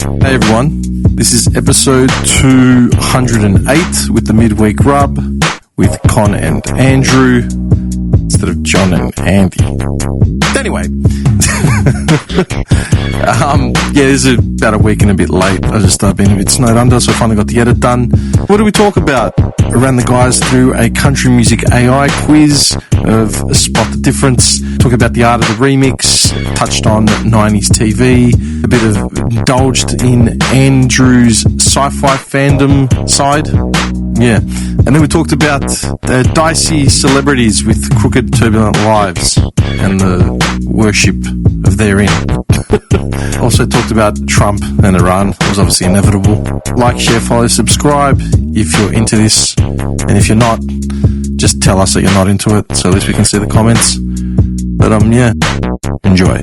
Hey everyone, this is episode 208 with the midweek rub with Con and Andrew instead of John and Andy. Anyway, this is about a week and a bit late. I just been a bit snowed under, so I finally got the edit done. What do we talk about? I ran the guys through a country music AI quiz of Spot the Difference, talk about the art of the remix, touched on 90s TV, a bit of indulged in Andrew's sci-fi fandom side. Yeah. And then we talked about dicey celebrities with crooked, turbulent lives and the worship of therein. Also talked about Trump and Iran. It was obviously inevitable. Like, share, follow, subscribe if you're into this. And if you're not, just tell us that you're not into it, so at least we can see the comments. But, yeah, enjoy.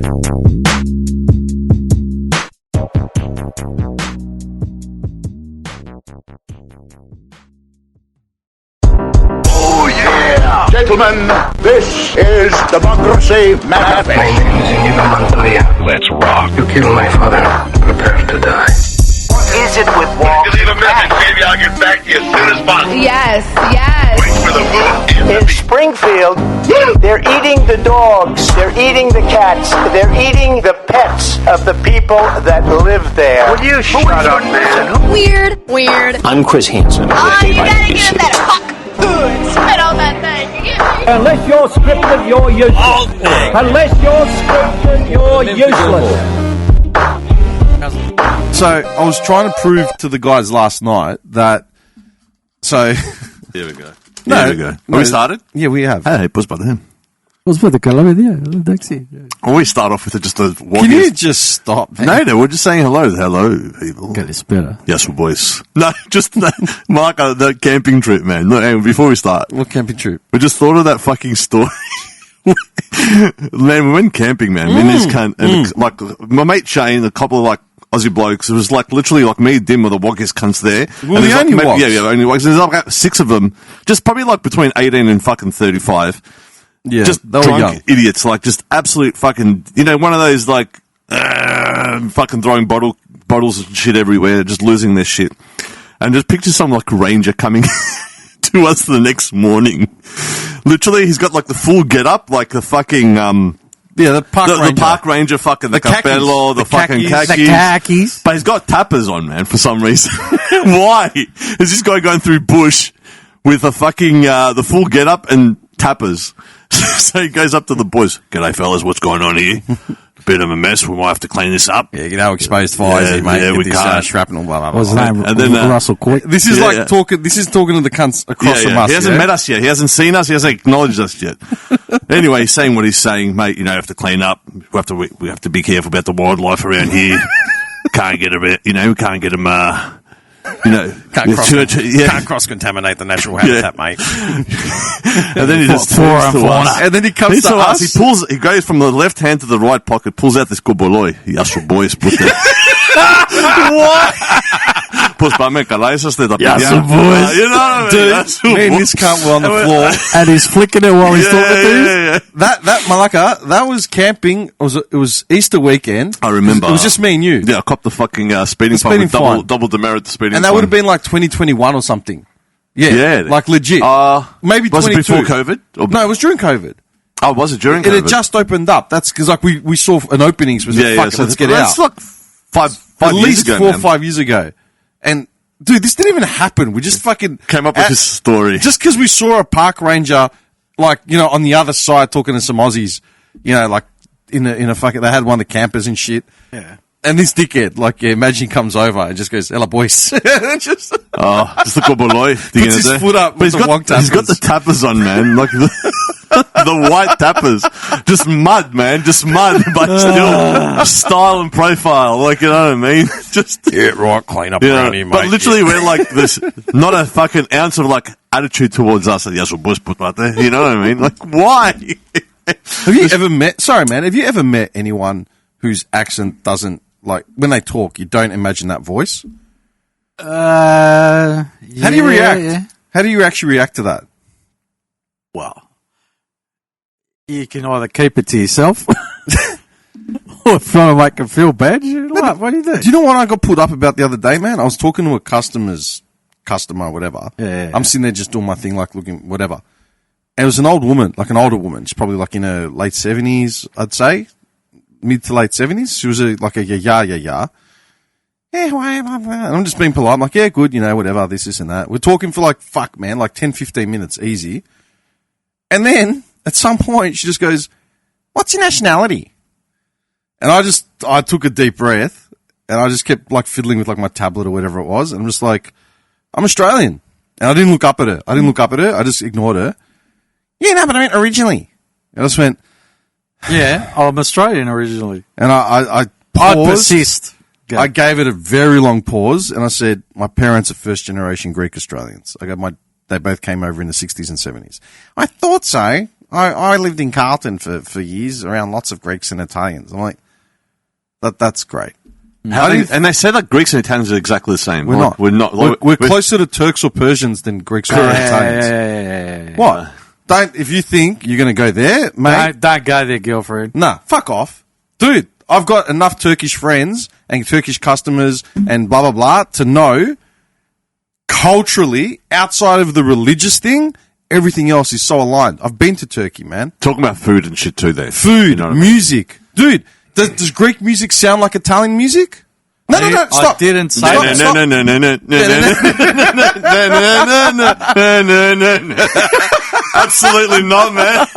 Gentlemen, this is Democracy Manifest. Let's rock. You killed my father. Prepare to die. What is it with walk? Leave a message, baby. I'll get back to you as soon as possible. Yes. Wait for the food and the In beat. Springfield, they're eating the dogs, they're eating the cats, they're eating the pets of the people that live there. Will you shut up, man? Weird. I'm Chris Hansen. Oh, you gotta give him that fuck. Spit on that thing. Unless you're scripted, you're useless. Unless you're scripted, you're useless. So, I was trying to prove to the guys last night that... So... Here we go. No, Here we go. no, We started? Yeah, we have. Hey, pues para him. Dicey. We start off with just a walk. Can you just stop, man? No, we're just saying hello. Hello, people. Espera. Yes, boys. No, just Mark, the camping trip, man. Look, hang on, before we start, What camping trip? we just thought of that fucking story. Man, we went camping, man. Me and this cunt, and like my mate Shane, a couple of like Aussie blokes. It was like literally like me, Dim, with the woggiest cunts there. Well, And the there's only like, wogs. Yeah, only wogs. There's like 6 of them, just probably like between 18 and fucking 35. Yeah, Just they were young. drunk idiots, like just absolute fucking, one of those like, fucking throwing bottles and shit everywhere, just losing their shit. And just picture some like ranger coming to us the next morning. Literally, he's got like the full get up, like the fucking, The park ranger. the park ranger, fucking the khakis. capello, the fucking khakis. The khakis. But he's got tappers on, man, for some reason. Why? Is this guy going through bush with a fucking, the full get up and tappers? So he goes up to the boys. G'day, fellas. What's going on here? Bit of a mess. We might have to clean this up. Yeah, you know, exposed fires, Yeah, mate. yeah, Get we this, can't. shrapnel, blah, blah, blah. What's his name? And then, Russell Quick. This is Yeah. talking. This is talking to the cunts across from us. He hasn't yeah? met us yet. He hasn't seen us. He hasn't acknowledged us yet. Anyway, he's saying what he's saying, mate. You have to clean up. We have to be careful about the wildlife around here. Can't get them. We can't get them. Can't cross-contaminate the natural habitat, mate. And then he just Flora turns and to fauna. us. And then he comes to us. He goes from the left hand to the right pocket, pulls out this kuboloi. Yes, boys, put that. What? Pues para me calar eso de Yes, tapiar. boys. You know what I mean? Dude, Yes, me and boys. this cunt were on the floor. And he's flicking it while he's talking to you. Yeah. That Malacca, that was camping. It was Easter weekend. I remember. It was just me and you. Yeah, I copped the fucking speeding fine. Speeding Double, fine. double demerit speeding And that fine. would have been like 2021 or something. Yeah. Yeah. Like legit. Maybe was 22. it before COVID? Or- No, it was during COVID. Oh, was it during It COVID? had just opened up. That's because like we saw an opening. So we said, fuck it, let's get out. That's like five At years least ago, 4 or man. 5 years ago. And dude, this didn't even happen. We just fucking Came up with this story. just because we saw a park ranger, like, on the other side talking to some Aussies, like in a fucking, they had one of the campers and shit. Yeah. And this dickhead, imagine he comes over and just goes, "Hello, boys." just Just the kuboloi. Puts his foot up But with the wonk he's got tappers. the tappers on, man. Like the white tappers. Just mud, man. Just mud. But still style and profile. Like, you know what I mean? Just... Yeah, right, clean up You around know, here, mate. but literally, we're like this, not a fucking ounce of like attitude towards us. Yes, well, boys, put right there. You know what I mean? Like, why? Have you ever met? Sorry, man. Have you ever met anyone whose accent doesn't like when they talk? You don't imagine that voice. How do you react? Yeah. How do you actually react to that? Well, you can either keep it to yourself Trying to make him feel bad? What do you do? Do you know what I got put up about the other day, man? I was talking to a customer, whatever. Yeah. I'm sitting there just doing my thing, like looking, whatever. And it was an old woman, like an older woman. She's probably like in her late 70s, I'd say. Mid to late 70s. She was like a yeah. Yeah, and I'm just being polite. I'm like, yeah, good, whatever, this and that. We're talking for like 10, 15 minutes, easy. And then, at some point, she just goes, what's your nationality? And I took a deep breath, and I just kept like fiddling with like my tablet or whatever it was, and I'm just like, I'm Australian. And I didn't look up at her. I just ignored her. Yeah, no, but I meant originally. And I just went, yeah, I'm Australian originally. And I paused. I persist. Go. I gave it a very long pause, and I said, my parents are first generation Greek Australians. They both came over in the 60s and 70s. I thought so. I lived in Carlton for years around lots of Greeks and Italians. I'm like, that's great. And they say that Greeks and Italians are exactly the same. We're not. We're not. We're closer to Turks or Persians than Greeks or Italians. Yeah. What? If you think you're going to go there, mate. Don't go there, girlfriend. Nah, fuck off. Dude, I've got enough Turkish friends and Turkish customers and blah, blah, blah to know culturally, outside of the religious thing, everything else is so aligned. I've been to Turkey, man. Talking about food and shit too there. Food, music. Dude, does Greek music sound like Italian music? No, stop. I didn't say that. Absolutely not, man.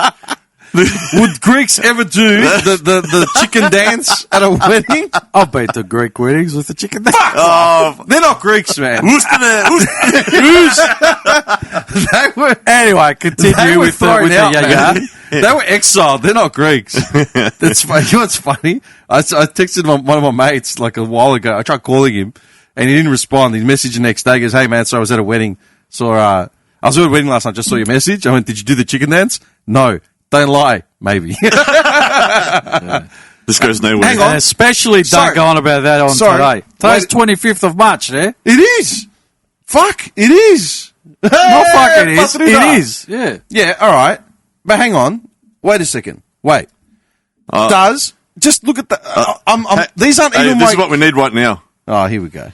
Would Greeks ever do the chicken dance at a wedding? I've been to Greek weddings with the chicken dance. They're not Greeks, man. Anyway, continue with the yeah. They were exiled. They're not Greeks. That's funny. You know what's funny? I texted one of my mates like a while ago. I tried calling him, and he didn't respond. He messaged the next day. He goes, "Hey man, so I was at a wedding. I was at a wedding last night. Just saw your message. I went, did you do the chicken dance? No. Don't lie. Maybe." Yeah. This goes nowhere. Hang on. And especially don't go on about that on today. Today's 25th of March, eh? It is. Fuck, it is. Not fuck it is. It is. Yeah. Yeah, all right. But hang on. Wait a second. Wait. Just look at the... these aren't even this is what we need right now. Oh, here we go.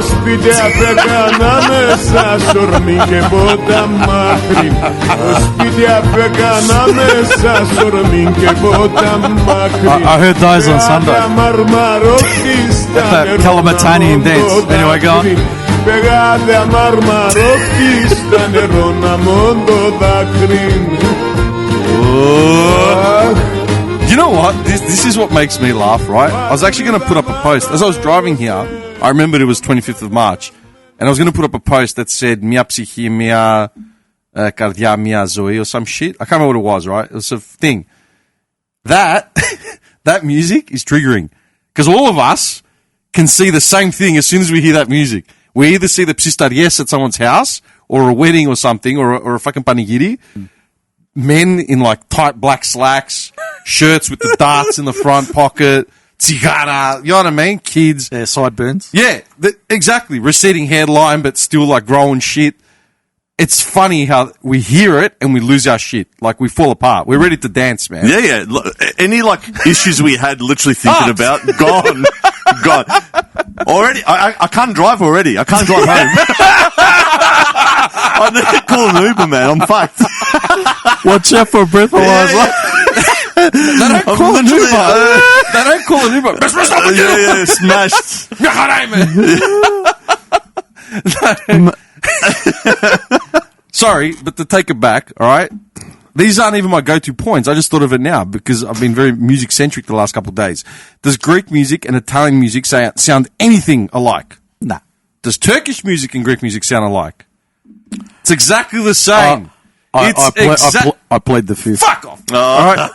Σπίτι απέκανα μέσα σορμί και πότα μάχρη. Σπίτι απέκανα μέσα σορμί και πότα μάχρη. I heard those on Sunday. That Kalamatanian dance. Anyway, go on. Πεγάδε αμαρμαρόχτη στα νερό να μόντο δάκρυν. You know what? This is what makes me laugh, right? I was actually going to put up a post. As I was driving here, I remembered it was 25th of March, and I was going to put up a post that said "Mia psychi, mia kardia, mia zoe" or some shit. I can't remember what it was, right? It was a thing. That music is triggering, because all of us can see the same thing as soon as we hear that music. We either see the psistaries at someone's house, or a wedding or something, or a fucking panigiri. Men in like tight black slacks, shirts with the darts in the front pocket, cigara, you know what I mean? Kids. Yeah, sideburns. Yeah, exactly. Receding hairline, but still like growing shit. It's funny how we hear it and we lose our shit. Like we fall apart. We're ready to dance, man. Yeah. Any like issues we had literally thinking about, gone. Already, I can't drive already. I can't drive home. I need to call an Uber, man. I'm fucked. Watch out for a breathalyzer. They don't call an Uber. They don't call an Uber. Yeah, smashed. Sorry, but to take it back, all right? These aren't even my go-to points. I just thought of it now because I've been very music-centric the last couple of days. Does Greek music and Italian music sound anything alike? Nah. Does Turkish music and Greek music sound alike? It's exactly the same. I played the fifth. Fuck off. All right.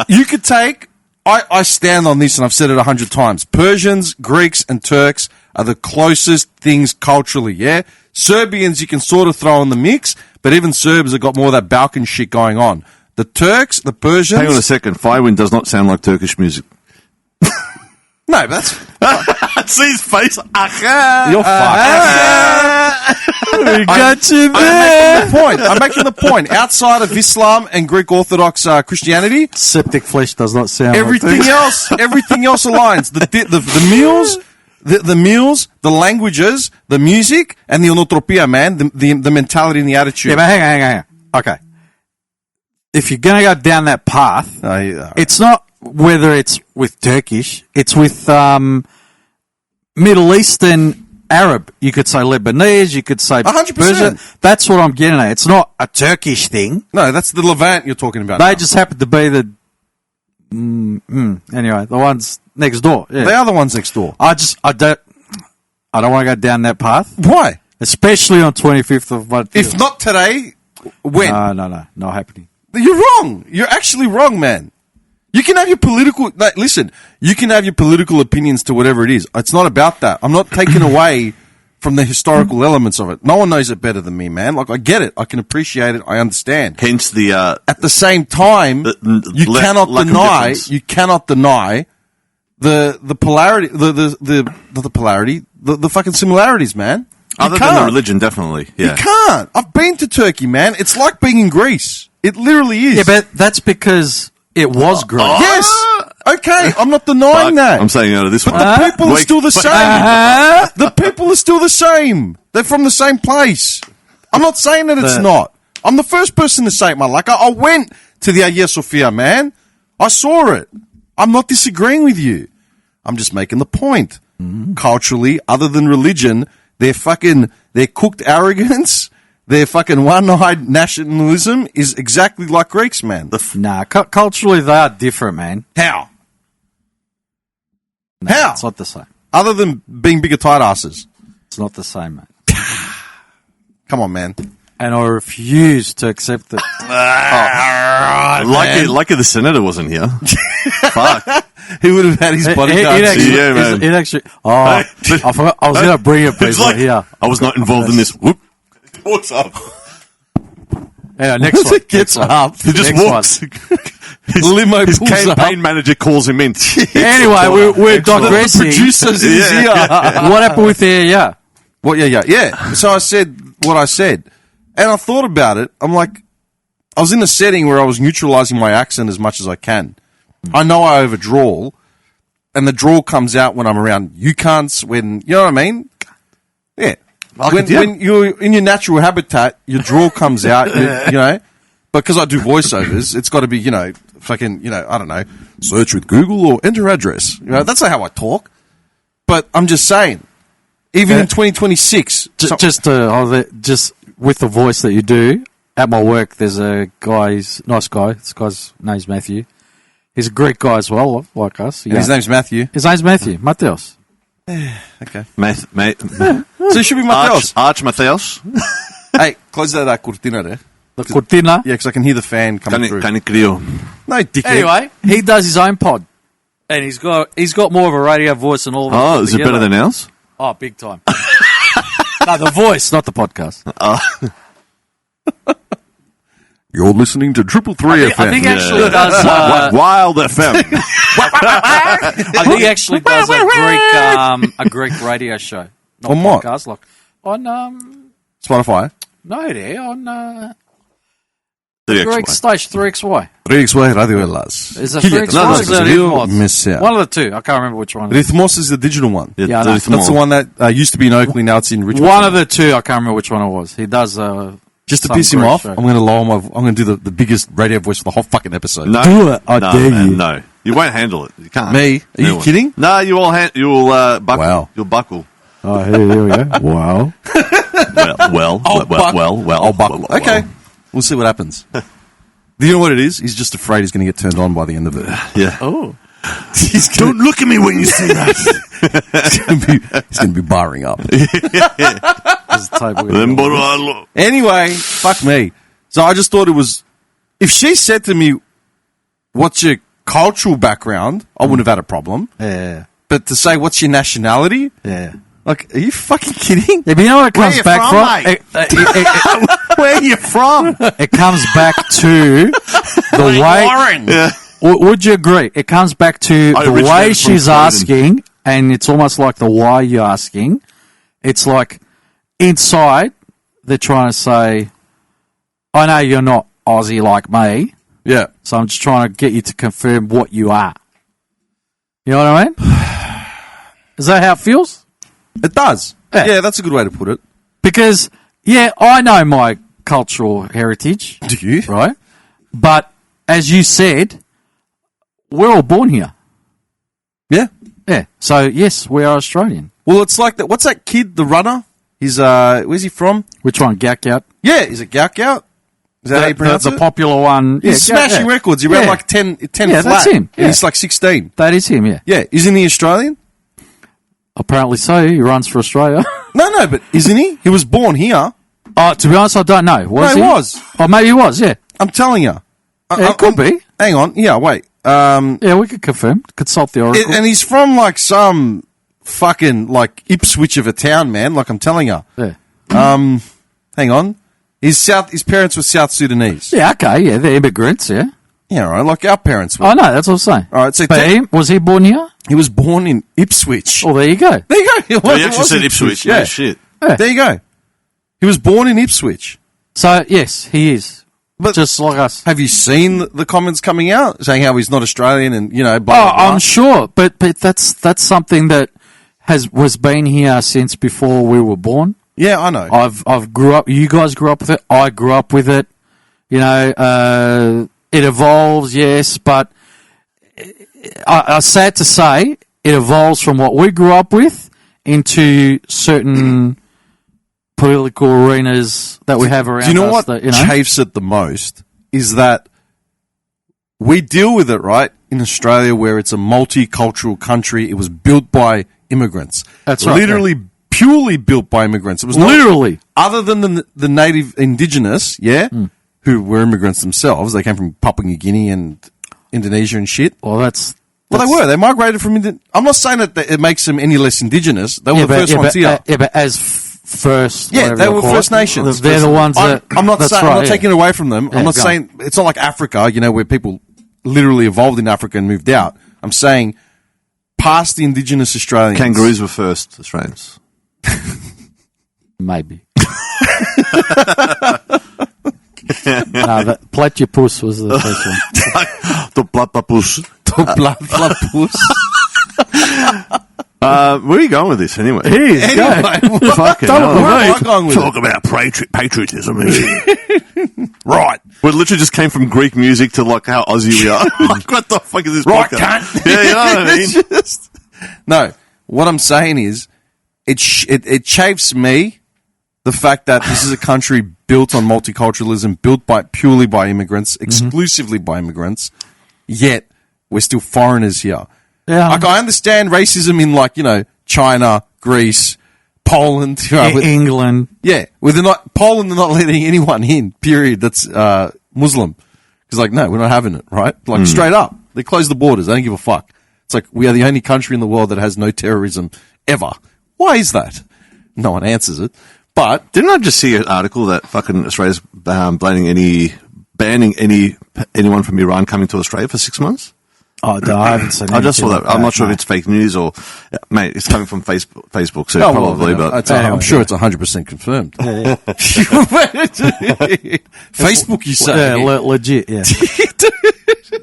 You could take... I stand on this, and I've said it 100 times. Persians, Greeks, and Turks are the closest things culturally, yeah? Serbians you can sort of throw in the mix, but even Serbs have got more of that Balkan shit going on. The Turks, the Persians... Hang on a second. Firewind does not sound like Turkish music. No, but that's... See his face. Aha! You're fucked. We got you there. I'm making the point. Outside of Islam and Greek Orthodox Christianity, Septic flesh does not sound everything like else aligns. The meals, the languages, the music, and the onotropia, man. The mentality and the attitude. Yeah, but hang on. Okay. If you're going to go down that path, it's not whether it's with Turkish, it's with Middle Eastern Arab. You could say Lebanese, you could say 100%. Persian. That's what I'm getting at. It's not a Turkish thing. No, that's the Levant you're talking about. They just happen to be the... anyway, the ones next door. Yeah. They are the ones next door. I don't want to go down that path. Why? Especially on 25th of month. If not today, when? No, not happening. You're wrong. You're actually wrong, man. You can have your political... listen, you can have your political opinions to whatever it is. It's not about that. I'm not taking away from the historical elements of it. No one knows it better than me, man. Like, I get it. I can appreciate it. I understand. Hence the... At the same time, you cannot deny the polarity... the polarity... The fucking similarities, man. Other than the religion, definitely. Yeah. You can't. I've been to Turkey, man. It's like being in Greece. It literally is. Yeah, but that's because... It was Greece. Yes. Okay, I'm not denying that. I'm saying out of this one. But the people are still the same. The people are still the same. They're from the same place. I'm not saying that it's not. I'm the first person to say it, man. Like, I went to the Hagia Sophia, man. I saw it. I'm not disagreeing with you. I'm just making the point. Culturally, other than religion, their cooked arrogance... Their fucking one-eyed nationalism is exactly like Greeks, man. Culturally they are different, man. How? No, How? It's not the same. Other than being bigger tight asses. It's not the same, man. Come on, man. And I refuse to accept it. Lucky the senator wasn't here. Fuck. He would have had his bodyguard. It actually... I forgot. I was going to bring it, please. Like, here. I was not involved in this. Whoop. Walks up. Yeah, next one. Gets up. He just walks. His campaign manager calls him in. Anyway, we're digressing. The producers is here. What happened with the What? Yeah. So I said what I said, and I thought about it. I'm like, I was in a setting where I was neutralizing my accent as much as I can. I know I overdraw, and the drawl comes out when I'm around you cunts. When you know what I mean? Yeah. When you're in your natural habitat, your drawl comes out, you know, because I do voiceovers, it's got to be, fucking, I don't know, search with Google or enter address. That's not how I talk. But I'm just saying, even in 2026. Just with the voice that you do, at my work, there's a guy, he's a nice guy. This guy's name's Matthew. He's a Greek guy as well, like us. Yeah. His name's Matthew. Mateos. Okay. So it should be Mateos. Arch Mateos. Hey, close that cortina there. The cortina? Yeah, because I can hear the fan coming through. Can creo. No, dickhead. Anyway, he does his own pod. And he's got more of a radio voice than all of us. Oh, is it better than ours? Oh, big time. No, the voice, not the podcast. You're listening to 333 FM. I think actually does... Wild FM. I think he actually does a Greek radio show. Not on what? Podcast, like on Spotify? No, there on 3XY. Greek station 3XY. 3XY Radio Elas. Is it 3XY? Is it Rhythmos? One of the two. I can't remember which one. Rhythmos is the digital one. Yeah, that's the one that used to be in Oakley. Now it's in Richmond. One of the two. I can't remember which one it was. He does. Just to piss him off, I'm going to lower I'm going to do the biggest radio voice for the whole fucking episode. No, do it. I dare you. No, you won't handle it. You can't. Me? Are you kidding? No, you will buckle. Wow. You'll buckle. Oh, here we go. Wow. I'll buckle. Okay. We'll see what happens. Do you know what it is? He's just afraid he's going to get turned on by the end of it. Yeah. Oh. Don't look at me when you say that. He's going to be barring up. Anyway, fuck me. So I just thought it was... If she said to me, what's your cultural background, I wouldn't have had a problem. Yeah. But to say, what's your nationality? Yeah. Like, are you fucking kidding? Yeah, but you know what it comes back from? Where are you from? It comes back to the way... Warren. Yeah. would you agree? It comes back to the way she's asking, and it's almost like the why you're asking. It's like inside they're trying to say, I know you're not Aussie like me. Yeah. So I'm just trying to get you to confirm what you are. You know what I mean? Is that how it feels? It does. Yeah, that's a good way to put it. Because, yeah, I know my cultural heritage. Do you? Right? But, as you said, we're all born here. Yeah. Yeah. So, yes, we are Australian. Well, it's like that. What's that kid, the runner? He's, where's he from? Which one? Gack Out? Yeah, is it Gack Out? Is that how you pronounce it? The popular one. He's smashing records. He ran like 10 flat. That's him. And he's like 16. That is him, yeah. Yeah. Isn't he Australian? Apparently so. He runs for Australia. No, but isn't he? He was born here. To be honest, I don't know. Was he? He was. Oh, maybe he was, yeah. I'm telling you. It could be. Hang on. Yeah, wait. Yeah, we could confirm. Consult the oracle. And he's from like some fucking like Ipswich of a town, man. Like I'm telling you. Yeah. Hang on. His parents were South Sudanese. Yeah, okay, yeah, they're immigrants, yeah. Yeah, right, like our parents were. Oh, no, that's what I'm saying. All right, so was he born here? He was born in Ipswich. Oh, there you go. There you go. He actually said Ipswich. Yeah, shit. Yeah. There you go. He was born in Ipswich. So, yes, he is. But just like us. Have you seen the comments coming out saying how he's not Australian and, blah, blah, blah? I'm sure, but that's something that was been here since before we were born. Yeah, I know. I've grew up. You guys grew up with it. I grew up with it. It evolves, yes, but I sad to say it evolves from what we grew up with into certain political arenas that we have around us. Do you know what chafes it the most is that we deal with it, right, in Australia where it's a multicultural country. It was built by immigrants. That's right. Literally purely built by immigrants. It was literally other than the native indigenous, who were immigrants themselves. They came from Papua New Guinea and Indonesia and shit. Well, they were. They migrated from. I'm not saying that it makes them any less indigenous. They were the first ones here. But as first, they were First Nations. They're the ones that. I'm not saying. Right, I'm not taking it away from them. I'm not saying it's not like Africa. Where people literally evolved in Africa and moved out. I'm saying past the indigenous Australians. Kangaroos were first Australians. Maybe. The platypus was the first one. The platypus. The platypus. Where are you going with this anyway? Fucking talk about patriotism. Right. We literally just came from Greek music to like how Aussie we are. Like, what the fuck is this right, podcast? cunt. Yeah, you know what I mean? No, what I'm saying is it chafes me the fact that this is a country built on multiculturalism, built purely by immigrants, exclusively by immigrants, yet we're still foreigners here. Yeah. Like, I understand racism in China, Greece, Poland, England. Yeah. Poland, they're not letting anyone in, period, that's Muslim. Because, no, we're not having it, right? Straight up. They close the borders. They don't give a fuck. It's like we are the only country in the world that has no terrorism ever. Why is that? No one answers it. But didn't I just see an article that fucking Australia's banning anyone from Iran coming to Australia for 6 months? Oh, no, I haven't seen. I just saw that. I'm not sure if it's fake news or, mate, it's coming from Facebook, so probably. But I'm sure it's 100% confirmed. Yeah. Facebook, you say? Yeah, legit. Yeah.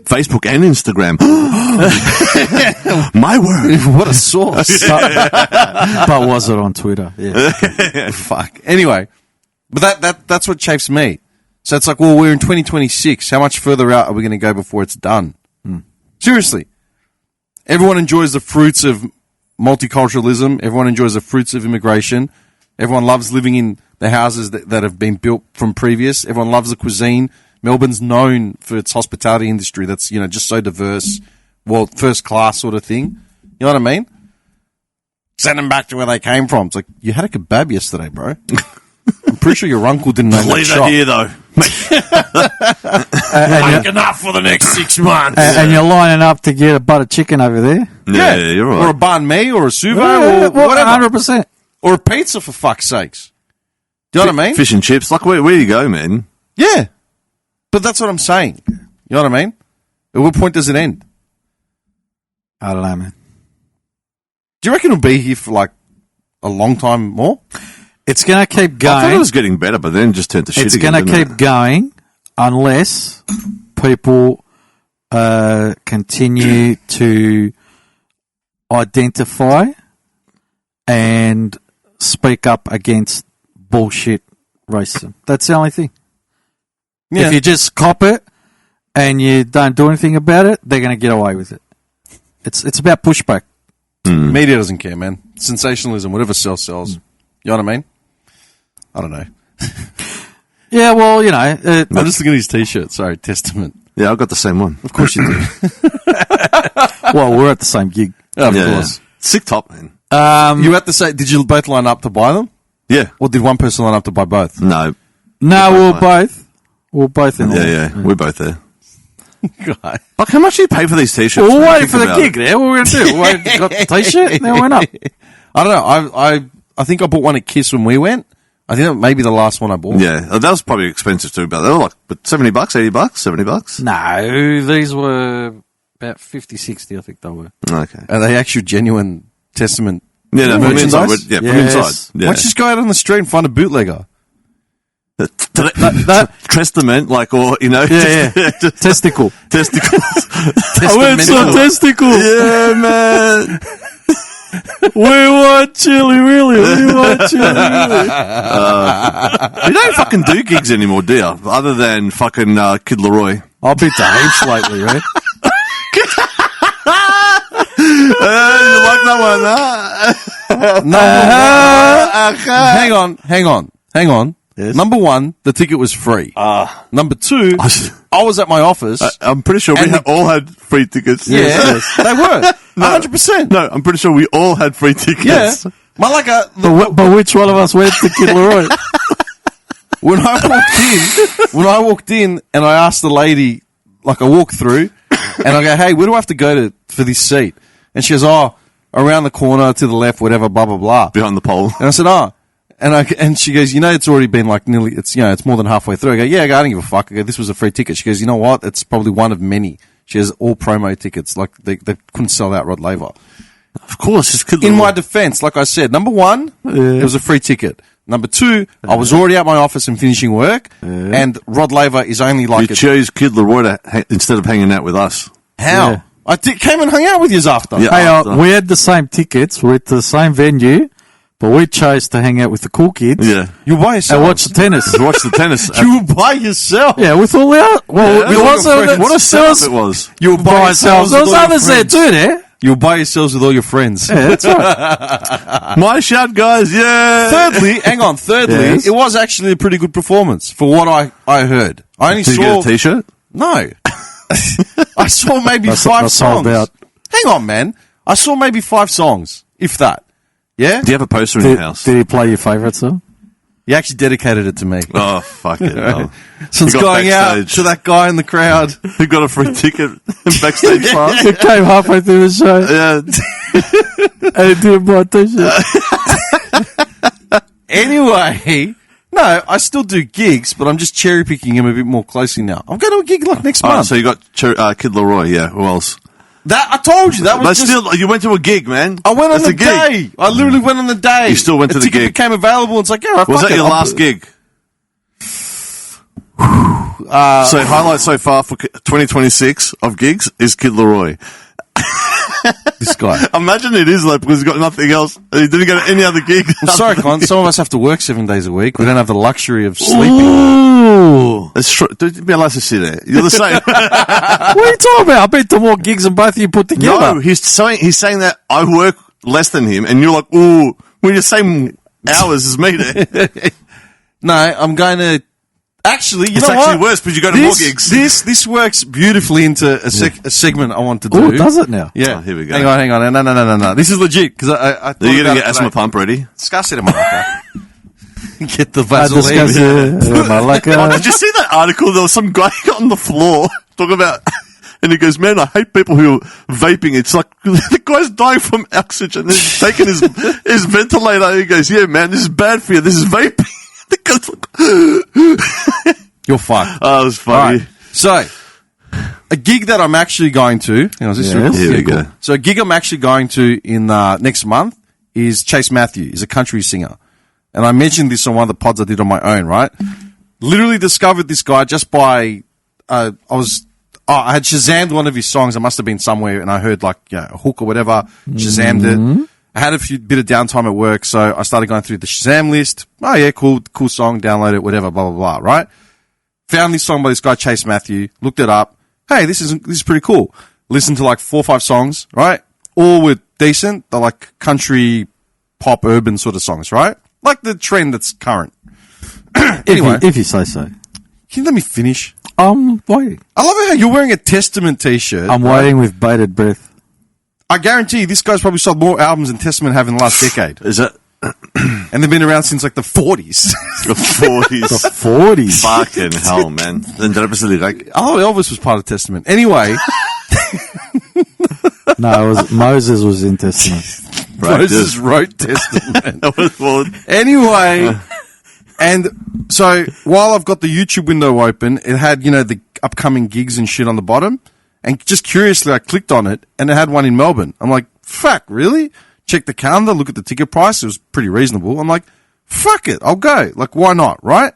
Facebook and Instagram. My word. What a source. But was it on Twitter? Yeah. Fuck. Anyway, but that's what chafes me. So it's like, well, we're in 2026. How much further out are we going to go before it's done? Seriously. Everyone enjoys the fruits of multiculturalism. Everyone enjoys the fruits of immigration. Everyone loves living in the houses that have been built from previous. Everyone loves the cuisine. Melbourne's known for its hospitality industry that's, just so diverse. Well, first class sort of thing. You know what I mean? Send them back to where they came from. It's like, you had a kebab yesterday, bro. I'm pretty sure your uncle didn't know that Leave shop. that here, though. Make enough for the next 6 months. And you're lining up to get a butter chicken over there. Yeah, you're right. Or a banh mi, or a suvo, or whatever. 100%. Or a pizza, for fuck's sakes. Do you know what I mean? Fish and chips. Like, where you go, man? Yeah. But that's what I'm saying. You know what I mean? At what point does it end? I don't know, man. Do you reckon it'll be here for like a long time more? It's going to keep going. I thought it was getting better, but then just turned to shit It's again. going to keep going unless people continue to identify and speak up against bullshit racism. That's the only thing. Yeah. If you just cop it and you don't do anything about it, they're going to get away with it. It's about pushback. Media doesn't care, man. Sensationalism, whatever sells. You know what I mean? I don't know. Yeah, well, you know. I'm just looking at his T-shirt. Sorry, Testament. Yeah, I've got the same one. Of course you do. Well, we're at the same gig. Of course. Sick top, man. You at the same? Did you both line up to buy them? Yeah. Or did one person line up to buy both? No. No, we were both. We were both in there. Yeah. We're both there. God. Like, how much do you pay for these T-shirts? Well, we're when you waiting for think the about gig it? there. What were we going to do? We got the T-shirt and then went up. I don't know. I think I bought one at Kiss when we went. I think that may be the last one I bought. Yeah, that was probably expensive too, but they were like, but $70, $80, $70? No, these were about 50, 60, I think they were. Okay. Are they actual genuine Testament? Yeah, no, from inside. merchandise? Yeah, from Yes. inside. Yeah. Why don't you just go out on the street and find a bootlegger? Testament, like, or, you know. Yeah. Testicle. Testicles. I went some testicle. Yeah, man. We want chili, really. We want chili, really. You don't fucking do gigs anymore, do you? Other than fucking Kid Leroy. I've been to heaps lately, right? You like that one, huh? Hang on. Yes. Number one, the ticket was free. Number two, I was at my office. I'm pretty sure we And all had free tickets. Yes, they were. 100%. No, I'm pretty sure we all had free tickets. Yeah. But which one of us went to Kid Leroy? When I walked in and I asked the lady, like I walked through and I go, hey, where do I have to go for this seat? And she goes, around the corner to the left, whatever, blah, blah, blah. Behind the pole. And I said, and she goes, it's already been like nearly, it's more than halfway through. I go, I don't give a fuck. I go, this was a free ticket. She goes, you know what? It's probably one of many. She has all promo tickets. Like they couldn't sell out Rod Laver. Of course. It's Kid In Leroy. my defense, like I said, number one, it was a free ticket. Number two, I was already at my office and finishing work, and Rod Laver is only like You chose Kid Leroy instead of hanging out with us. how? Yeah. I came and hung out with you after. Yeah. Hey, After. we had the same tickets. We're at the same venue, but we chose to hang out with the cool kids. Yeah. You were by yourself. And watch the tennis. To watch the tennis. You were by yourself. Yeah, with all the well, Yeah. it wasn't. What a setup it was. You were by ourselves. There was others there too. There. You were by yourselves with all your friends. Yeah, that's right. My shout, guys. Yeah. Thirdly, Yes. it was actually a pretty good performance for what I heard. I only Did you saw get a T-shirt? No. I saw maybe That's 5 all songs. about. Hang on, man. I saw maybe 5 songs, if that. Yeah? Do you have a poster in your house? Did he play your favourite song? He actually dedicated it to me. Oh, fuck it. No. Since He got going out backstage. to that guy in the crowd. Who got a free ticket backstage pass? It came halfway through the show Yeah. and he didn't buy a t-shirt. Anyway, no, I still do gigs, but I'm just cherry picking him a bit more closely now. I'm going to a gig like next All right, month. so you got Kid Leroy, yeah. Who else? That I told you that was But just, still, you went to a gig, man. I went on That's the a gig. day. I literally went on the day. You still went to the ticket gig. became available. It's like, yeah, Was that your last gig? So highlight so far for 2026 of gigs is Kid Leroy. This guy. Imagine it is like because he's got nothing else. He didn't go to any other gig. I'm sorry, Con. Some of us have to work 7 days a week. We don't have the luxury of sleeping. Ooh. It's true. Don't be allowed to sit there. You're the same. What are you talking about? I've been to more gigs than both of you put together. No, he's saying that I work less than him, and you're like, ooh, we're the same hours as me there. No, I'm going to. Actually, you It's know actually what? worse because you go to more gigs. This works beautifully into a segment I want to do. Oh, does it now? Yeah. Oh, here we go. Hang on. No. This is legit because I thought Are you about going to it get asthma today. pump ready? Discuss it, Malaka. Get the I discuss Vaseline. Oh, did you see that article? There was some guy on the floor talking about, and he goes, "Man, I hate people who are vaping. It's like the guy's dying from oxygen. He's taking his ventilator. He goes, yeah, man, this is bad for you. This is vaping." The guy's like, You're fucked. oh, it was funny. Right. So, a gig that I'm actually going to. Hang on, is this Yes. Here we go. So a gig I'm actually going to in next month is Chase Matthew. He's a country singer. And I mentioned this on one of the pods I did on my own, right? Literally discovered this guy just by, I had Shazammed one of his songs. I must have been somewhere and I heard like, a hook or whatever, Shazammed it. I had a bit of downtime at work, so I started going through the Shazam list. Oh yeah, cool song, download it, whatever, blah, blah, blah, right? Found this song by this guy, Chase Matthew, looked it up. Hey, this is pretty cool. Listened to like 4 or 5 songs, right? All were decent. They're like country, pop, urban sort of songs, right? Like the trend that's current. Anyway. If you say so. Can you let me finish? I'm waiting. I love it how you're wearing a Testament t-shirt. I'm waiting with bated breath. I guarantee you this guy's probably sold more albums than Testament have in the last decade. Is that And they've been around since like the 40s. the 40s? The 40s. Fucking hell, man. Then Oh, Elvis was part of Testament. Anyway. No, Moses was in Testament. Right, Moses wrote Testament. well, Anyway, and so while I've got the YouTube window open, it had, the upcoming gigs and shit on the bottom. And just curiously, I clicked on it and it had one in Melbourne. I'm like, fuck, really? Check the calendar, look at the ticket price. It was pretty reasonable. I'm like, fuck it, I'll go. Like, why not, right?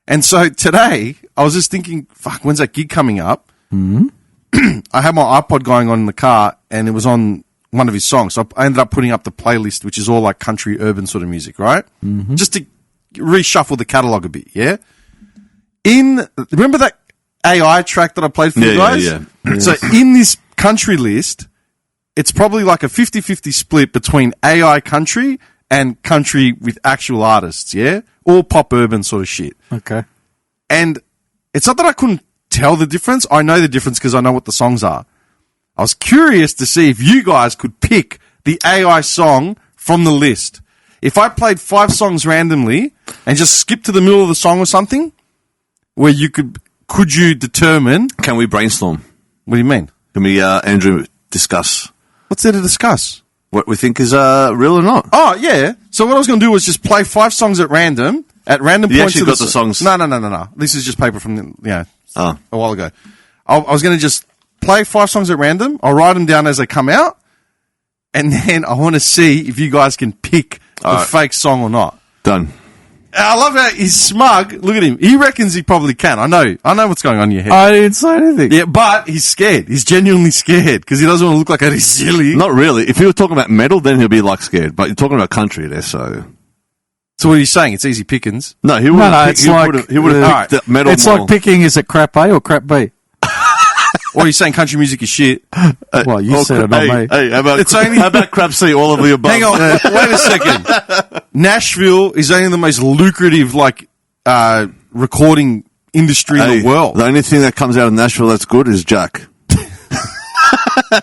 And so today, I was just thinking, fuck, when's that gig coming up? Mm-hmm. I had my iPod going on in the car and it was on one of his songs. So I ended up putting up the playlist, which is all like country, urban sort of music, right? Mm-hmm. Just to reshuffle the catalog a bit, yeah? Remember that AI track that I played for you guys? Yeah. So in this country list, it's probably like a 50-50 split between AI country and country with actual artists, yeah? All pop urban sort of shit. Okay. And it's not that I couldn't tell the difference. I know the difference because I know what the songs are. I was curious to see if you guys could pick the AI song from the list. If I played 5 songs randomly and just skipped to the middle of the song or something, where you could you determine? Can we brainstorm? What do you mean? Can we, Andrew, discuss What's there to discuss? what we think is real or not? Oh, yeah. So what I was going to do was just play 5 songs at random You points. actually of got the songs? No. This is just paper from Oh. a while ago. I was going to just play 5 songs at random. I'll write them down as they come out, and then I want to see if you guys can pick the fake song or not. Done. I love how he's smug. Look at him. He reckons he probably can. I know what's going on in your head. I didn't say anything. Yeah, but he's scared. He's genuinely scared because he doesn't want to look like a silly. Not really. If you were talking about metal, then he'll be like scared. But you're talking about country there, so. So what are you saying? It's ezy pickings? No, he would have it's like he would have picked the metal. It's like picking, is it crap A or crap B? Or are you saying country music is shit? Well, you said it, not me. Hey, how It's only- about crap C, all of the above? Hang on, wait a second. Nashville is only the most lucrative, recording industry in the world. The only thing that comes out of Nashville that's good is Jack.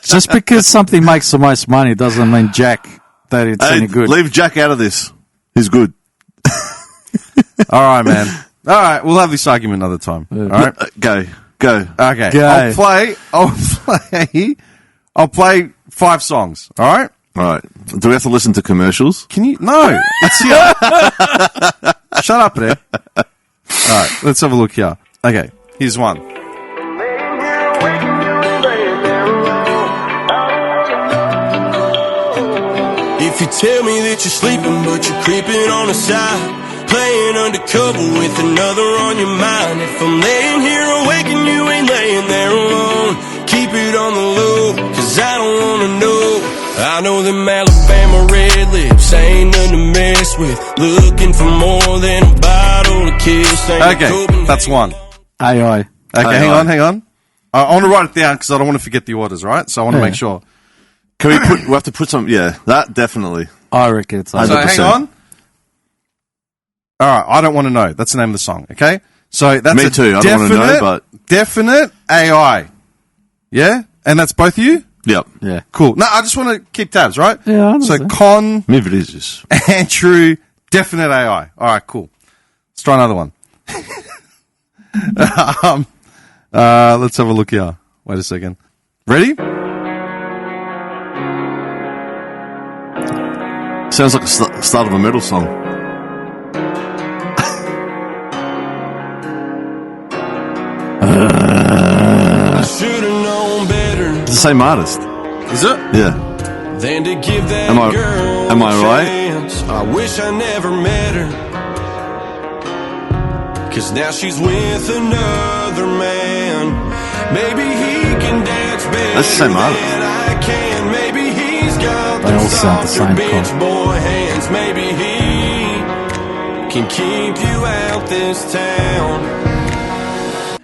Just because something makes the most money doesn't mean Jack that it's any good. Leave Jack out of this. He's good. All right, man. All right, we'll have this argument another time. All right, Go. okay. Go. I'll play 5 songs. All right. All right. Do we have to listen to commercials? Can you? No. It's here. Shut up there. All right, let's have a look here. Okay, here's one. If you tell me that you're sleeping but you're creeping on the side, playing undercover with another on your mind. If I'm laying here awake and you ain't laying there alone, keep it on the low, cause I don't wanna know. I know them Alabama red lips ain't nothing to mess with, looking for more than a bottle of kiss. Okay, that's one. AI. Okay, hang on. I want to write it down because I don't want to forget the orders, right? So I want to make sure. Can we have to put some, that definitely. I reckon it's AI. So hang on. All right, I don't want to know. That's the name of the song, okay? So that's Me too, I don't want to know, but. Definite AI. Yeah? And that's both of you? Yep. Yeah. Cool. No, I just want to keep tabs, right? Yeah, I So understand. Con, Maybe it is this. Andrew, definite AI. All right, cool. Let's try another one. Let's have a look here. Wait a second. Ready? Sounds like the start of a metal song. I should same artist. Is it? Yeah. Than to give that Am I- girl am I a right? chance. I wish I never met her, 'cause now she's with another man. Maybe he can dance better That's the same artist. than I can. Maybe he's got They the all sound the softer same, bitch Con. boy hands. Maybe he can keep you out this town,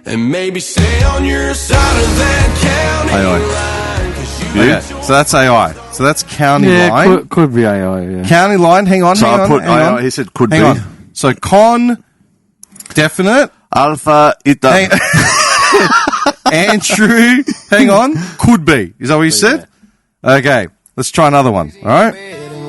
and maybe stay on your side of that county AI. line, 'cause you Okay, so that's AI. So that's county Yeah, line. could be AI. Yeah. County line. Hang on. So hang I on, put hang on. AI. He said could Hang be. on. So Con, definite. Alpha, Eta. Hang, Andrew, hang on. Could be. Is that what you said? Okay. Let's try another one. All right.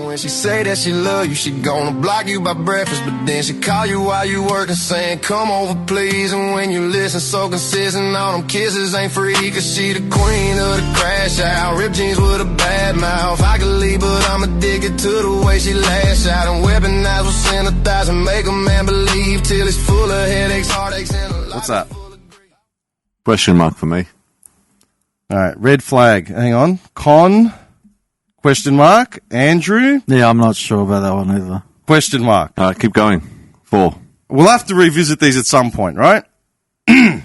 When she say that she love you, she gonna block you by breakfast, but then she call you while you working, saying come over please. And when you listen so consistent, all them kisses ain't free, 'cause she the queen of the crash out. Ripped jeans with a bad mouth. I could leave, but I'm addicted to the way she lash out. And weaponize with synthesize and make a man believe till it's full of headaches, heartaches, and a life. What's that? Question mark for me. All right. Red flag. Hang on. Con, question mark. Andrew, Yeah, I'm not sure about that one either. question mark. All right, keep going. 4. We'll have to revisit these at some point, right? In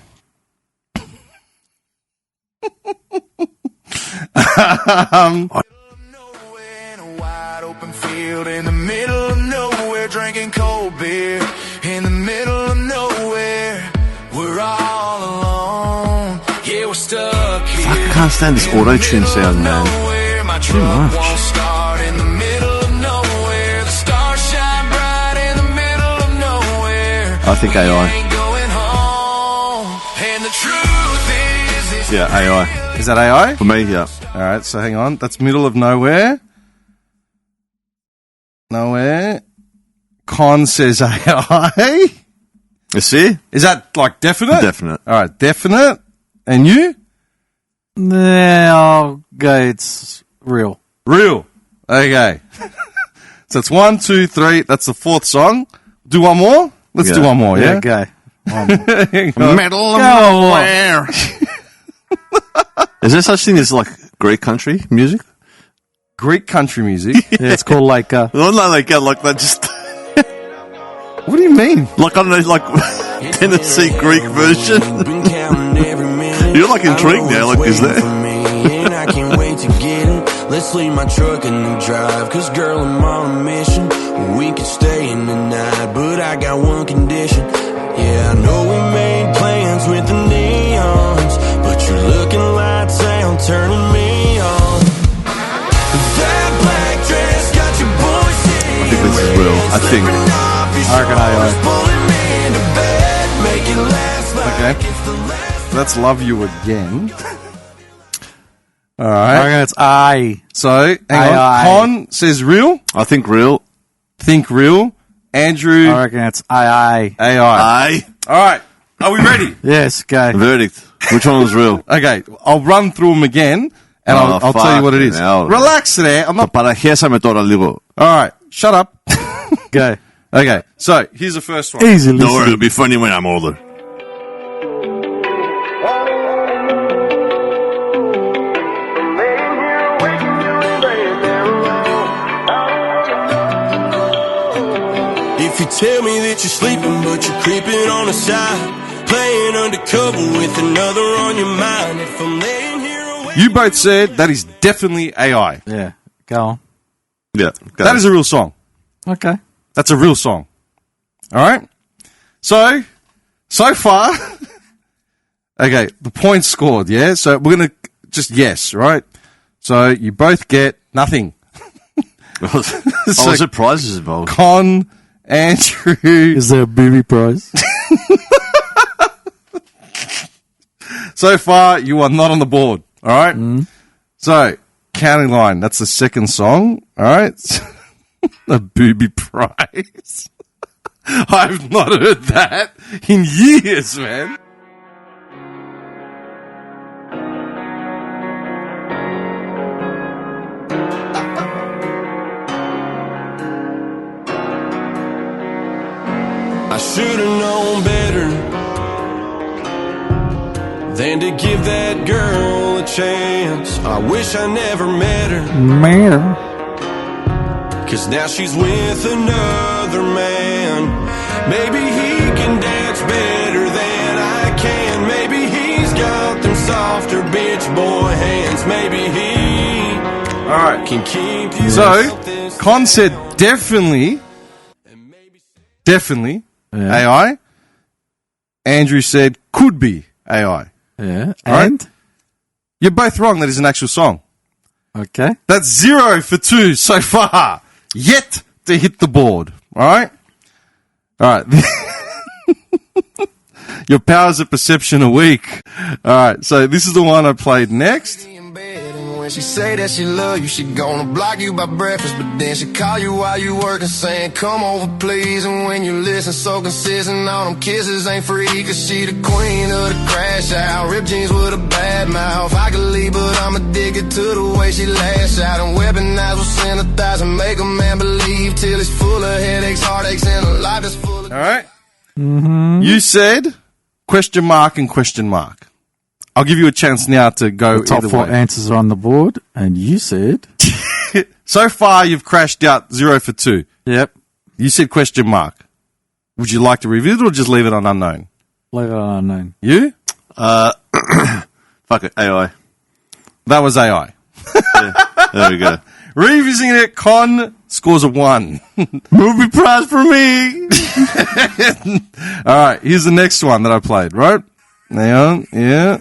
a wide open field in the middle of nowhere, drinking cold beer. In the middle of nowhere, we're all alone. Yeah, we're stuck here. I can't stand this auto-tune sound, man. Nowhere, my Too truck much. won't start. In the middle of nowhere, the stars shine bright. In the middle of nowhere, I think AI. ain't going home. And the truth is, Yeah, AI. Is that AI? For me, yeah. All right, so hang on. That's middle of nowhere. Nowhere. Con says AI. You see? Is that like definite? Definite. All right, definite. And you? Yeah, I'll go. It's real. Real. Okay. So it's 1, 2, 3. That's the fourth song. Do one more? Let's Yeah. do one more, yeah? go. Hang on. Metal of Go nowhere. Is there such thing as like Greek country music? Greek country music. Yeah, it's called like. Well, no, like that. Just What do you mean? like I don't know, like Tennessee Greek version. You're like intrigued now. Like, is there? And I can't wait to get it. Let's leave my truck in the drive, 'cause girl, I'm on a mission. We could stay in the night, but I got one condition. Yeah, I know we made plans with the neons, but you're looking lights out, turning me on. That black dress got your boy singing. I think this is real. I think. I reckon AI. Okay. Let's love you again. All I right. reckon it's I. So, hang on. AI. Con says real. I think real. Think real. Andrew, I reckon it's AI. AI. Aye. All right. Are we ready? Yes, go. Verdict. Which one was real? Okay. I'll run through them again, and Oh, I'll tell you what it is. fucking hell. Relax there. I'm not. Parajésame todo ligo. All right. Shut up. Go. Okay. So, here's the first one. Easy Don't worry, listening. it'll be funny when I'm older. If you tell me that you're sleeping, but you're creeping on the side, playing undercover with another on your mind. If I'm laying here awake, You both said that is definitely AI. Yeah, go on. Yeah. Go. That is a real song. Okay. That's a real song. All right. So far, okay, the points scored, yeah? So we're going to just yes, right? So you both get nothing. Oh, surprises involved. Con, Andrew. Is there a booby prize? So far, you are not on the board, all right? So, County Line, that's the second song, all right? A booby prize. I've not heard that in years, man. I should've known better than to give that girl a chance. I wish I never met her, Man. 'cause now she's with another man. Maybe he can dance better than I can. Maybe he's got them softer bitch boy hands. Maybe he can keep you. So, Con said definitely AI. Andrew said could be AI. Yeah. Right? And? You're both wrong. That is an actual song. Okay. That's 0 for 2 so far. Yet to hit the board. All right? All right. Your powers of perception are weak. All right. So this is the one I played next. When she say that she love you, she gonna block you by breakfast, but then she call you while you working, saying come over please. And when you listen so consistent, all them kisses ain't free, 'cause she the queen of the crash out. Ripped jeans with a bad mouth. I could leave, but I'm addicted to the way she lash out. And weaponize will send 1,000, make a man believe, till it's full of headaches, heartaches, and a life that's full of... All right. You said question mark and question mark. I'll give you a chance now to go The top either 4 way. answers are on the board, and you said... So far, you've crashed out 0 for 2. Yep. You said question mark. Would you like to revisit it or just leave it on unknown? Leave it on unknown. You? Fuck it, AI. That was AI. There we go. Revisiting it, Con scores a 1. Movie prize for me. All right, here's the next one that I played, right? Hang on, yeah.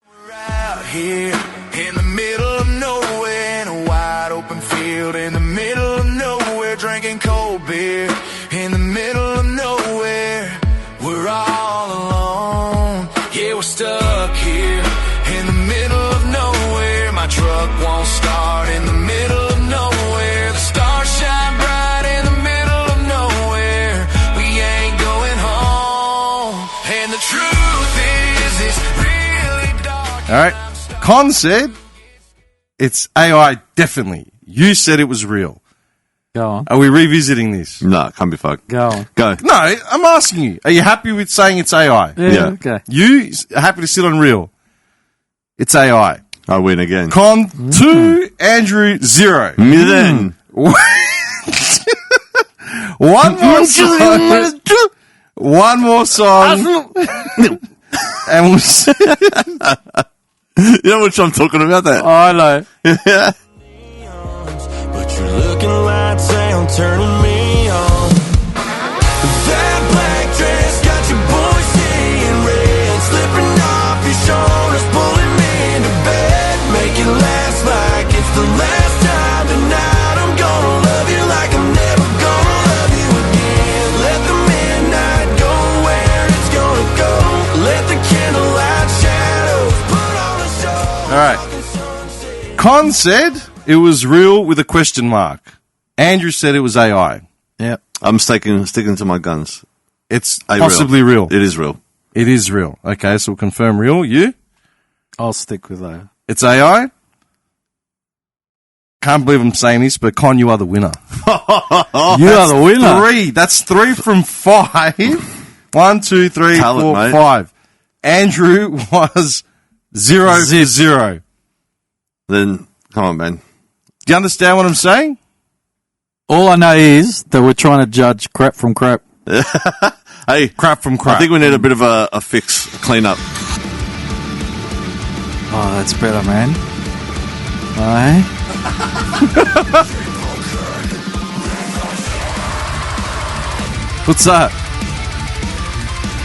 We're out here in the middle of nowhere, in a wide open field, in the middle of nowhere, drinking cold beer, in the middle of nowhere, we're all alone. Yeah, we're stuck here in the middle of nowhere. My truck won't start in the middle of nowhere. The stars shine bright in the middle of nowhere. We ain't going home. And the truth is, it's really dark. All right. Con said it's AI, definitely. You said it was real. Go on. Are we revisiting this? No, can't be fucked. Go on. Go. No, I'm asking you. Are you happy with saying it's AI? Yeah. Okay. You are happy to sit on real? It's AI. I win again. Con 2, Andrew 0. Me then. One more song. One more song. And we'll see. You know what I'm talking about? That. Oh, I know. Yeah. But your looking lights out, turning me on. That black dress got your boy seeing red, slipping off your shoulders, pulling me into bed. Make it last like it's the last time tonight. I'm gonna love you like I'm never gonna love you again. Let the midnight go where it's gonna go. Let the candlelight shadows put on a show. All right. Con said it was real with a question mark. Andrew said it was AI. Yep. I'm sticking to my guns. It's Real. possibly real. It is real. It is real. Okay, so we'll confirm real. You? I'll stick with that. It's AI? Can't believe I'm saying this, but Con, you are the winner. You are the winner. 3. That's 3 from 5. 1, 2, 3, Talent, 4, mate. 5. Andrew was 0 for 0. Then, come on, man. Do you understand what I'm saying? All I know is that we're trying to judge crap from crap. Hey, Crap from crap. I think we need a bit of a fix, a clean up. Oh, that's better, man. Aye. What's that?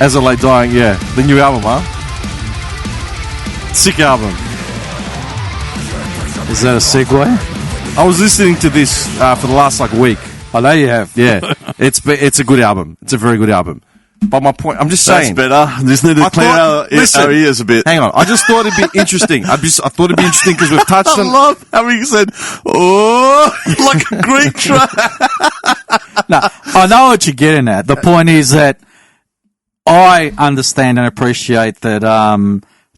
As I Lay Dying, yeah. The new album, huh? Sick album. Is that a segue? I was listening to this for the last week. I know you have. Yeah, it's a good album. It's a very good album. But my point, I'm just saying. That's better. Just need to clean our ears a bit. Hang on, I just thought it'd be interesting. I thought it'd be interesting because we've touched I on. love how he said, "Oh, like a Greek track." No, I know what you're getting at. The point is that I understand and appreciate that,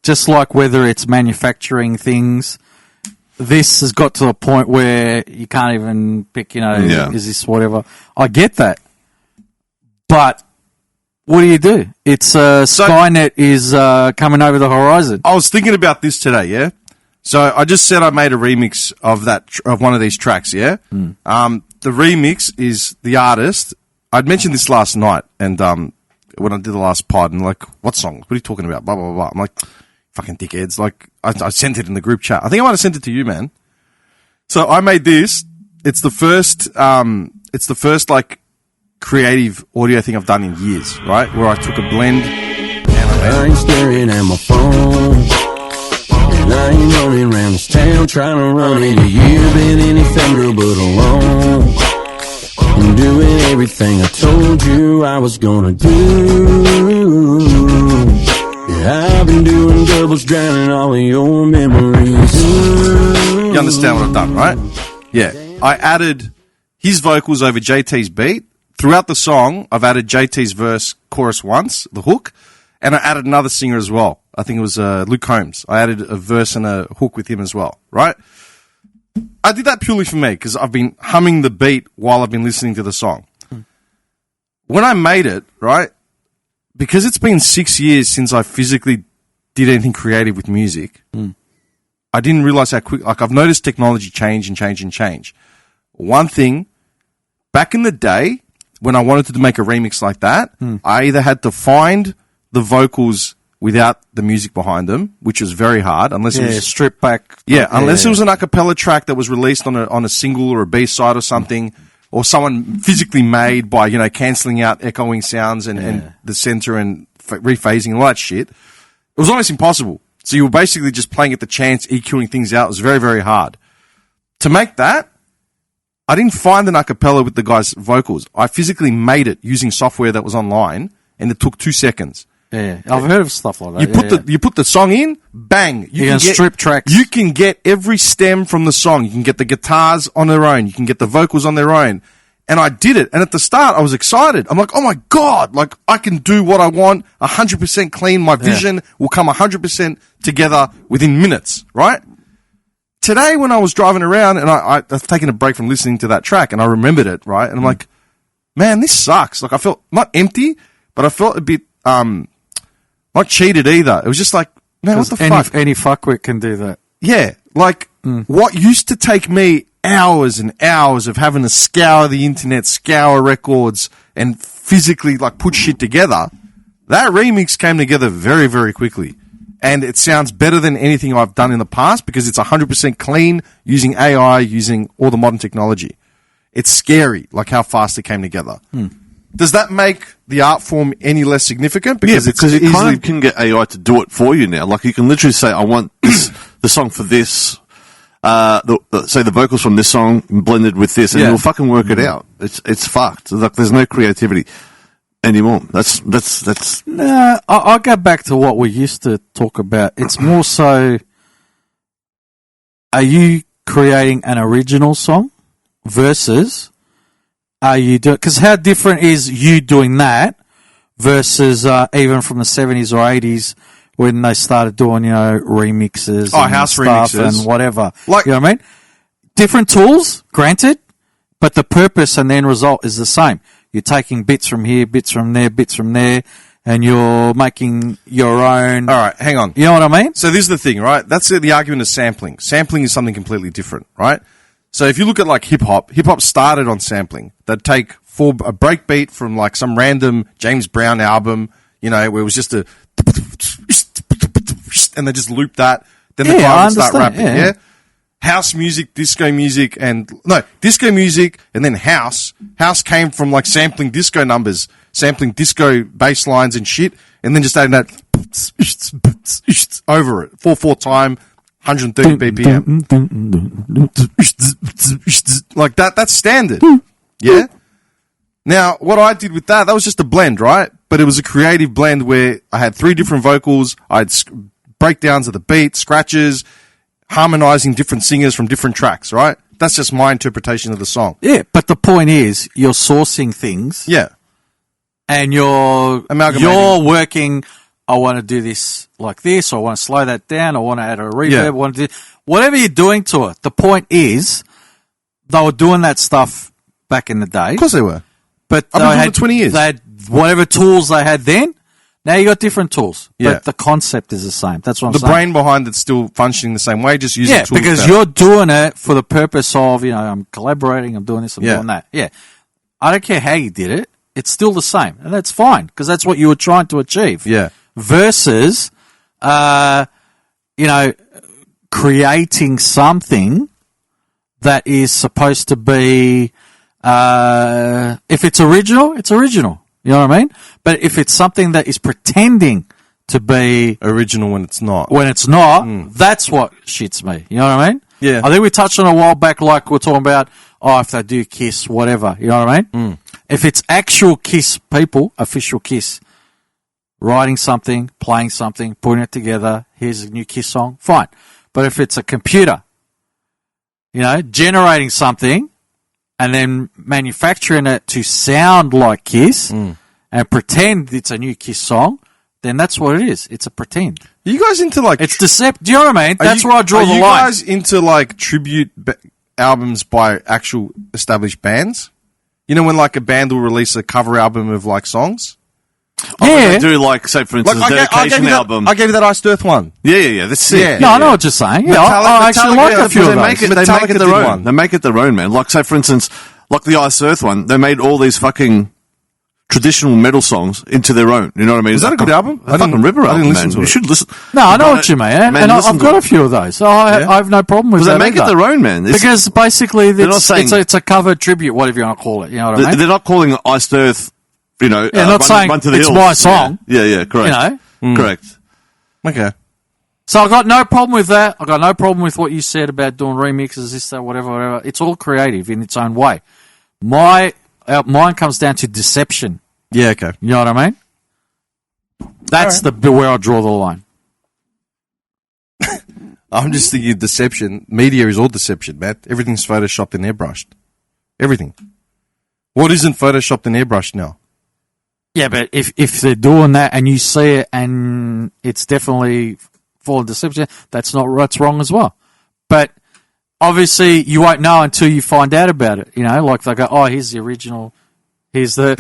just like whether it's manufacturing things, this has got to a point where you can't even pick, is this whatever. I get that. But what do? It's Skynet is coming over the horizon. I was thinking about this today, yeah? So I just said I made a remix of of one of these tracks, yeah? The remix is the artist. I'd mentioned this last night, and when I did the last pod, and like, what song? What are you talking about? Blah, blah, blah. I'm like, fucking dickheads. Like, I sent it in the group chat. I think I might have sent it to you, man. So I made this. It's the first, like, creative audio thing I've done in years, right? Where I took a blend and I ain't staring at my phone, and I ain't running around this town trying to run it. You've been anything good but alone. I'm doing everything I told you I was gonna do. Yeah, I've been doing doubles, drowning all of your memories. you understand what I've done, right? Yeah. I added his vocals over JT's beat. Throughout the song, I've added JT's verse, chorus once, the hook, and I added another singer as well. I think it was Luke Combs. I added a verse and a hook with him as well, right? I did that purely for me because I've been humming the beat while I've been listening to the song. When I made it, right, because it's been 6 years since I physically did anything creative with music, I didn't realize how quick, like I've noticed technology change and change and change. One thing, back in the day, when I wanted to make a remix like that, I either had to find the vocals without the music behind them, which was very hard, unless it was stripped back. Yeah, unless it was an a cappella track that was released on a single or a B-side or something, or someone physically made by, you know, cancelling out echoing sounds and the center and rephasing and all that shit. It was almost impossible. So you were basically just playing at the chance, EQing things out. It was very, very hard. To make that, I didn't find an a cappella with the guy's vocals. I physically made it using software that was online, and it took 2 seconds. Yeah, I've heard of stuff like that. You put the song in, bang. You can strip tracks. You can get every stem from the song. You can get the guitars on their own. You can get the vocals on their own. And I did it. And at the start, I was excited. I'm like, oh my God, like I can do what I want 100% clean. My vision will come 100% together within minutes, right? Today, when I was driving around and I've taken a break from listening to that track and I remembered it, right? And I'm like, man, this sucks. Like I felt not empty, but I felt a bit, not cheated either. It was just like, man, what the fuck? Any fuckwit can do that. Yeah. Like, what used to take me hours and hours of having to scour the internet, scour records, and physically, like, put shit together, that remix came together very, very quickly. And it sounds better than anything I've done in the past because it's 100% clean, using AI, using all the modern technology. It's scary, like, how fast it came together. Does that make the art form any less significant? Because you kind of can get AI to do it for you now. Like you can literally say, I want the song for this, say the vocals from this song blended with this, and it'll fucking work it out. It's fucked. Like there's no creativity anymore. That's. Nah, I'll go back to what we used to talk about. It's more so, are you creating an original song versus are you doing, because how different is you doing that versus even from the 70s or 80s when they started doing, you know, remixes and house stuff remixes and whatever. Like, you know what I mean? Different tools, granted, but the purpose and the end result is the same. You're taking bits from here, bits from there, and you're making your own. All right, hang on. You know what I mean? So this is the thing, right? That's the argument of sampling. Sampling is something completely different, right? So if you look at like hip hop started on sampling. They'd take a break beat from like some random James Brown album, you know, where it was just and they just loop that. Then the guy would start rapping, yeah? House music, disco music, disco music and then house. House came from like sampling disco numbers, sampling disco bass lines and shit, and then just adding that over it. 4/4 time. 130 BPM. Like that's standard. Yeah? Now, what I did with that was just a blend, right? But it was a creative blend where I had 3 different vocals, I had breakdowns of the beat, scratches, harmonizing different singers from different tracks, right? That's just my interpretation of the song. Yeah, but the point is, you're sourcing things. Yeah. And you're working, I want to do this like this, or I want to slow that down, I want to add a reverb, I want to do whatever you're doing to it. The point is, they were doing that stuff back in the day. Of course they were. But I've been doing it 20 years. They had whatever tools they had then, now you got different tools. Yeah. But the concept is the same. That's what I'm The saying. brain behind it's still functioning the same way, just using tools. Because better. you're doing it for the purpose of, I'm collaborating, I'm doing this, I'm doing that. Yeah. I don't care how you did it. It's still the same. And that's fine, because that's what you were trying to achieve. Yeah. Versus, creating something that is supposed to be, if it's original, it's original. You know what I mean? But if it's something that is pretending to be original when it's not, that's what shits me. You know what I mean? Yeah. I think we touched on a while back, like we're talking about, if they do Kiss, whatever. You know what I mean? If it's actual Kiss people, official Kiss, writing something, playing something, putting it together, here's a new Kiss song, fine. But if it's a computer, generating something and then manufacturing it to sound like Kiss and pretend it's a new Kiss song, then that's what it is. It's a pretend. Are you guys into it's deceptive. Do you know what I mean? That's where I draw the line. Are you guys into like tribute albums by actual established bands? You know when like a band will release a cover album of like songs? They do like, say for instance, a dedication album. I gave you that Iced Earth one. Yeah. That's it. Yeah. No, I know what you're saying. Yeah, I actually like a few of those. They make it their own. They make it their own, man. Like, say for instance, like the Iced Earth one, they made all these fucking traditional metal songs into their own. You know what I mean? Is that a good album? A fucking ripper album, listen man. to it. You should listen. No, I know what you mean. And I've got a few of those. So I have no problem with that. They make it their own, man. Because basically it's a covered tribute, whatever you want to call it. You know what I mean? They're not calling it Iced Earth, not saying Run to the it's Hills. my song. Yeah, correct. Correct. Okay. So I got no problem with that. I got no problem with what you said about doing remixes, this, that, whatever. It's all creative in its own way. Mine comes down to deception. Yeah, okay. You know what I mean? That's where I draw the line. I'm just thinking deception. Media is all deception, Matt. Everything's photoshopped and airbrushed. Everything. What isn't photoshopped and airbrushed now? Yeah, but if they're doing that and you see it and it's definitely full of deception, that's wrong as well. But obviously you won't know until you find out about it. Like they go, here's the original. Here's the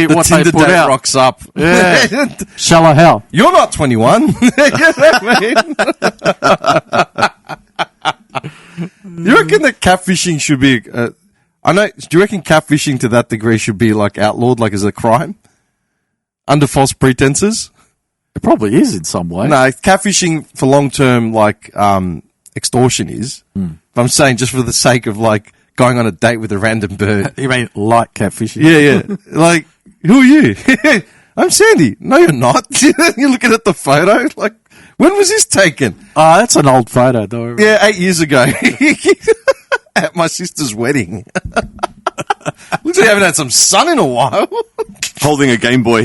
what Tinder they put date out. rocks up. Yeah. Shallow hell. You're not 21. You reckon that catfishing should be? Do you reckon catfishing to that degree should be like outlawed, like as a crime, under false pretenses? It probably is in some way. No, catfishing for long term, like extortion is. But I'm saying just for the sake of like going on a date with a random bird. You mean like catfishing? Yeah. Like, who are you? I'm Sandy. No, you're not. You're looking at the photo. Like, when was this taken? Oh, that's an old photo, though. Yeah, 8 years ago. At my sister's wedding. Looks like you haven't had some sun in a while. Holding a Game Boy.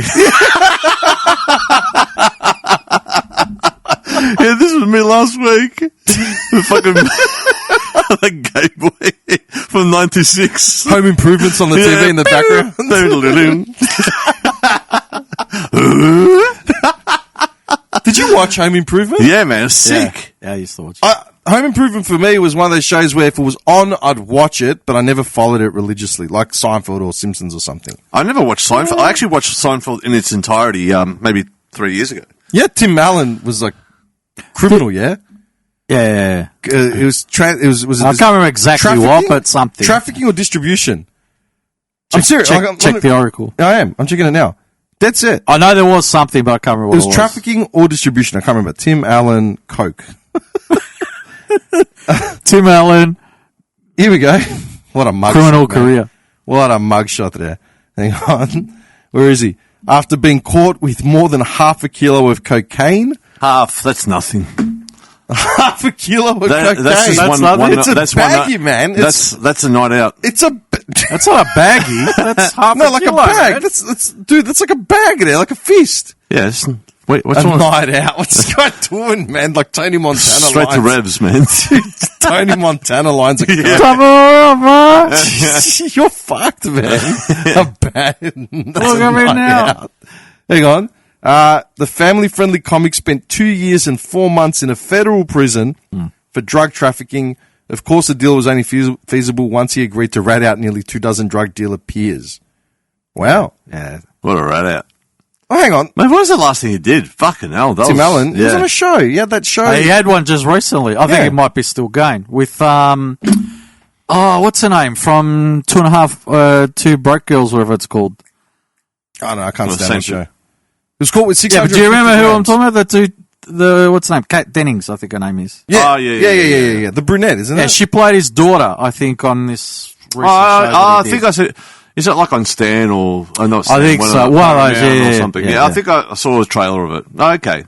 Yeah, this was me last week. The fucking the Game Boy from '96. Home Improvements on the TV in the background. Did you watch Home Improvement? Yeah, man, it's sick. Yeah, I used to watch it. Home Improvement for me was one of those shows where if it was on, I'd watch it, but I never followed it religiously, like Seinfeld or Simpsons or something. I never watched Seinfeld. I actually watched Seinfeld in its entirety, maybe 3 years ago. Yeah, Tim Allen was like criminal, yeah? Yeah. It was I can't remember exactly what, but something. Trafficking or distribution? I'm serious. Check the Oracle. I am. I'm checking it now. That's it. I know there was something, but I can't remember what it was. Trafficking or distribution. I can't remember. Tim Allen, Coke. Tim Allen. Here we go. What a mugshot. Criminal career. What a mugshot there. Hang on. Where is he? After being caught with more than half a kilo of cocaine. Half. That's nothing. Half a kilo of cocaine. That's nothing. It's a baggie, man. That's a night out. It's a... That's not a baggie. That's half a like kilo, a bag. Man. That's like a bag there, like a fist. Yeah. Wait, what's a night out? What's this guy doing, man? Like Tony Montana Straight lines. to revs, man. Tony Montana lines. You're fucked, man. A bag. Look at me now. Out. Hang on. The family-friendly comic spent 2 years and 4 months in a federal prison for drug trafficking. Of course, the deal was only feasible once he agreed to rat out nearly 24 drug dealer peers. Wow. Yeah. What a rat out. Oh, hang on. Mate, what was the last thing he did? Fucking hell. That Tim was, Allen. He was on a show. He had that show. He had one just recently. I think Yeah. it might be still going with what's her name from 2.5 Two Broke Girls, whatever it's called. Oh, no, I can't Well, stand that same show. It was caught with 600. Yeah, but do you remember who I'm talking about? The what's her name? Kat Dennings, I think her name is. Yeah. Oh, yeah. The brunette, isn't Yeah, it? she played his daughter, I think, on this recent show. I think I said, is it like on Stan or not Stan, I think so. One of those, Paramount yeah, or something. yeah, Yeah, I yeah. think I saw a trailer of it. Oh, okay.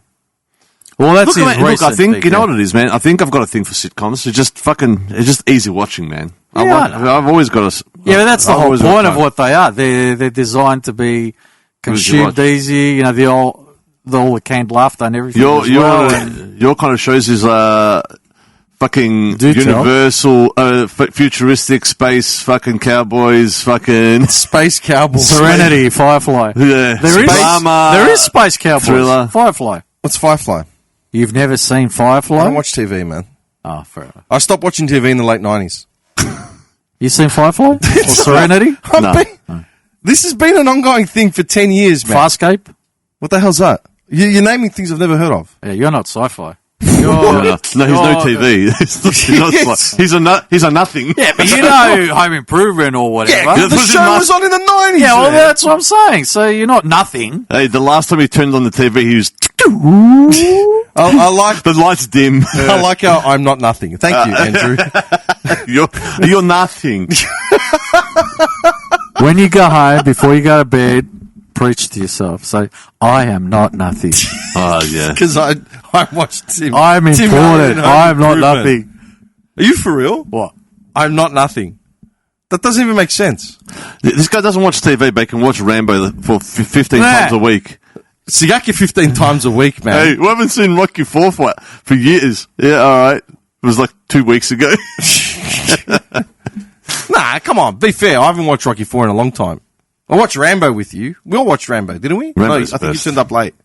Well, that's his Look, I recent think, thing, you know yeah. what it is, man? I think I've got a thing for sitcoms. It's just easy watching, man. Yeah, I know. I've always got a... Yeah, but that's the I've whole always point got of what they are. They're designed to be consumed watch? easy. You know, all the canned laughter and everything. as well, and- Your kind of shows is fucking Do tell. universal, futuristic space, fucking cowboys, fucking Space Cowboys. Serenity, Firefly. yeah, There is Space Cowboys. Thriller. Firefly. What's Firefly? You've never seen I Firefly? don't watch TV, man. Oh, fair enough. I stopped watching TV in the late 90s. You seen Firefly? Or Serenity? This has been an ongoing thing for 10 years, man. Farscape? What the hell's that? You're naming things I've never heard of. Yeah, you're not sci-fi. No, he's no TV. Yes. He's a nothing. Yeah, but you know Home Improvement or whatever. Yeah, the this is show not- was on in the 90s. Yeah, well, man. that's what I'm saying. So you're not nothing. Hey, the last time he turned on the TV, he was I like the lights dim. I like how I'm not nothing. Thank you, Andrew. You're nothing. When you go home, before you go to bed, preach to yourself. Say, I am not nothing. Oh yeah. Because I watched Tim. I'm Tim important. Allen, I'm not Improvement. nothing. Are you for real? What? I'm not nothing. That doesn't even make sense. This guy doesn't watch TV, but he can watch Rambo for 15 Nah. times a week. Sigaki 15 times a week, man. Hey, we haven't seen Rocky 4 for years. Yeah, all right. It was like 2 weeks ago. Nah, come on. Be fair. I haven't watched Rocky 4 in a long time. I watched Rambo with you. We all watched Rambo, didn't we? Rambo's I think best. you turned up late.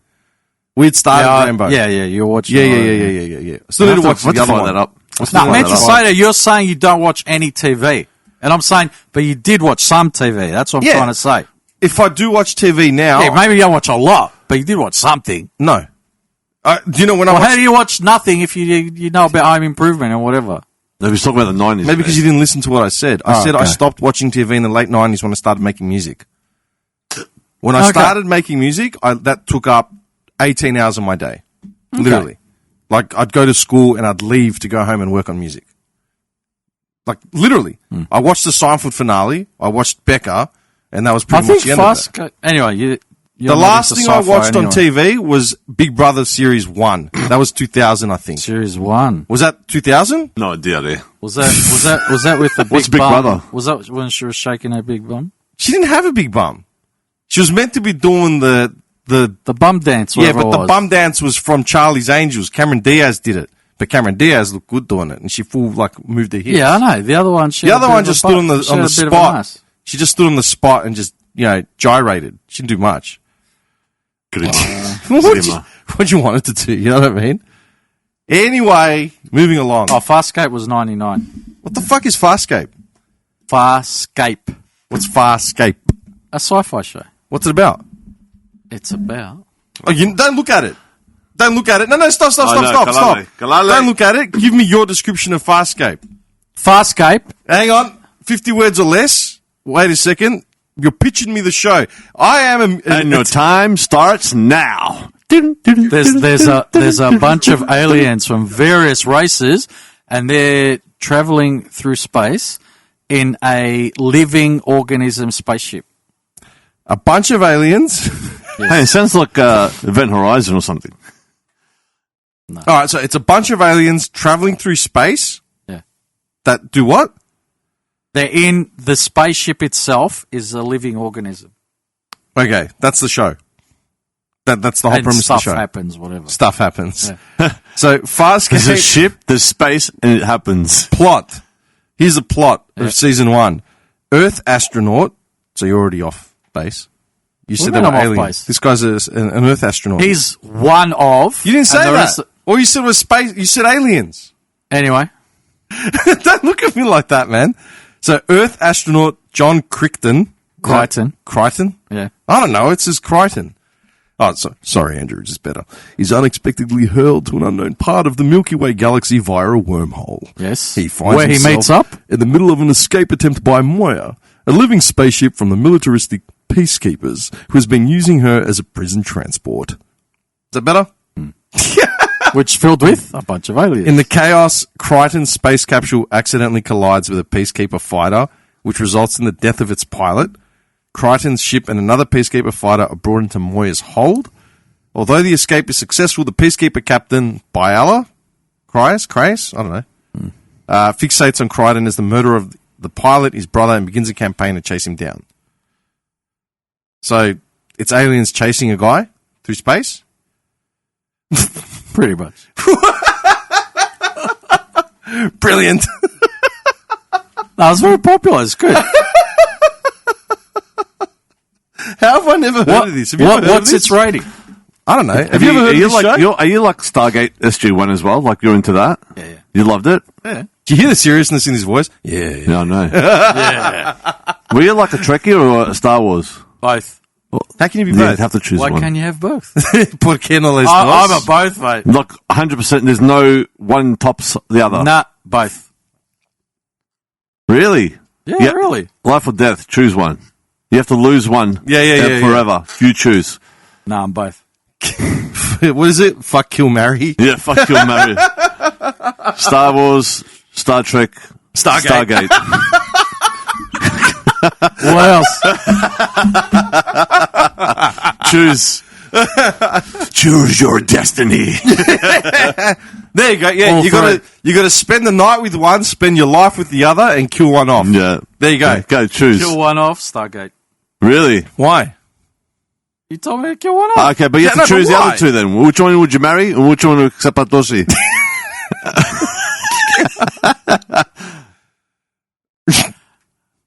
We had started Rambo. Yeah, you're watching. Yeah. Still need to watch the other find one. that up. No, I meant to say that you're saying you don't watch any TV. And I'm saying, but you did watch some TV. That's what I'm Yeah. trying to say. If I do watch TV now, Yeah, maybe you don't watch a lot, but you did watch something. no. Do you know when I Well, watched? how do you watch nothing if you know about Home Improvement and whatever? No, he's talking about the 90s. Maybe because you didn't listen to what I said. I said I okay. stopped watching TV in the late 90s when I started making music. When I Okay. started making music, that took up 18 hours of my day. Literally. Like, I'd go to school and I'd leave to go home and work on music. Like, literally. I watched the Seinfeld finale, I watched Becca, and that was I pretty think much the end of it. Anyway, you're The not last into thing I sci-fi watched on anyway. TV was Big Brother Series 1. That was 2000, I think. Series 1. Was that 2000? No idea there. Was that with the big What's Big bum? Brother? Was that when she was shaking her big bum? She didn't have a big bum. She was meant to be doing the The bum dance, yeah, whatever but it the was. bum dance was from Charlie's Angels. Cameron Diaz did it, but Cameron Diaz looked good doing it, and she full moved her hips. Yeah, I know. The other one, she The had a other bit one of a just butt. stood on the She had a bit of an spot. ass. She just stood on the spot and just gyrated. She didn't do much. What you wanted to do? You know what I mean? Anyway, moving along. Oh, Farscape was 99. What the fuck is Farscape? Farscape. What's Farscape? A sci-fi show. What's it about? It's about... Oh, you don't look at it. Don't look at it. No, stop. Kalale. Don't look at it. Give me your description of Farscape. Farscape. Hang on. 50 words or less. Wait a second. You're pitching me the show. I am And your time starts now. There's a bunch of aliens from various races, and they're traveling through space in a living organism spaceship. a bunch of aliens. Hey, it sounds like Event Horizon or something. All right, so it's a bunch of aliens traveling through space. Yeah. That do what? They're in the spaceship itself is a living organism. Okay, that's the show. That's the whole And premise stuff of the show. happens, whatever. Stuff happens. So Farscape There's a ship, there's space, and it happens. plot. Here's the plot of season 1. Earth astronaut. So you're already off base. You said they do you were mean I'm off aliens. base? This guy's an Earth astronaut. He's one of... You didn't say and the that. rest of- All you said was space. You said aliens. Anyway. Don't look at me like that, man. So Earth astronaut John Crichton. Crichton. Crichton? Yeah. I don't know. It says Crichton. Oh, sorry, Andrew. It's better. Is unexpectedly hurled to an unknown part of the Milky Way galaxy via a wormhole. Yes. He finds where he himself meets up in the middle of an escape attempt by Moya, a living spaceship from the militaristic peacekeepers who has been using her as a prison transport. Is that better? which filled with a bunch of aliens. In the chaos, Crichton's space capsule accidentally collides with a Peacekeeper fighter, which results in the death of its pilot. Crichton's ship and another Peacekeeper fighter are brought into Moya's hold. Although the escape is successful, the Peacekeeper captain, Biala, Crace, I don't know, fixates on Crichton as the murderer of the pilot, his brother, and begins a campaign to chase him down. So, it's aliens chasing a guy through space? Pretty much. Brilliant. No, it's very popular. It's good. How have I never heard of this? Have you ever heard What's of this? its rating? I don't know. Have you ever heard of this show? Are you like Stargate SG-1 as well? Like you're into that? Yeah. You loved it? Yeah. Do you hear the seriousness in his voice? Yeah. Yeah, I know. Yeah. Were you like a Trekkie or a Star Wars? Both. How can you be You'd both? have to choose Why one. can't you have both? ¿Por qué no les I'm dos? a both, mate. Like 100%, there's no one tops the other. Nah, both. Really? Yeah, really. Life or death, choose one. You have to lose one. Yeah. Forever. You choose. Nah, I'm both. What is it? Fuck, kill, marry? Yeah, fuck your marry. Star Wars, Star Trek, Stargate. What else? Choose. Choose your destiny. There you go. Yeah, All you gotta spend the night with one, spend your life with the other, and kill one off. Yeah. There you go. Yeah, go, choose. Kill one off, Stargate. Really? Why? You told me to kill one off. Okay, but you have to choose the other two then. Which one would you marry and which one would accept Patoshi?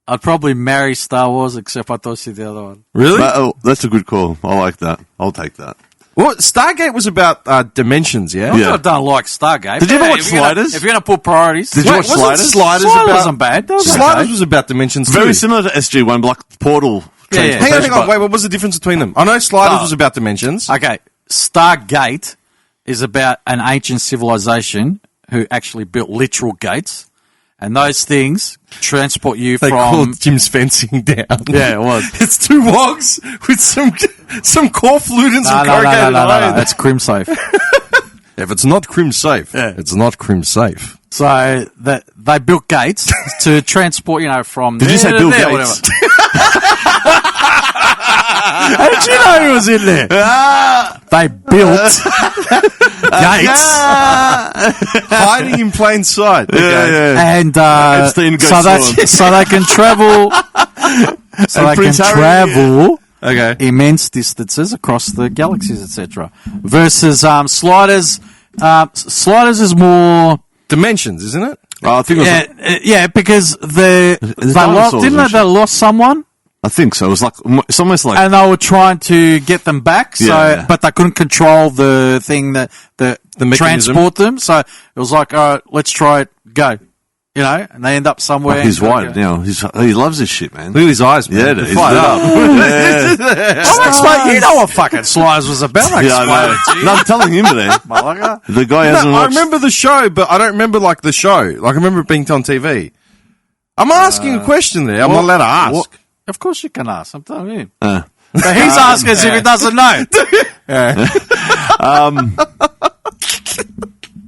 I'd probably marry Star Wars, except I thought she the other one. Really? That's a good call. I like that. I'll take that. Well, Stargate was about dimensions, yeah? Yeah. I don't like Stargate. Did you ever Hey, watch if you're gonna- Sliders? If you're going to put priorities... Did you watch wasn't Sliders? Sliders Sliders about... wasn't bad. That was Sliders okay. was about dimensions too. Very similar to SG-1, but like Portal. Yeah, yeah. Hang on. Wait, what was the difference between them? I know Sliders was about dimensions. Okay, Stargate is about an ancient civilization who actually built literal gates, and those things transport you They from... called Jim's fencing down. Yeah, it was. It's two wogs with some core flute and some corrugated No, iron. that's crim-safe. If it's not crim safe, it's not crim safe. So they built gates to transport, from Did you say there Bill to there, Gates? whatever. How did you know he was in there? They built gates, Hiding in plain sight. Okay. Yeah. and Epstein goes so they can travel. So they can Prince Harry, travel Okay. immense distances across the galaxies, etc. Versus Sliders. Sliders is more. Dimensions, isn't it? I think it was Yeah, because they lost, dinosaurs didn't and they? They lost someone, I think so. It was like, it's almost like, and they were trying to get them back. So, Yeah. but they couldn't control the thing that The mechanism. transport them. So it was like, all right, let's try it. Go, and they end up somewhere. he's and white now. He loves this shit, man. Look at his eyes, man. Yeah, They're he's fired lit up. up. I'll explain. You know what fucking Sliders was about. I'll Yeah, I explain know. it to you. No, I'm telling him today. Malaga. The guy hasn't No, I watched. remember the show, but I don't remember the show. Like I remember it being on TV. I'm asking a question there. I'm not allowed to ask. What? Of course you can ask. I'm telling you. Uh. But he's asking as if he doesn't know.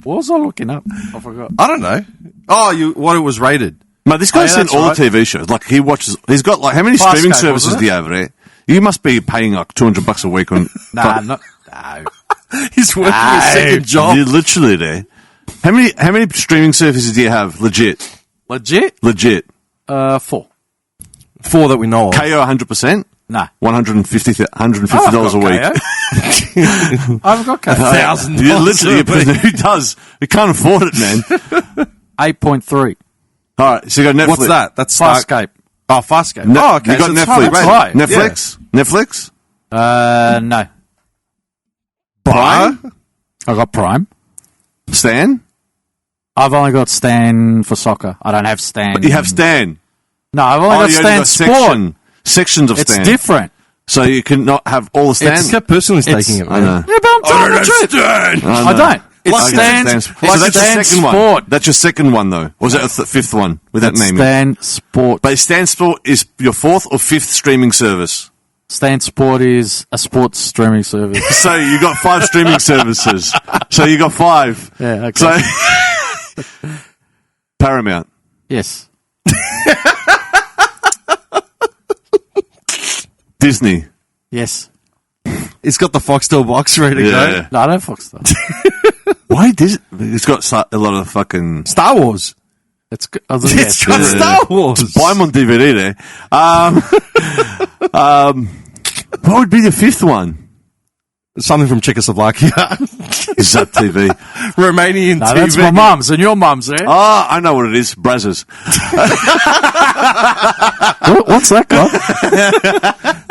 What was I looking up? I forgot. I don't know. Oh, what it was rated. Mate, this guy's yeah, seen that's all right. the TV shows. Like, he's got like, how many Farscape, streaming services wasn't do you have, right? You must be paying like $200 a week on. Nah, no. He's working a second job. You're literally there. How many streaming services do you have? Legit. Legit? 4. 4. 4 that we know of. KO 100%? Nah. $150 a week. I've got KO. $1,000. You literally, who does? We can't afford it, man. 8.3. All right, so you got Netflix. What's that? That's Farscape. Oh, Farscape. Ne- Oh, okay. You got so it's Netflix. highly Right. rated. Netflix? Netflix? No. Prime? I got Prime. Stan? I've only got Stan for soccer. I don't have Stan. You have Stan. No, I've only got you Stan only Sport. section. sections of It's stand. different. So you can not have all the stand. It's how personally taking it, I man. know. Yeah, but I'm telling the truth. I don't. It stands. So It that's your stands second sport. one. That's your second one, though. Or was that a fifth one without naming? Stand sport. But Stand Sport is your fourth or fifth streaming service. Stand sport is a sports streaming service. So you got 5 streaming services. So you got 5. Yeah, okay. So Paramount. Yes. Disney. Yes. It's got the Foxtel box ready to go. Yeah. No, I don't fuck stuff. Why Disney? It's got a lot of fucking... Star Wars. It's It's got Star Wars. Buy them on DVD there. What would be the fifth one? Something from Czechoslovakia. Is that TV? Romanian No, TV. that's my mum's and your mum's there. Oh, I know what it is. Brazzers. What's that guy?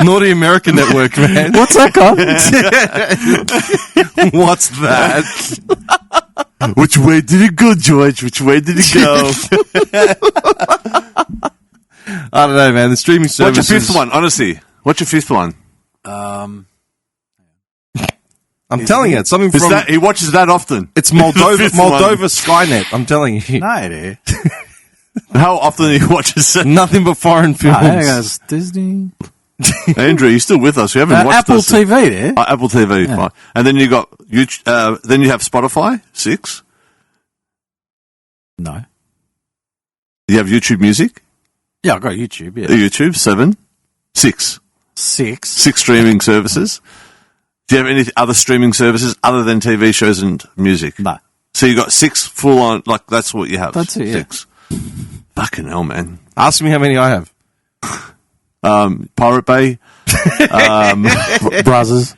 Naughty American Network, man. What's that guy? What's that? Which way did it go, George? Which way did it go? I don't know, man. The streaming services. What's your fifth one? Honestly, what's your fifth one? I'm telling you, it's something from. He watches that often. It's Moldova, The fifth one. Moldova Skynet. I'm telling you, No, dear. How often he watches it? nothing but foreign films. I think it's Disney. Andrew, you still with us? We haven't watched Apple this. TV there. Apple TV, fine. And then you got YouTube, then you have Spotify, 6. No. You have YouTube Music, Yeah, I got YouTube, yeah. YouTube, 7, 6. 6. 6 streaming services. Do you have any other streaming services other than TV shows and music? No. So you got 6 full on, like that's what you have. That's it, yeah. 6. Fucking hell, man. Ask me how many I have. Pirate Bay, Brothers.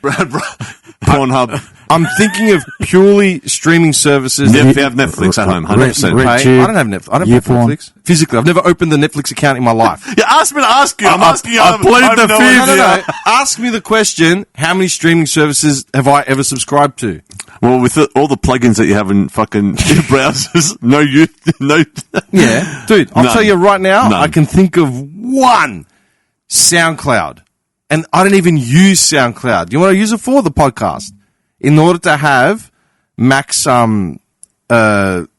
Pornhub. I'm thinking of purely streaming services. You have Netflix at home, 100%. Red Pay. Tube, I don't have Netflix. I don't pay for YouPorn. Netflix. Physically, I've never opened the Netflix account in my life. You asked me to ask you. I'm asking you. I plead the no fifth. idea. No. Ask me the question, how many streaming services have I ever subscribed to? Well, with all the plugins that you have in fucking your browsers, no. Yeah. Dude, I'll None. tell you right now, None. I can think of one. SoundCloud. And I don't even use SoundCloud. You know what I use it for? The podcast. In order to have max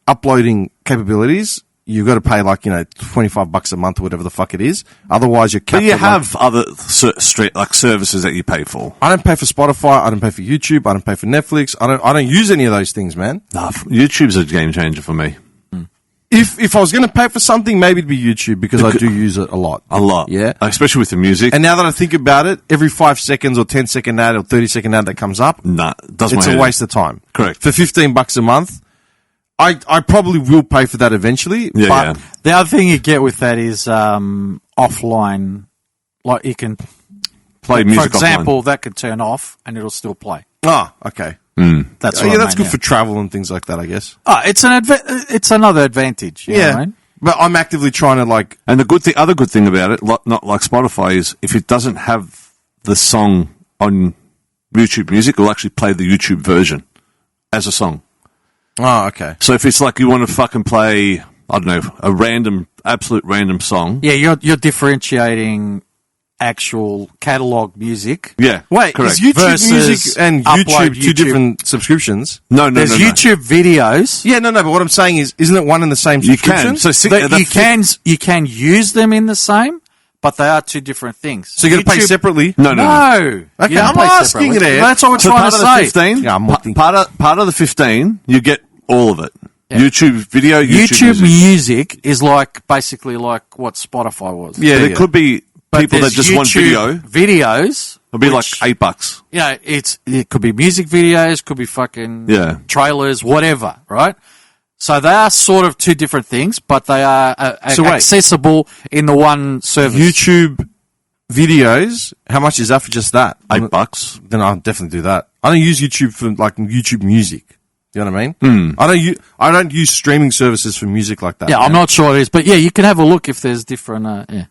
uploading capabilities, you've got to pay like, $25 a month or whatever the fuck it is. Otherwise, you're capped. But you at, have other services that you pay for. I don't pay for Spotify. I don't pay for YouTube. I don't pay for Netflix. I don't use any of those things, man. Nah, YouTube's a game changer for me. If I was going to pay for something, maybe it'd be YouTube because I do use it a lot. A lot. Yeah. Especially with the music. And now that I think about it, every 5 seconds or 10-second ad or 30-second ad that comes up, Nah, does my it's head a in. waste of time. Correct. For $15 a month, I probably will pay for that eventually. Yeah, but yeah. The other thing you get with that is offline. Like you can, Play for music example, that could turn off and it'll still play. Oh, okay. That's Yeah, what I that's mean, good for travel and things like that, I guess. Oh, it's another advantage. You know what I mean? But I'm actively trying to like. And the other good thing about it, not like Spotify, is if it doesn't have the song on YouTube Music, it'll actually play the YouTube version as a song. Oh, okay. So if it's like you want to fucking play, I don't know, absolute random song. Yeah, you're differentiating actual catalog music. Yeah. Wait, correct. is YouTube Versus Music and upload YouTube two YouTube. different subscriptions? No. There's YouTube videos. Yeah, no, but what I'm saying is, isn't it one and the same You subscription? can. So You can use them in the same, but they are two different things. So you're going to pay YouTube- separately? No. No. Okay, You don't I'm pay asking separately. it, Ed. That's what we're So trying part to of the say. 15, Yeah, I'm looking. part of the 15, you get all of it. Yeah. YouTube video, YouTube music. music is like basically like what Spotify was. Yeah, But it could be But people that there's just want YouTube video. videos. It'll be like which, $8. You know, it could be music videos, could be fucking Yeah. trailers, whatever, right? So they are sort of two different things, but they are So wait. accessible in the one service. YouTube videos, how much is that for just that? $8. Then I'll definitely do that. I don't use YouTube for like YouTube music. You know what I mean? I don't use streaming services for music like that. Yeah, I'm not sure it is, but yeah, you can have a look if there's different. Yeah,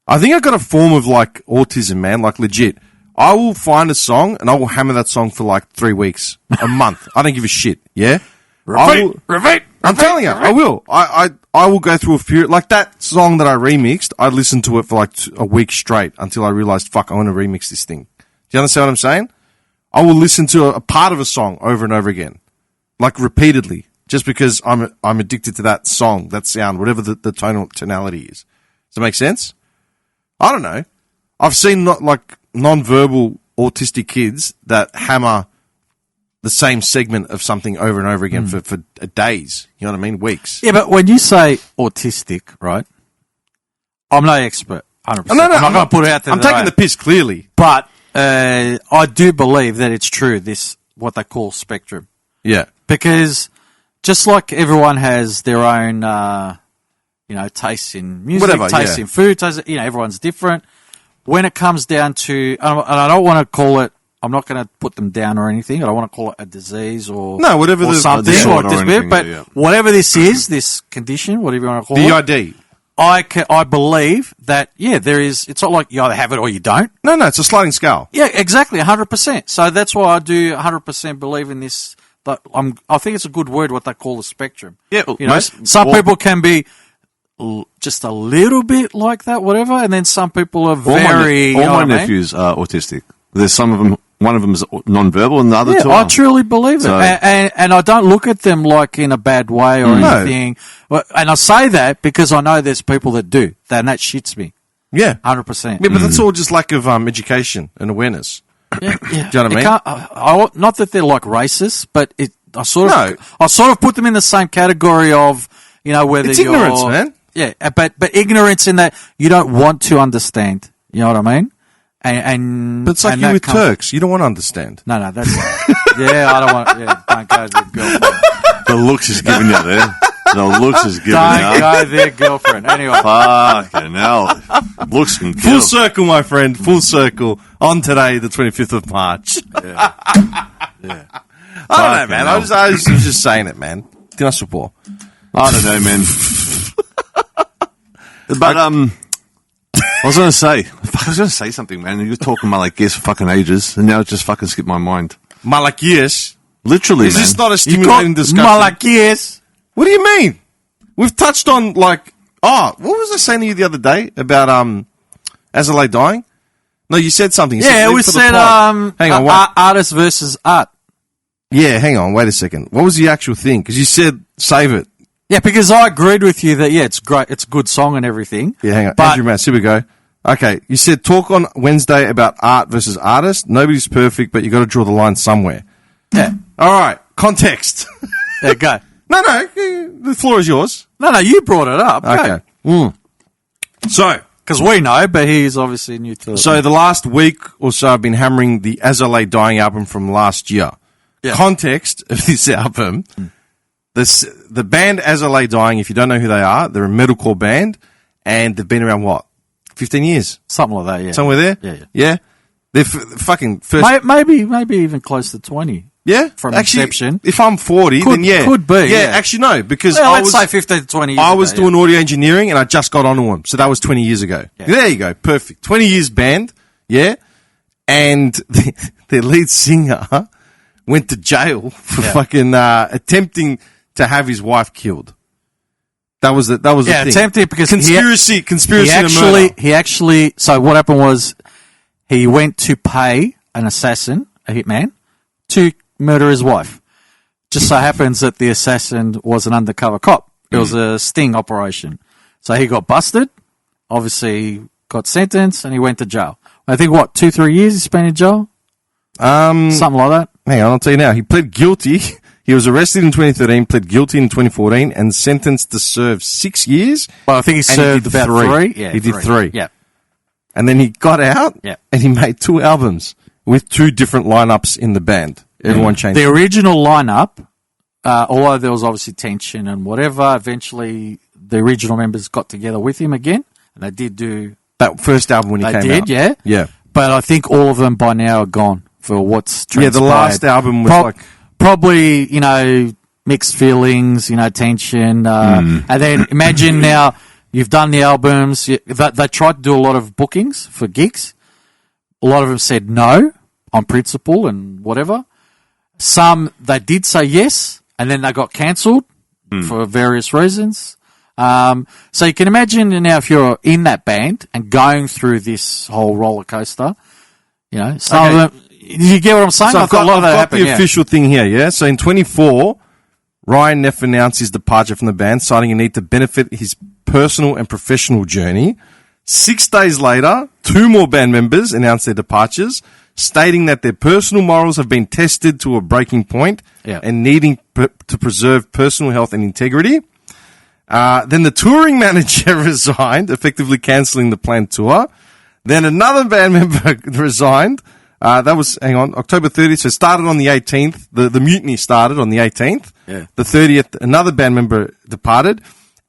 I think I got a form of like autism, man. Like legit. I will find a song and I will hammer that song for like 3 weeks, a month. I don't give a shit. Yeah. repeat. I'm telling you, I will. I will go through a few, like that song that I remixed. I listened to it for like a week straight until I realized, fuck, I want to remix this thing. Do you understand what I'm saying? I will listen to a part of a song over and over again, like repeatedly, just because I'm addicted to that song, that sound, whatever the tonality is. Does that make sense? I don't know. I've seen non-verbal autistic kids that hammer the same segment of something over and over again for days. You know what I mean? Weeks. Yeah, but when you say autistic, right? I'm no expert, 100%. No, I'm not going to put it out there. I'm taking the piss, clearly. But I do believe that it's true, this, what they call spectrum. Yeah. Because just like everyone has their own, tastes in music, tastes in food, everyone's different. When it comes down to, and I don't want to call it, I'm not going to put them down or anything. I don't want to call it a disease or whatever or something or disability, but whatever this is, this condition, whatever you want to call it. DID. I believe that, there is, it's not like you either have it or you don't. No, it's a sliding scale. Yeah, exactly, 100%. So that's why I do 100% believe in this. But I think it's a good word, what they call the spectrum. Yeah, some people can be just a little bit like that, whatever, and then some people are very. All my nephews are autistic. There's some of them. One of them is non-verbal, and the other two. I truly believe it, and I don't look at them like in a bad way or anything. And I say that because I know there's people that do, and that shits me. Yeah, 100%. Yeah, but that's all just lack of education and awareness. Yeah. Do you know what I mean? Not that they're like racist, but I sort of put them in the same category of whether it's you're ignorance, man. Yeah, but ignorance in that you don't want to understand. You know what I mean? And but it's like you with Turks. You don't want to understand. No, that's I don't want. Yeah, don't go there, girlfriend. The looks is giving you there. The looks is giving you. Don't go there, girlfriend. Anyway, fucking hell. Looks can kill. Full circle, my friend. Full circle. On today, the 25th of March. Yeah. I don't know, man. I was just saying it, man. Can I support? I don't know, man. But I was going to say something, man. You were talking Malakias for fucking ages, and now it just fucking skipped my mind. Malakias? Literally, Is man. this not a stimulating discussion? Malakias? What do you mean? We've touched on, what was I saying to you the other day about Azalea dying? No, you said something. We said hang on, artist versus art. Yeah, hang on, wait a second. What was the actual thing? Because you said save it. Yeah, because I agreed with you that, it's great, it's a good song and everything. Yeah, hang on. Andrew Mass, here we go. Okay, you said talk on Wednesday about art versus artist. Nobody's perfect, but you got to draw the line somewhere. Yeah. All right, context. Yeah, go. No, the floor is yours. No, you brought it up. Okay. So, because we know, but he's obviously new to it. So the last week or so I've been hammering the Azalea Dying album from last year. Yeah. Context of this album, the band Azalea Dying, if you don't know who they are, they're a metalcore band, and they've been around, 15 years? Something like that, yeah. Somewhere there? Yeah. Yeah? They're fucking first... Maybe even close to 20. Yeah? From actually, inception. If I'm 40, then yeah. Could be, yeah. Actually, no, because let's say 15 to 20 years I was doing audio engineering, and I just got onto them. So that was 20 years ago. Yeah. There you go. Perfect. 20 years band, yeah? And their lead singer went to jail for fucking attempting to have his wife killed. That was the thing. Attempted because conspiracy he actually, so what happened was he went to pay an assassin, a hitman, to murder his wife. Just so happens that the assassin was an undercover cop. It was a sting operation. So he got busted, obviously got sentenced, and he went to jail. I think, 2-3 years he spent in jail? Something like that. Hang on, I'll tell you now. He pled guilty. He was arrested in 2013, pled guilty in 2014, and sentenced to serve 6 years. Well, I think he served about 3. Yeah, he did 3. Yeah. And then he got out, and he made 2 albums with 2 different lineups in the band. Everyone changed. The original lineup, although there was obviously tension and whatever, eventually the original members got together with him again, and they did do... That first album when he came out. They did, yeah. Yeah. But I think all of them by now are gone for what's transpired. Yeah, the last album was Probably, mixed feelings, tension. And then imagine now you've done the albums. They tried to do a lot of bookings for gigs. A lot of them said no on principle and whatever. Some, they did say yes, and then they got cancelled for various reasons. So you can imagine now if you're in that band and going through this whole roller coaster, you know, some of them, you get what I'm saying? So I've got, happened, the official thing here, yeah? So in 24, Ryan Neff announced his departure from the band, citing a need to benefit his personal and professional journey. 6 days later, 2 more band members announced their departures, stating that their personal morals have been tested to a breaking point and needing to preserve personal health and integrity. Then the touring manager resigned, effectively cancelling the planned tour. Then another band member resigned. That was, October 30th. So it started on the 18th. The mutiny started on the 18th. Yeah. The 30th, another band member departed,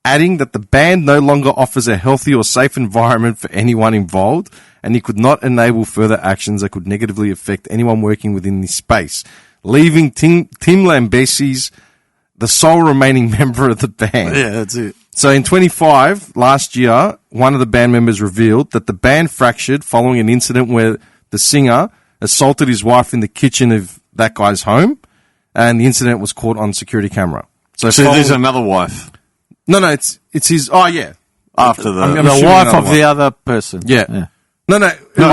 adding that the band no longer offers a healthy or safe environment for anyone involved, and he could not enable further actions that could negatively affect anyone working within this space, leaving Tim Lambesis the sole remaining member of the band. Yeah, that's it. So in 25, last year, one of the band members revealed that the band fractured following an incident where the singer assaulted his wife in the kitchen of that guy's home, and the incident was caught on security camera. So there's another wife? No, it's his... Oh, yeah. After the wife of the other person. Yeah. No,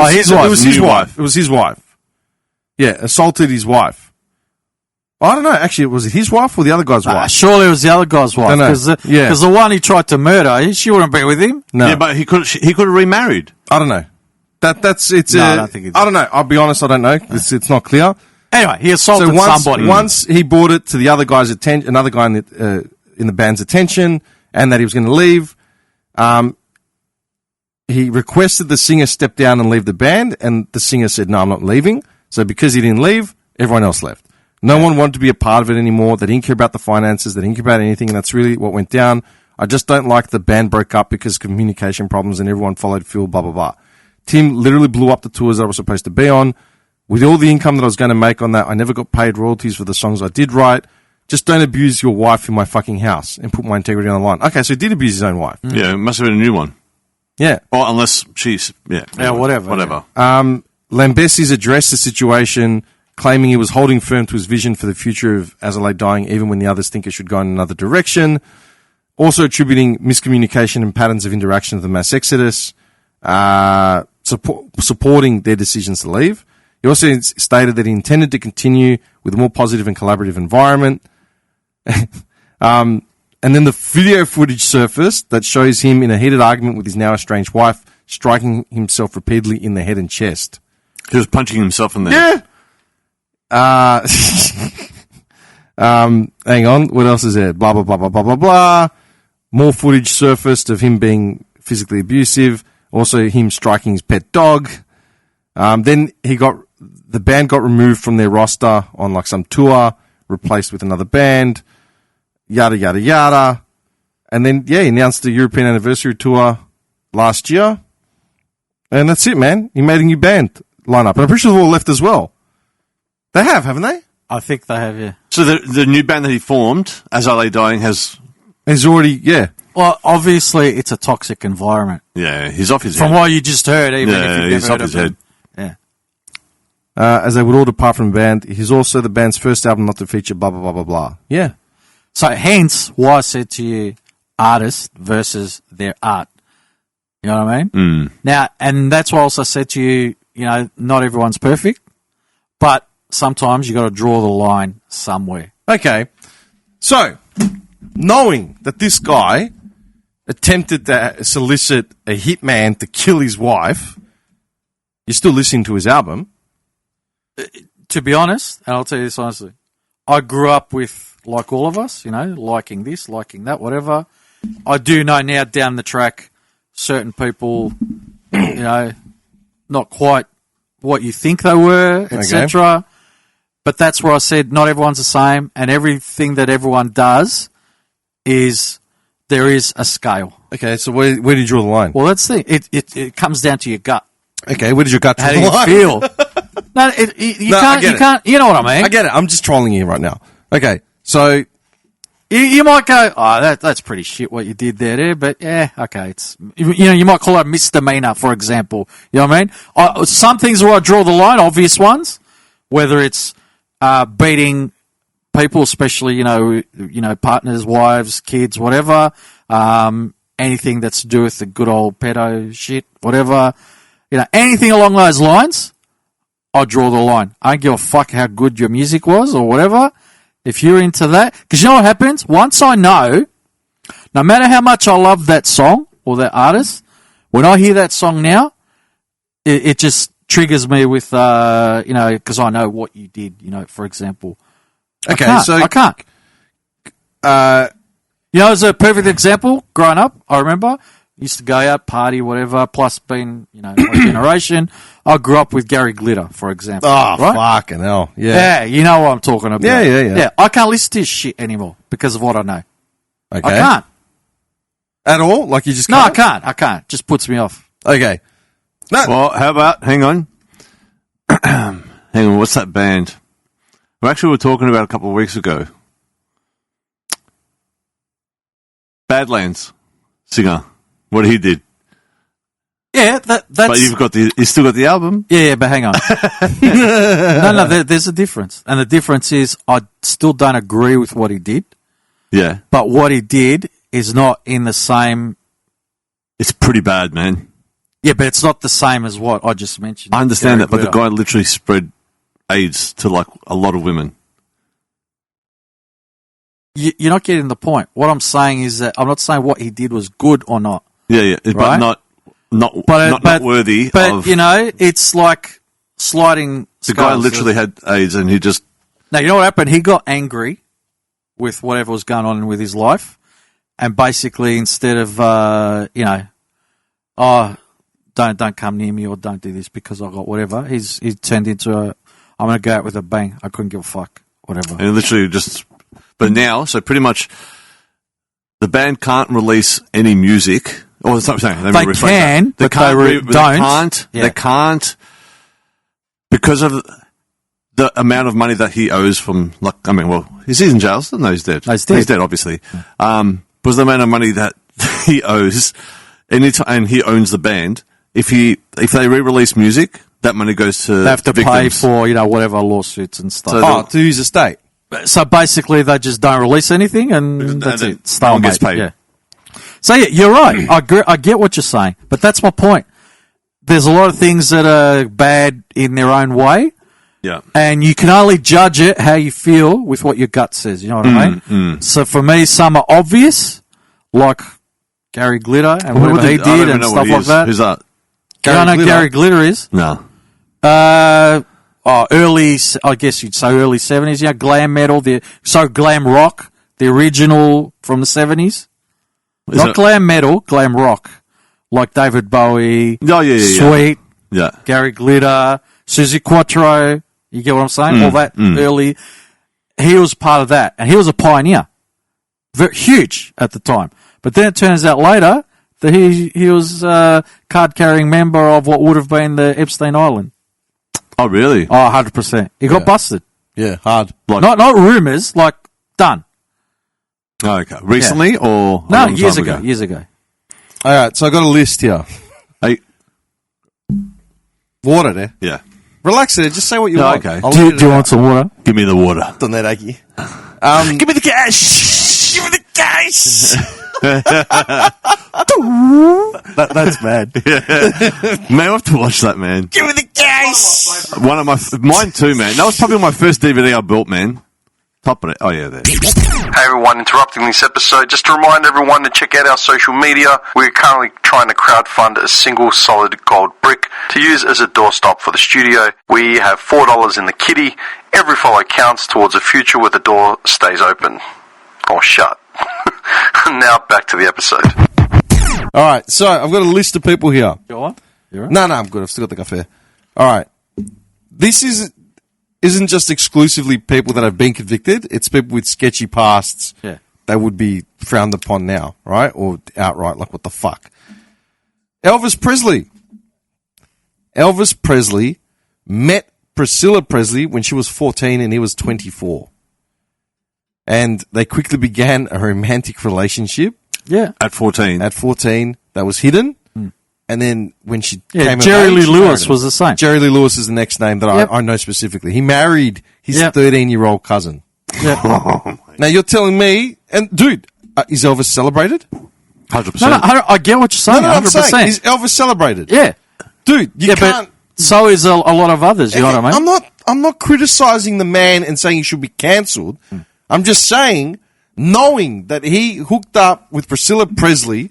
his wife. It was his wife. It was his wife. Yeah, assaulted his wife. I don't know. Actually, was it his wife or the other guy's wife? Surely it was the other guy's wife. Because the one he tried to murder, she wouldn't be with him. No. Yeah, but he could have remarried. I don't know. I don't think I don't know. I'll be honest, I don't know. It's not clear. Anyway, he assaulted somebody. Once he brought it to the other guy's attention, another guy in the band's attention, and that he was going to leave. He requested the singer step down and leave the band, and the singer said, "No, I'm not leaving." So because he didn't leave, everyone else left. No one wanted to be a part of it anymore. They didn't care about the finances. They didn't care about anything, and that's really what went down. I just don't like the band broke up because of communication problems, and everyone followed Phil, blah, blah, blah. Tim literally blew up the tours that I was supposed to be on. With all the income that I was going to make on that, I never got paid royalties for the songs I did write. Just don't abuse your wife in my fucking house and put my integrity on the line. Okay, so he did abuse his own wife. Yeah, it must have been a new one. Yeah. Or unless she's... Yeah, anyway, whatever. Lambesis addressed the situation, claiming he was holding firm to his vision for the future of As I Lay Dying, even when the others think it should go in another direction. Also attributing miscommunication and patterns of interaction of the mass exodus, supporting their decisions to leave. He also stated that he intended to continue with a more positive and collaborative environment. And then the video footage surfaced that shows him in a heated argument with his now estranged wife, striking himself repeatedly in the head and chest. He was punching himself in the head. Yeah. Hang on. What else is there? Blah, blah, blah, blah, blah, blah, blah. More footage surfaced of him being physically abusive. Also him striking his pet dog. Then the band got removed from their roster on like some tour, replaced with another band, yada, yada, yada. And then, he announced the European anniversary tour last year. And that's it, man. He made a new band lineup. And I'm pretty sure they've all left as well. They have, haven't they? I think they have, yeah. So the new band that he formed, As I Lay Dying, has already, yeah. Well, obviously, it's a toxic environment. Yeah, he's off his head. From what you just heard, even if you've never he's heard off his of head. him. Yeah. As they would all depart from the band, he's also the band's first album not to feature blah, blah, blah, blah, blah. Yeah. So, hence why I said to you, artist versus their art. You know what I mean? Mm. Now, and that's why I also said to you, not everyone's perfect, but sometimes you got to draw the line somewhere. Okay. So, knowing that this guy attempted to solicit a hitman to kill his wife, you're still listening to his album. To be honest, and I'll tell you this honestly, I grew up with, like all of us, liking this, liking that, whatever. I do know now down the track, certain people, not quite what you think they were, etc. Okay. But that's where I said not everyone's the same, and everything that everyone does there is a scale. Okay, so where do you draw the line? Well, that's the thing. It comes down to your gut. Okay, where does your gut draw the line? How do you feel? No, you can't. You know what I mean? I get it. I'm just trolling you right now. Okay, so you might go, oh, that's pretty shit what you did there, but yeah, okay. It's you might call it a misdemeanor, for example. You know what I mean? Some things where I draw the line, obvious ones, whether it's beating people, especially, partners, wives, kids, whatever, anything that's to do with the good old pedo shit, whatever, anything along those lines, I draw the line. I don't give a fuck how good your music was or whatever. If you're into that, because you know what happens? Once I know, no matter how much I love that song or that artist, when I hear that song now, it just triggers me with, because I know what you did, for example. Okay, I can't. As a perfect example, growing up, I remember, used to go out, party, whatever, plus being, my generation, I grew up with Gary Glitter, for example. Oh, right? fucking hell. Yeah. Yeah, you know what I'm talking about. Yeah. Yeah, I can't listen to his shit anymore because of what I know. Okay. I can't. At all? Like you just No, can't? I can't. Just puts me off. Okay. No. Well, how about, hang on, what's that band? We actually were talking about a couple of weeks ago. Badlands singer, what he did. Yeah, that's... But you still got the album. Yeah, but hang on. No, there's a difference. And the difference is I still don't agree with what he did. Yeah. But what he did is not in the same... It's pretty bad, man. Yeah, but it's not the same as what I just mentioned. I understand Gary that, but the Glitter. guy literally spread AIDS to like a lot of women. You're not getting the point. What I'm saying is that I'm not saying what he did was good or not. Yeah, right? but not worthy but, of... it's like sliding The guy literally had AIDS and he just... Now, you know what happened? He got angry with whatever was going on with his life, and basically instead of, don't come near me or don't do this because I got whatever, he turned into I'm going to go out with a bang. I couldn't give a fuck. Whatever. And literally just... But now, so pretty much the band can't release any music... Or sorry, they can, but they don't. They can't because of the amount of money that he owes from, he's in jail. No, he's dead. He's dead. He's dead, obviously. Because the amount of money that he owes, and he owns the band. If they re-release music, that money goes to they have to victims. pay for whatever lawsuits and stuff. So to his estate. So basically, they just don't release anything, and that's it. No one gets paid. Yeah. So yeah, you're right. I get what you're saying, but that's my point. There's a lot of things that are bad in their own way. Yeah. And you can only judge it how you feel with what your gut says. You know what I mean? So for me, some are obvious, like Gary Glitter and whatever he did and stuff like that. Who's that? You don't know who Gary Glitter is? No. Early, I guess you'd say early 70s. Yeah, glam metal, glam rock, the original from the 70s. Not glam metal, glam rock. Like David Bowie, Sweet, Gary Glitter, Suzy Quattro. You get what I'm saying? All that early. He was part of that, and he was a pioneer. Very huge at the time. But then it turns out later that he was a card-carrying member of what would have been the Epstein Island. Oh, really? Oh, 100%. He got busted. Yeah, hard. Not rumours, like done. Oh, okay. Recently or no? Years ago. Years ago. All right, so I got a list here. Hey, water there. Yeah. Relax there. Just say what you want. Okay. Do you want some water? Give me the water. Done that, Aki. Give me the cash. Give me the cash. That's bad. Man, I have to watch that, man. Give me the cash. Mine too, man. That was probably my first DVD I built, man. Top of it. Oh, yeah, there. Hey everyone, interrupting this episode just to remind everyone to check out our social media. We're currently trying to crowdfund a single solid gold brick to use as a doorstop for the studio. We have $4 in the kitty. Every follow counts towards a future where the door stays open. Or shut. Now back to the episode. All right, so I've got a list of people here. Go on. You're right. No, I'm good. I've still got the cafe. All right. This isn't just exclusively people that have been convicted. It's people with sketchy pasts that would be frowned upon now, right? Or outright, like, what the fuck? Elvis Presley. Elvis Presley met Priscilla Presley when she was 14 and he was 24. And they quickly began a romantic relationship. Yeah. At 14. At 14. That was hidden. And then when she came of Jerry age, Lee she Lewis married him. was the same. Jerry Lee Lewis is the next name that I know specifically. He married his 13-year-old cousin. Yeah. Now you're telling me, and dude, is Elvis celebrated? 100%. No, I get what you're saying. I'm 100%. saying, is Elvis celebrated? Yeah. Dude, you can't. But so is a lot of others. You know what I mean? I'm not criticizing the man and saying he should be cancelled. I'm just saying, knowing that he hooked up with Priscilla Presley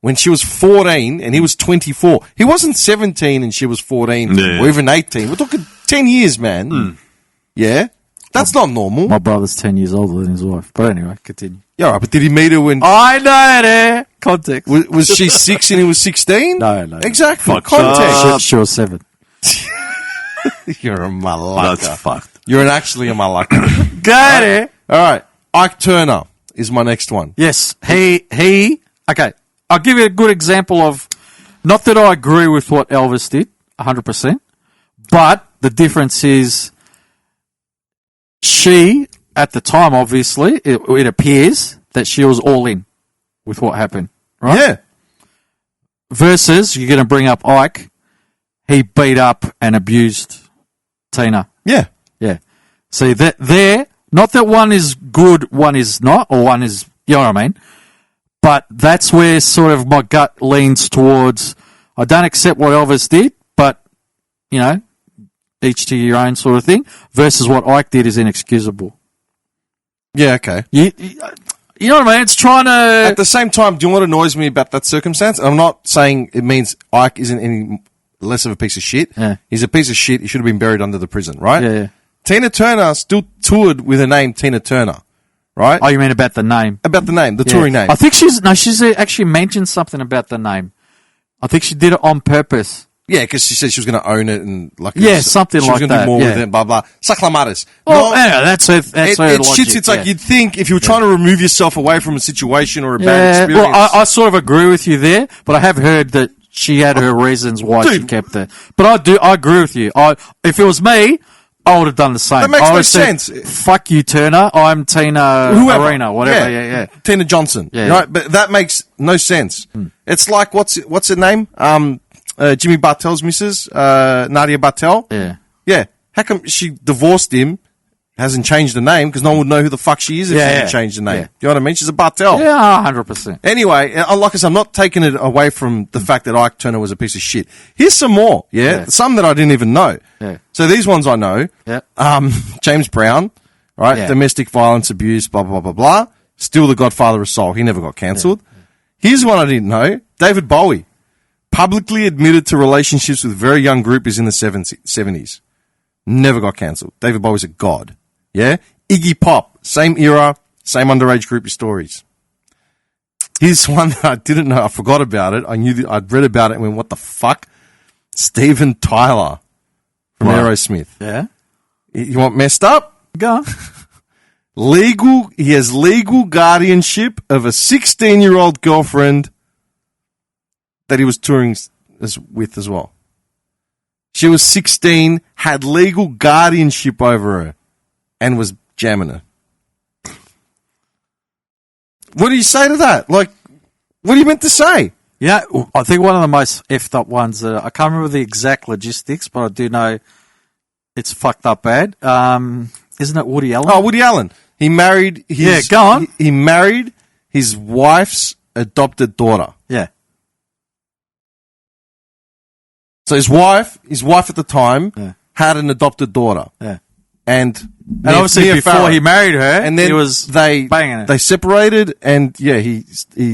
when she was 14 and he was 24. He wasn't 17 and she was 14 or even 18. We're talking 10 years, man. Yeah? That's not normal. My brother's 10 years older than his wife. But anyway, continue. Yeah, right, but did he meet her when... I know it. Context. Was she 6 and he was 16? No. Exactly. Fuck Context. She was 7. You're a malaka. That's fucked. You're actually a malaka. Got it. All right. Ike Turner is my next one. Yes. He. Okay. I'll give you a good example of, not that I agree with what Elvis did, 100%, but the difference is she, at the time, obviously, it appears that she was all in with what happened, right? Yeah. Versus, you're going to bring up Ike, he beat up and abused Tina. Yeah. Yeah. See, that there, not that one is good, one is not, or one is, you know what I mean? But that's where sort of my gut leans towards, I don't accept what Elvis did, but, you know, each to your own sort of thing, versus what Ike did is inexcusable. Yeah, okay. You know what I mean? It's trying to... At the same time, do you know what annoys me about that circumstance? I'm not saying it means Ike isn't any less of a piece of shit. Yeah. He's a piece of shit. He should have been buried under the prison, right? Yeah. Tina Turner still toured with the name Tina Turner, right? Oh, you mean about the name? About the name, the touring name. I think she's actually mentioned something about the name. I think she did it on purpose. Yeah, because she said she was going to own it and like something she like was going that. to do more with it, blah blah. Saclamatis. Oh, yeah, that's her. That's her It's logic. shit. It's like you'd think if you were trying to remove yourself away from a situation or a bad experience. Well, I sort of agree with you there, but I have heard that she had her reasons why she kept it. But I agree with you. If it was me, I would have done the same. That makes I no would've said, sense. Fuck you, Turner. I'm Tina Whoever. Arena, whatever. Yeah. Tina Johnson. Yeah. Right, but that makes no sense. It's like what's her name? Jimmy Bartel's missus, Nadia Bartel. Yeah. How come she divorced him? Hasn't changed the name because no one would know who the fuck she is if she hadn't changed the name. Yeah. You know what I mean? She's a Bartel. Yeah, 100%. Anyway, like I said, I'm not taking it away from the fact that Ike Turner was a piece of shit. Here's some more, some that I didn't even know. Yeah. So these ones I know. Yeah. James Brown, right? Yeah. Domestic violence, abuse, blah, blah, blah, blah. Still the godfather of soul. He never got cancelled. Here's one I didn't know. David Bowie. Publicly admitted to relationships with very young groupies in the 70s. Never got cancelled. David Bowie's a god. Yeah? Iggy Pop. Same era, same underage groupie stories. Here's one that I didn't know. I forgot about it. I knew that I'd read about it and went, what the fuck? Steven Tyler from Aerosmith. Yeah. You want messed up? Go on. He has legal guardianship of a 16-year-old girlfriend that he was touring with as well. She was 16, had legal guardianship over her, and was jamming her. What do you say to that? Like, what are you meant to say? Yeah, I think one of the most effed up ones, I can't remember the exact logistics, but I do know it's fucked up bad. Isn't it Woody Allen? Oh, Woody Allen. He married his... go on. He married his wife's adopted daughter. Yeah. So his wife at the time had an adopted daughter. Yeah. And obviously before he married her, and then he was they banging her. They separated, and he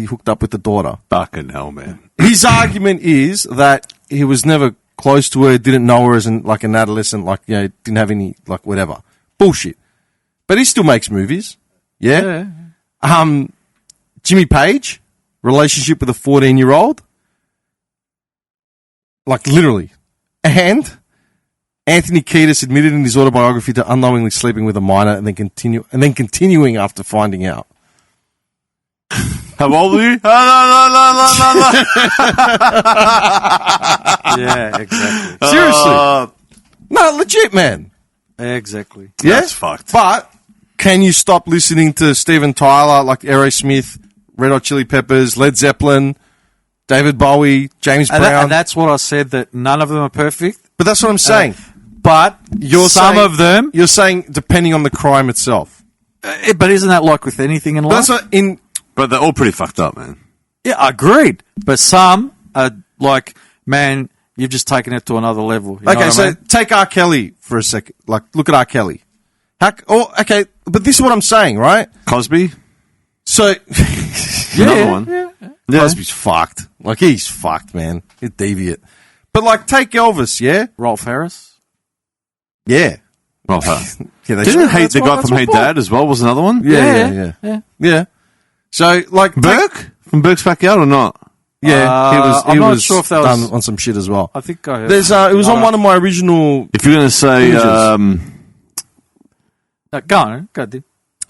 hooked up with the daughter. Fucking hell, man. His argument is that he was never close to her, didn't know her as an adolescent, didn't have any whatever bullshit. But he still makes movies. Yeah. Jimmy Page, relationship with a 14-year-old, literally, and Anthony Kiedis admitted in his autobiography to unknowingly sleeping with a minor and then continuing after finding out. How old are you? Yeah, exactly. Seriously. No, legit, man. Exactly. Yeah? That's fucked. But can you stop listening to Steven Tyler, like Aerosmith, Red Hot Chili Peppers, Led Zeppelin, David Bowie, James Brown? And that's what I said, that none of them are perfect. But that's what I'm saying. But You're some saying, of them... You're saying depending on the crime itself. But isn't that like with anything in life? But they're all pretty fucked up, man. Yeah, agreed. But some are like, man, you've just taken it to another level. You know what I mean? Take R. Kelly for a second. Like, look at R. Kelly. Okay, but this is what I'm saying, right? Cosby? So, another one. Yeah. Cosby's fucked. Like, he's fucked, man. He's deviant. But, like, take Elvis, yeah? Rolf Harris? Yeah. Rolf Harris. Didn't hate the guy from Hey Dad as well was another one? Yeah. So, like... Burke? From Burke's Backyard or not? Yeah, I'm not sure if that was... done on some shit as well. I think I heard... It was on one of my original... If you're going to say... No, go on, dude.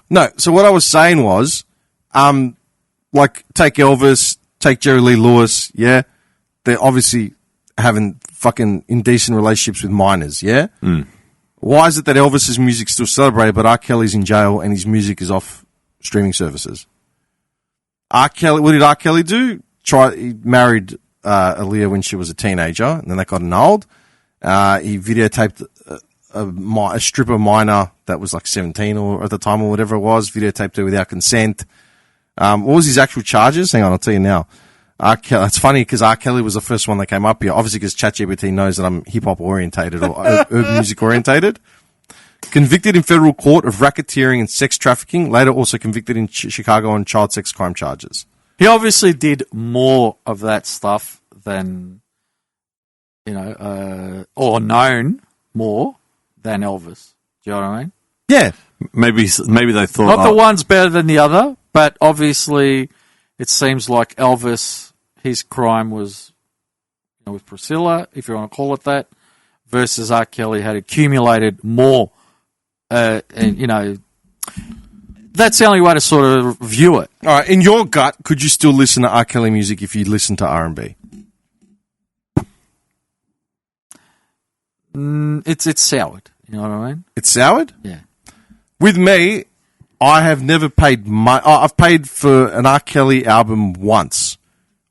No, so what I was saying was... like, take Elvis, take Jerry Lee Lewis, yeah? They're obviously having fucking indecent relationships with minors, yeah? Why is it that Elvis's music's still celebrated, but R. Kelly's in jail and his music is off streaming services? R. Kelly, what did R. Kelly do? He married Aaliyah when she was a teenager, and then that got annulled. He videotaped a stripper minor that was like 17 or at the time or whatever it was, videotaped her without consent. What was his actual charges? Hang on, I'll tell you now. It's funny because R. Kelly was the first one that came up here, obviously because ChatGPT knows that I'm hip-hop orientated or urban music orientated. Convicted in federal court of racketeering and sex trafficking, later also convicted in Chicago on child sex crime charges. He obviously did more of that stuff than, or known more than Elvis. Do you know what I mean? Yeah. Maybe they thought... Not the one's better than the other, but obviously it seems like Elvis, his crime was with Priscilla, if you want to call it that, versus R. Kelly had accumulated more. And, that's the only way to sort of view it. All right, in your gut, could you still listen to R. Kelly music if you listen to R&B? It's soured. You know what I mean? It's soured? Yeah. With me, I have never paid I've paid for an R. Kelly album once.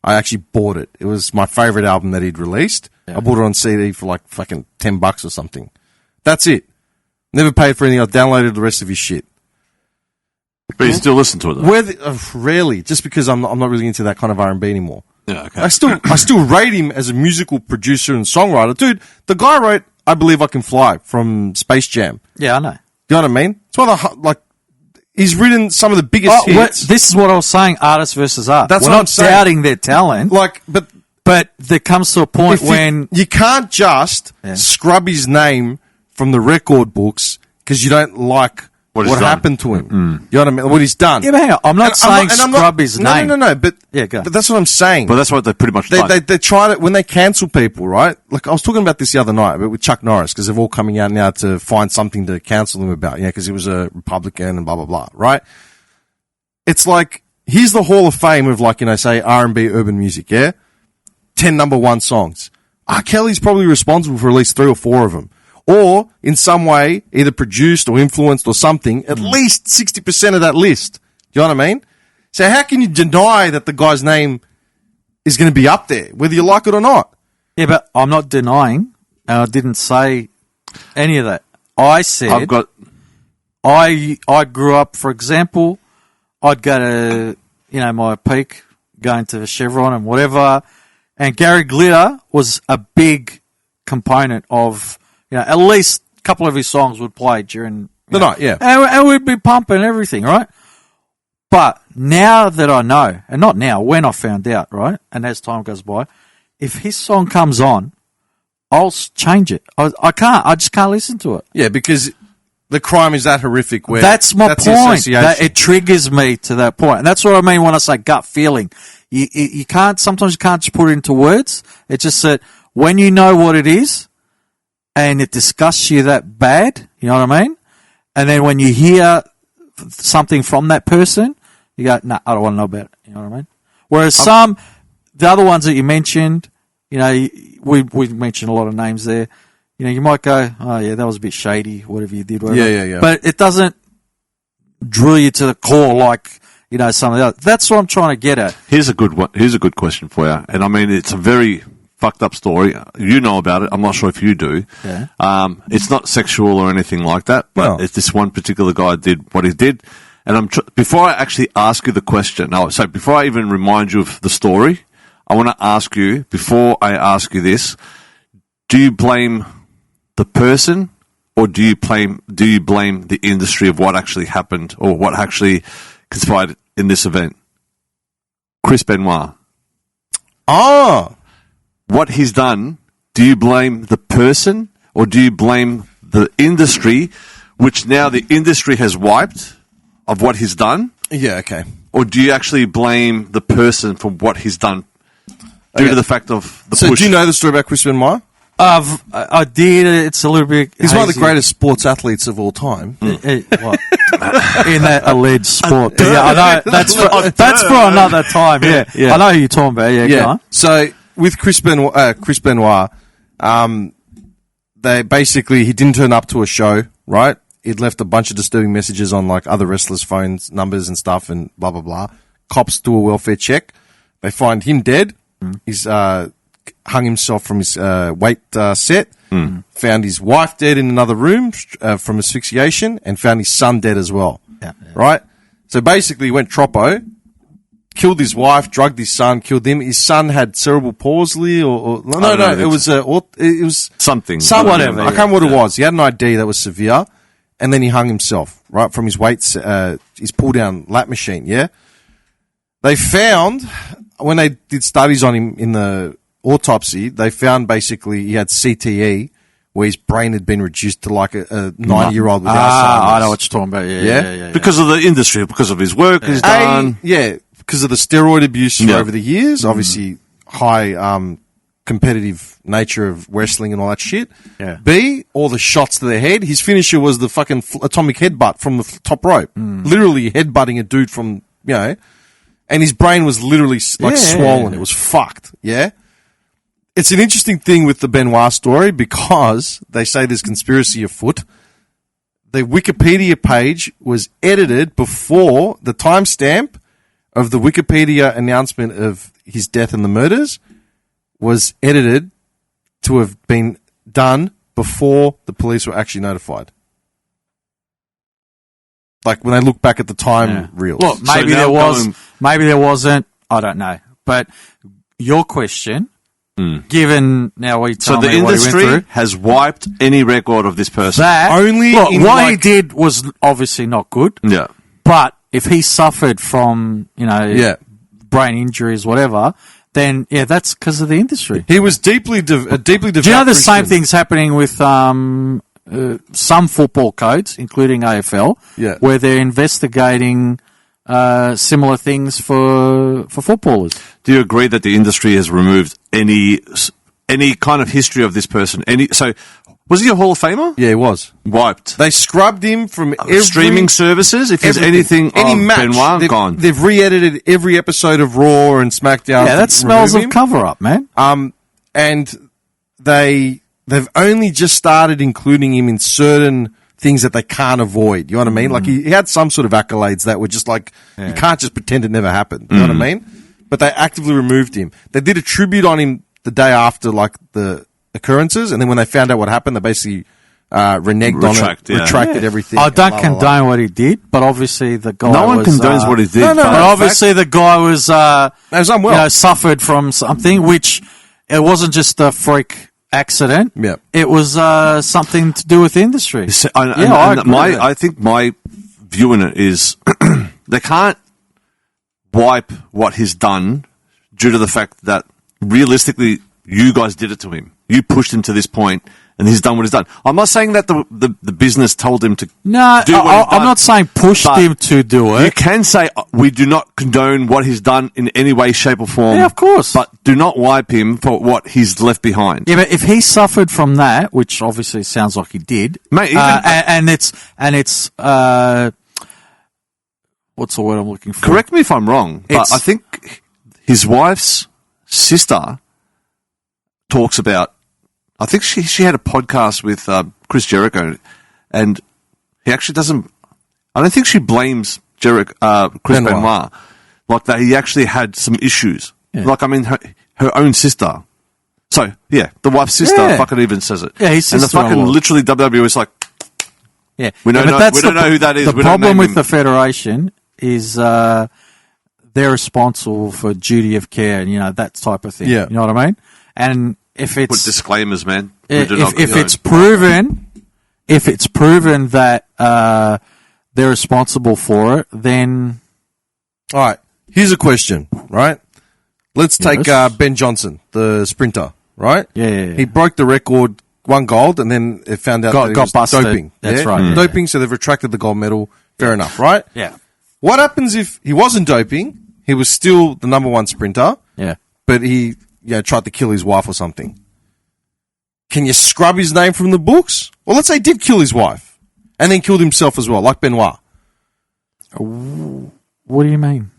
I actually bought it. It was my favorite album that he'd released. Yeah. I bought it on CD for like fucking $10 or something. That's it. Never paid for anything. I downloaded the rest of his shit. But you still listen to it, though? Rarely, just because I'm not really into that kind of R&B anymore. Yeah, okay. I still rate him as a musical producer and songwriter. Dude, the guy wrote I Believe I Can Fly from Space Jam. Yeah, I know. You know what I mean? It's one of the, he's written some of the biggest hits. This is what I was saying, artist versus art. That's We're what not I'm saying. doubting their talent. But there comes to a point when... You can't just scrub his name from the record books because you don't like what happened to him. You know what I mean? What he's done. Yeah, but hang on. I'm not saying scrub his name. No. But that's what I'm saying. But that's what they pretty much do. They try to, when they cancel people, right? Like, I was talking about this the other night with Chuck Norris because they're all coming out now to find something to cancel him about, because he was a Republican and blah, blah, blah, right? It's like, here's the Hall of Fame of say R&B urban music, 10 number one songs. R. Kelly's probably responsible for at least 3 or 4 of them. Or, in some way, either produced or influenced or something, at least 60% of that list. Do you know what I mean? So how can you deny that the guy's name is going to be up there, whether you like it or not? Yeah, but I'm not denying, and I didn't say any of that. I said... I grew up, for example, I'd go to, my peak, going to Chevron and whatever, and Gary Glitter was a big component of... at least a couple of his songs would play during the night, yeah. And we'd be pumping everything, right? But now that I know, and not now, when I found out, right? And as time goes by, if his song comes on, I'll change it. I just can't listen to it. Yeah, because the crime is that horrific where... That's my point. It triggers me to that point. And that's what I mean when I say gut feeling. You can't, sometimes you can't just put it into words. It's just that when you know what it is, and it disgusts you that bad, you know what I mean? And then when you hear something from that person, you go, nah, I don't want to know about it. You know what I mean? Whereas the other ones that you mentioned, we mentioned a lot of names there. You might go, oh yeah, that was a bit shady, whatever you did, whatever. Yeah. But it doesn't drill you to the core like, some of the others. That's what I'm trying to get at. Here's a good one. Here's a good question for you. And I mean, it's a very fucked up story. You know about it. I'm not sure if you do. Yeah. It's not sexual or anything like that, but No. it's this one particular guy did what he did. And before I actually ask you the question, so before I even remind you of the story, I want to ask you, before I ask you this, do you blame the person or do you blame the industry of what actually happened or what actually conspired in this event? Chris Benoit. What he's done, do you blame the person or do you blame the industry, which now the industry has wiped of what he's done? Yeah, okay. Or do you actually blame the person for what he's done due to the fact of the So push? do you know the story about Chris Benoit? I did. It's a little bit. He's one of the greatest sports athletes of all time. What? In that alleged sport. Yeah, I know. That's for another time. Yeah. I know who you're talking about. Yeah. Go on. So with Chris Benoit, they basically he didn't turn up to a show, right? He'd left a bunch of disturbing messages on like other wrestlers' phones, numbers and stuff, and blah blah blah. Cops do a welfare check. They find him dead. He's hung himself from his weight set. Found his wife dead in another room from asphyxiation, and found his son dead as well. Yeah. Right. So basically, he went troppo, killed his wife, drugged his son, killed him. His son had cerebral palsy, or no, it was something, whatever. I can't remember what it was. He had an ID that was severe, and then he hung himself right from his weights, his pull down lap machine. Yeah. They found when they did studies on him in the autopsy, they found basically he had CTE, where his brain had been reduced to like a 90-year-old with Alzheimer's. I know what you're talking about. Yeah. Because of the industry, because of his work he's done. Because of the steroid abuse over the years, obviously high competitive nature of wrestling and all that shit. Yeah. B, all the shots to the head. His finisher was the fucking atomic headbutt from the top rope. Literally headbutting a dude from, and his brain was literally swollen. It was fucked. Yeah. It's an interesting thing with the Benoit story because they say there's conspiracy afoot. The Wikipedia page was edited before the timestamp of the Wikipedia announcement of his death and the murders was edited to have been done before the police were actually notified. Like when they look back at the time reels. Well, maybe there was, maybe there wasn't. I don't know. But your question, given now we tell so the me what he went industry through, has wiped any record of this person. that Only look, in what like- he did was obviously not good. Yeah. But if he suffered from brain injuries, whatever, then that's because of the industry. He was deeply devout. Do you know the same thing's happening with some football codes, including AFL, where they're investigating similar things for footballers? Do you agree that the industry has removed any kind of history of this person? So, was he a Hall of Famer? Yeah, he was. Wiped. They scrubbed him from every streaming services. If there's anything any of match, Benoit, gone. They've re-edited every episode of Raw and SmackDown. Yeah, that smells of him. cover-up, man. And they've only just started including him in certain things that they can't avoid. You know what I mean? Like he had some sort of accolades that were just like you can't just pretend it never happened. You know what I mean? But they actively removed him. They did a tribute on him the day after like the occurrences, and then when they found out what happened, they basically reneged on it, retracted everything. I don't condone what he did, but obviously the guy No one condones what he did. but obviously the guy was unwell. Suffered from something, which it wasn't just a freak accident. Yeah. It was something to do with the industry. I think my view in it is they can't wipe what he's done due to the fact that realistically you guys did it to him. You pushed him to this point, and he's done what he's done. I'm not saying that the business told him to do what he's done. I'm not saying pushed him to do it. You can say we do not condone what he's done in any way, shape, or form. Yeah, of course. But do not wipe him for what he's left behind. Yeah, but if he suffered from that, which obviously sounds like he did, mate, and it's what's the word I'm looking for? Correct me if I'm wrong, but I think his wife's sister talks about. I think she had a podcast with Chris Jericho, and he actually doesn't. I don't think she blames Chris Benoit, like that. He actually had some issues. Yeah. Like I mean, her own sister So, yeah, the wife's sister fucking even says it. Yeah, his and the sister-in-law. fucking literally WWE is like, Yeah, we don't know who that is. The We don't problem name with him. the Federation is they're responsible for duty of care and, that type of thing. Yeah. You know what I mean? And if it's... Put disclaimers, man. If it's proven that they're responsible for it, then... All right. Here's a question, right? Let's take Yes. Ben Johnson, the sprinter, right? Yeah. He broke the record, won gold, and then it found out that he Got was busted. doping. That's yeah? right, yeah. Doping, so they've retracted the gold medal. Fair enough, right? Yeah. What happens if he wasn't doping, he was still the number one sprinter, Yeah. but he tried to kill his wife or something? Can you scrub his name from the books? Well, let's say he did kill his wife and then killed himself as well, like Benoit. What do you mean?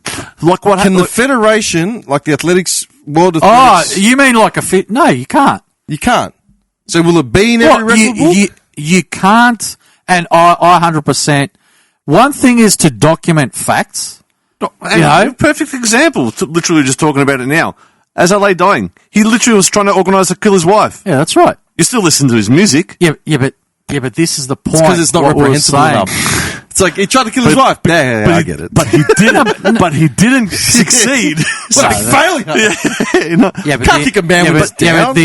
Like what Can happened? the Federation, like the athletics, world Oh, athletics... you mean like a fit? No, you can't. You can't. So will it be in every record book? You can't, and I 100%. One thing is to document facts. Perfect example. Literally just talking about it now. As I lay dying, he literally was trying to organise to kill his wife. Yeah, that's right. You still listen to his music. Yeah, but this is the point. Because it's not what we're reprehensible saying. enough. It's like he tried to kill his wife. Yeah, I get it. But he didn't. But he didn't succeed. What a failure! Yeah, but Can't kick a man with his down.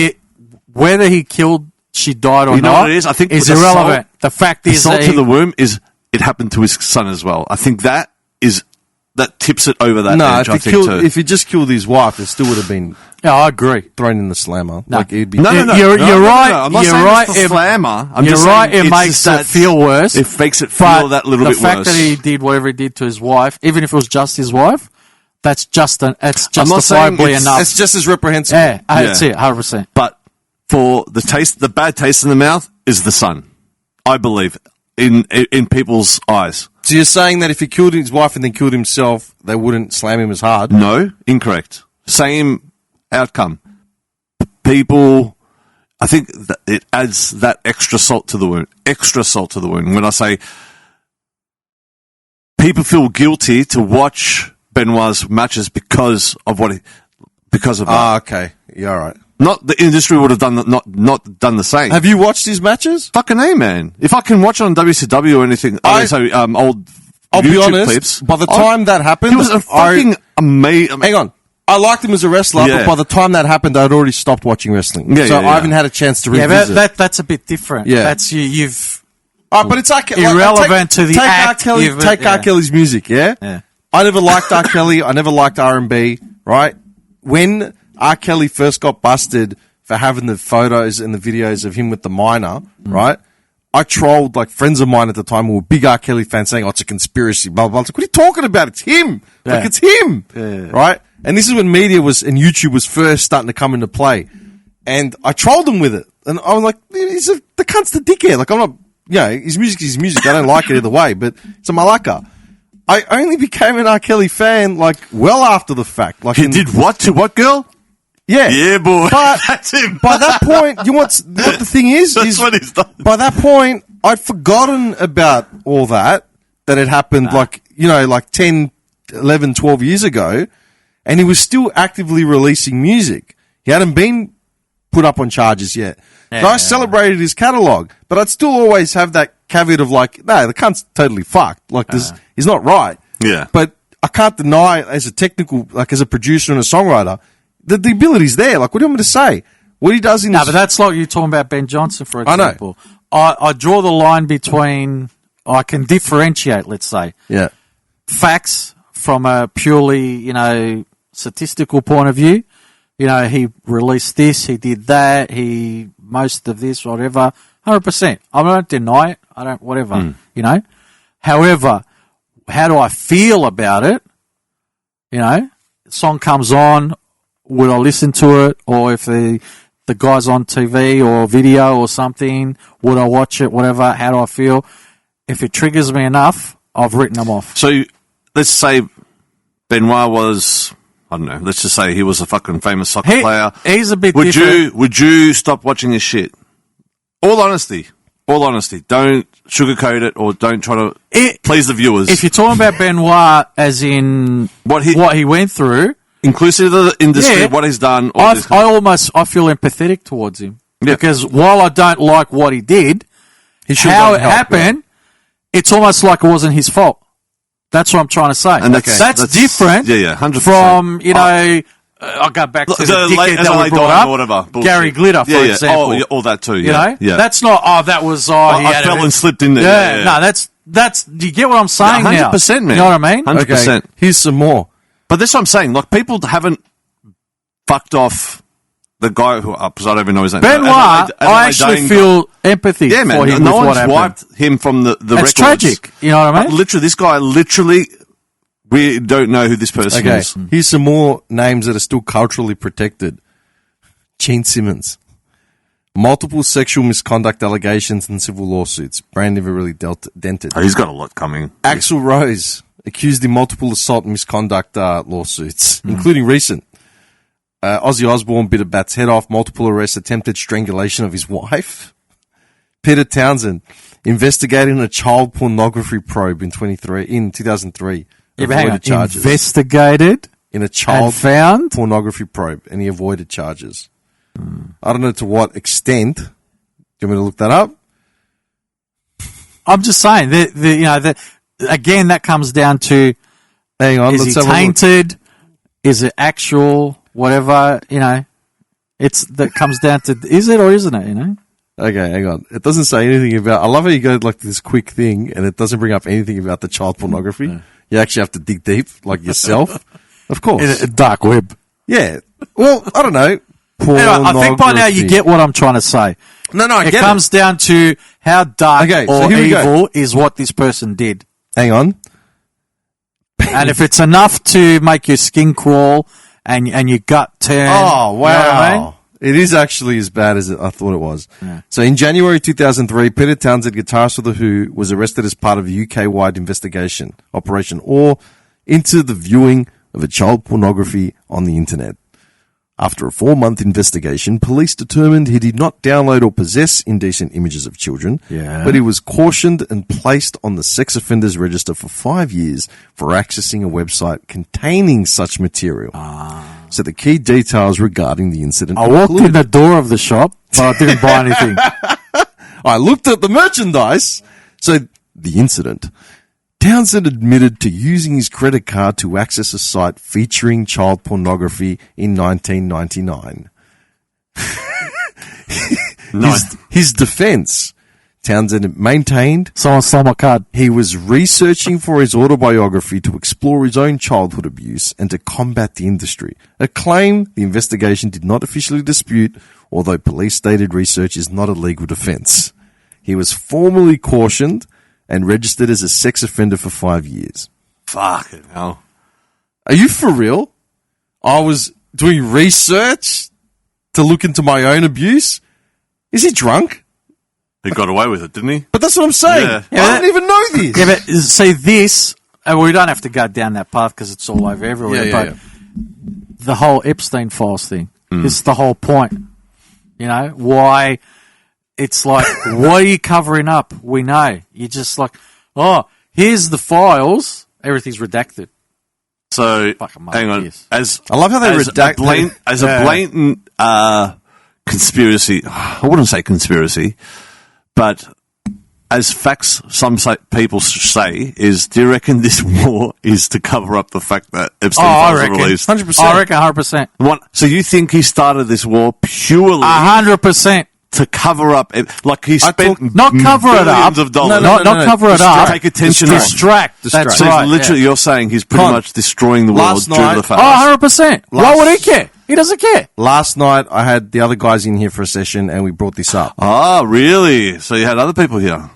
Whether he killed, she died or You know not, what it is? I think is the irrelevant. The fact is assault that to the womb is it happened to his son as well. I think that tips it over that edge. If he just killed his wife, it still would have been Yeah, I agree. thrown in the slammer. No. Like he'd be No. You're right. I'm not You're saying right. it's the slammer. I'm You're just right. saying It it's makes just it that feel worse. It makes it feel that little bit The fact worse. that he did whatever he did to his wife, even if it was just his wife, that's not saying justifiably enough. It's just as reprehensible. Yeah, that's it, 100%. But for the bad taste in the mouth is the son. I believe in people's eyes. So you're saying that if he killed his wife and then killed himself, they wouldn't slam him as hard? No, incorrect. Same outcome. People, I think that it adds that extra salt to the wound. Extra salt to the wound. When I say people feel guilty to watch Benoit's matches because of that. Okay. Yeah, all right. Not the industry would have done not done the same. Have you watched his matches? Fucking A, man. If I can watch it on WCW or anything, old I'll YouTube be honest, clips. by the time that happened... He was a fucking amazing... Hang on. I liked him as a wrestler, but by the time that happened, I'd already stopped watching wrestling. Yeah, I haven't had a chance to revisit. Yeah, but that's a bit different. Yeah. That's you've... But it's irrelevant to the act. Take R. Kelly's music, yeah? I never liked R. Kelly. I never liked R&B, right? When R. Kelly first got busted for having the photos and the videos of him with the minor, right? I trolled like friends of mine at the time who were big R. Kelly fans saying, "Oh, it's a conspiracy." Blah blah. blah. I was like, what are you talking about? It's him. Yeah. Like it's him, right? And this is when media and YouTube was first starting to come into play, and I trolled him with it. And I was like, the cunt's the dickhead. Like I'm not, his music is his music. I don't like it either way, but it's a malaka. I only became an R. Kelly fan like well after the fact. Like He did what to what girl? Yeah, boy. But that's him. By that point, what the thing is? That's what he's done. By that point, I'd forgotten about all that had happened like 10, 11, 12 years ago, and he was still actively releasing music. He hadn't been put up on charges yet. So I celebrated his catalogue, but I'd still always have that caveat of like, no, the cunt's totally fucked. Like, he's not right. Yeah. But I can't deny, as a technical, like as a producer and a songwriter, the ability's there. Like, what do you want me to say? What he does in but that's like you talking about Ben Johnson, for I know. example. I draw the line between, I can differentiate, let's say, facts from a purely, statistical point of view. He released this, he did that, most of this, whatever, 100%. I don't deny it. I don't, whatever, However, how do I feel about it? The song comes on, would I listen to it? Or if the guy's on TV or video or something, would I watch it? Whatever, how do I feel? If it triggers me enough, I've written them off. So, let's say Benoit was... I don't know. Let's just say he was a fucking famous soccer player. He's a bit different. Would you stop watching his shit? All honesty. Don't sugarcoat it or don't try to please the viewers. If you're talking about Benoit as in what he went through, inclusive of the industry, Yeah. what he's done. I feel empathetic towards him. Yeah. Because while I don't like what he did, how it happened, it's almost like it wasn't his fault. That's what I'm trying to say. And that's different 100%. from, I'll go back to the dickhead that we brought up, or whatever. Bullshit. Gary Glitter, for example. Oh, all that too, You know? That's not, I fell and slipped in there. Yeah, no, that's, do you get what I'm saying 100%, man. You know what I mean? 100%. Okay, here's some more. But that's what I'm saying. Like, people haven't fucked off the guy who, because I don't even know his name. Benoit, I actually feel empathy for him no with what one's happened. wiped him from the records. It's tragic. You know what I mean? Literally, this guy, we don't know who this person is. Here's some more names that are still culturally protected. Gene Simmons. Multiple sexual misconduct allegations and civil lawsuits. Brand never really dented. Oh, he's got a lot coming. Axl Rose. Accused in multiple assault and misconduct lawsuits, including recent. Ozzy Osbourne bit a bat's head off. Multiple arrests. Attempted strangulation of his wife. Peter Townsend. Investigating a child pornography probe in 2003. Yeah, but hang on. Charges. Investigated in a child and found pornography probe, and he avoided charges. I don't know to what extent. Do you want me to look that up? I'm just saying that again, that comes down to hang on, is he tainted? Is it actual? Whatever, that comes down to is it or isn't it? Okay, hang on. It doesn't say anything about. I love how you go like this quick thing, and it doesn't bring up anything about the child pornography. Yeah. You actually have to dig deep, like yourself. Of course, dark web. Yeah. Well, I don't know. Anyway, I think by now you get what I'm trying to say. No, I get it. It comes down to how dark or evil is what this person did. Hang on. And if it's enough to make your skin crawl and your gut turn. Oh, wow. You know what I mean? It is actually as bad as I thought it was. Yeah. So in January 2003, Peter Townsend, guitarist for The Who, was arrested as part of a UK-wide investigation operation into the viewing of a child pornography on the internet. After a 4-month investigation, police determined he did not download or possess indecent images of children, but he was cautioned and placed on the sex offenders register for 5 years for accessing a website containing such material. So the key details regarding the incident I walked in the door of the shop, but I didn't buy anything. I looked at the merchandise. So the incident. Townsend admitted to using his credit card to access a site featuring child pornography in 1999. His defense, Townsend maintained, someone stole my card. He was researching for his autobiography to explore his own childhood abuse and to combat the industry. A claim the investigation did not officially dispute, although police stated research is not a legal defense. He was formally cautioned and registered as a sex offender for 5 years. Fucking hell. Are you for real? I was doing research to look into my own abuse? Is he drunk? He got away with it, didn't he? But that's what I'm saying. Yeah. I didn't even know this. Yeah, but see this, we don't have to go down that path because it's all over everywhere, but the whole Epstein files thing, this is the whole point. Why... It's like, what are you covering up? We know. You're just like, here's the files. Everything's redacted. So, hang on. I love how they redact a blatant conspiracy. I wouldn't say conspiracy, but as facts, some people say, do you reckon this war is to cover up the fact that Epstein files are released? 100%. I reckon 100%. So you think he started this war purely 100%. to cover up, like he spent not cover it up, of dollars. Not cover it up. Take attention. Distract. That's so right. Literally, you're saying he's pretty much destroying the world due to the fact. 100%. Why would he care? He doesn't care. Last night, I had the other guys in here for a session, and we brought this up. Oh, really? So you had other people here?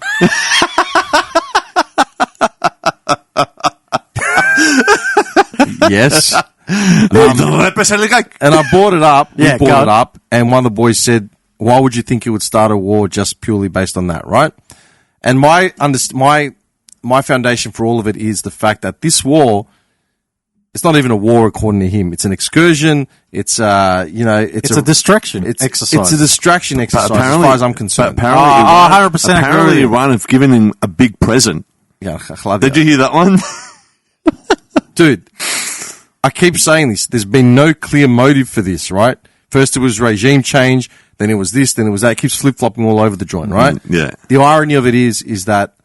Yes. And I brought it up. We brought it up, and one of the boys said, why would you think it would start a war just purely based on that, right? And my foundation for all of it is the fact that this war, it's not even a war according to him. It's an excursion. It's it's a distraction exercise. It's a distraction exercise as far as I'm concerned. Apparently, 100% apparently Iran have given him a big present. Yeah, did you hear that one? Dude, I keep saying this. There's been no clear motive for this, right? First it was regime change, then it was this, then it was that. It keeps flip-flopping all over the joint, right? Yeah. The irony of it is that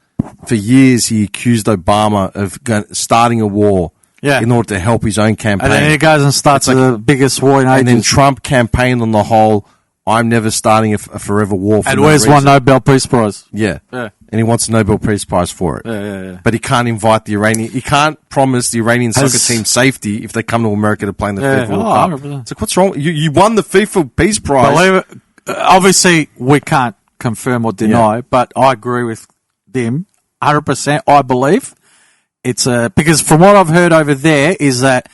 for years he accused Obama of starting a war in order to help his own campaign. And then he goes and starts the biggest war in ages. And then Trump campaigned on the whole, I'm never starting a forever war. And where's one Nobel Peace Prize? Yeah. And he wants a Nobel Peace Prize for it. Yeah. But he can't invite he can't promise the Iranian soccer team safety if they come to America to play in the FIFA World Cup. 100%. It's like, what's wrong? You won the FIFA Peace Prize. Believe it. Obviously, we can't confirm or deny, but I agree with them 100%. I believe it's because from what I've heard over there is that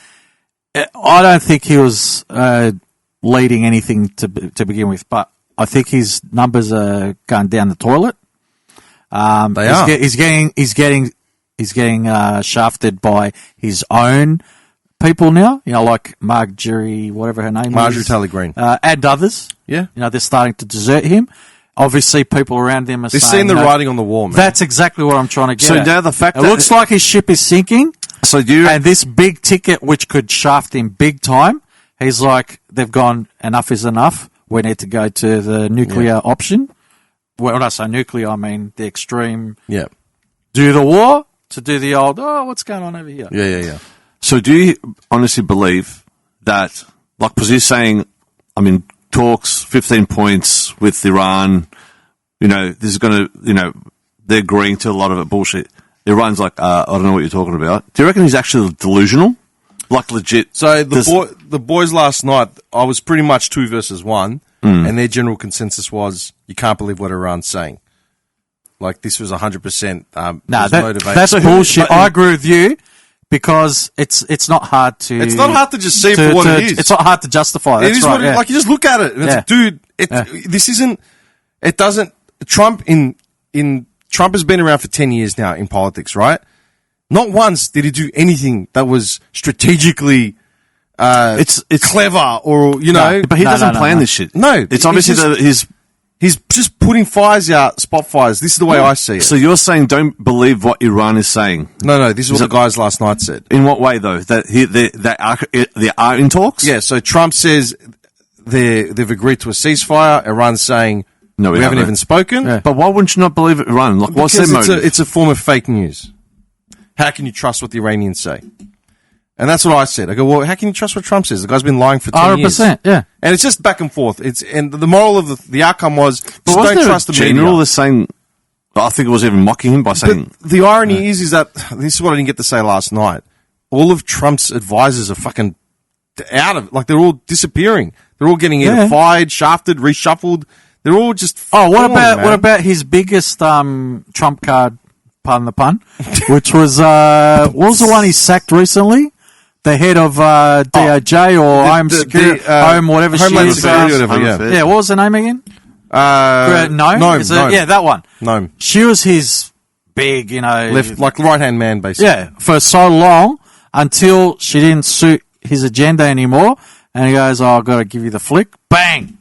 I don't think he was leading anything to begin with, but I think his numbers are going down the toilet. They are. He's getting shafted by his own people now. You know, like Marjorie, whatever her name Marjorie is, Taylor Greene, and others. Yeah, you know, they're starting to desert him. Obviously, people around him are they're saying seeing the writing on the wall, man. That's exactly what I'm trying to get. So at. now the fact it that looks like his ship is sinking. So and this big ticket, which could shaft him big time, he's like, they've gone, enough is enough. We need to go to the nuclear option. Well, when I say nuclear, I mean the extreme. Yeah. Do the war to do the old, what's going on over here? Yeah. So do you honestly believe that, like, because you're saying, I mean, talks, 15 points with Iran, you know, this is going to, you know, they're agreeing to a lot of it bullshit. Iran's like, I don't know what you're talking about. Do you reckon he's actually delusional? Like, legit? So the boys last night, I was pretty much 2 versus 1, and their general consensus was, you can't believe what Iran's saying. Like, this was 100%. That's bullshit. I agree with you because it's not hard to. It's not hard to just see it for what it is. It's not hard to justify. That's right. Like, you just look at it, and it's like, dude, this isn't. It doesn't. Trump Trump has been around for 10 years now in politics, right? Not once did he do anything that was strategically. It's clever, or you know, but he doesn't plan this shit. No, it's obviously he's just putting fires out, spot fires. This is the way I see it. So you're saying don't believe what Iran is saying? No. This is what the guys last night said. In what way, though? That they are in talks? Yeah. So Trump says they've agreed to a ceasefire. Iran's saying no, we haven't even spoken. Yeah. But why wouldn't you not believe Iran? Like, what's their motive? It's a form of fake news. How can you trust what the Iranians say? And that's what I said. I go, well, how can you trust what Trump says? The guy's been lying for 10 years. 100%, yeah. And it's just back and forth. And the moral of the outcome was, don't trust the media. General is saying, I think it was even mocking him by saying. But the irony is that, this is what I didn't get to say last night. All of Trump's advisors are fucking out of, like, they're all disappearing. They're all getting either fired, shafted, reshuffled. They're all just. What about his biggest trump card? Pardon the pun, which was what was the one he sacked recently? The head of DOJ or Home Security, Home whatever Homeland she is. Security, whatever. Yeah. What was her name again? Nome. Yeah, that one. Nome. She was his big, left, like right hand man, basically. Yeah, for so long until she didn't suit his agenda anymore, and he goes, "I've got to give you the flick." Bang.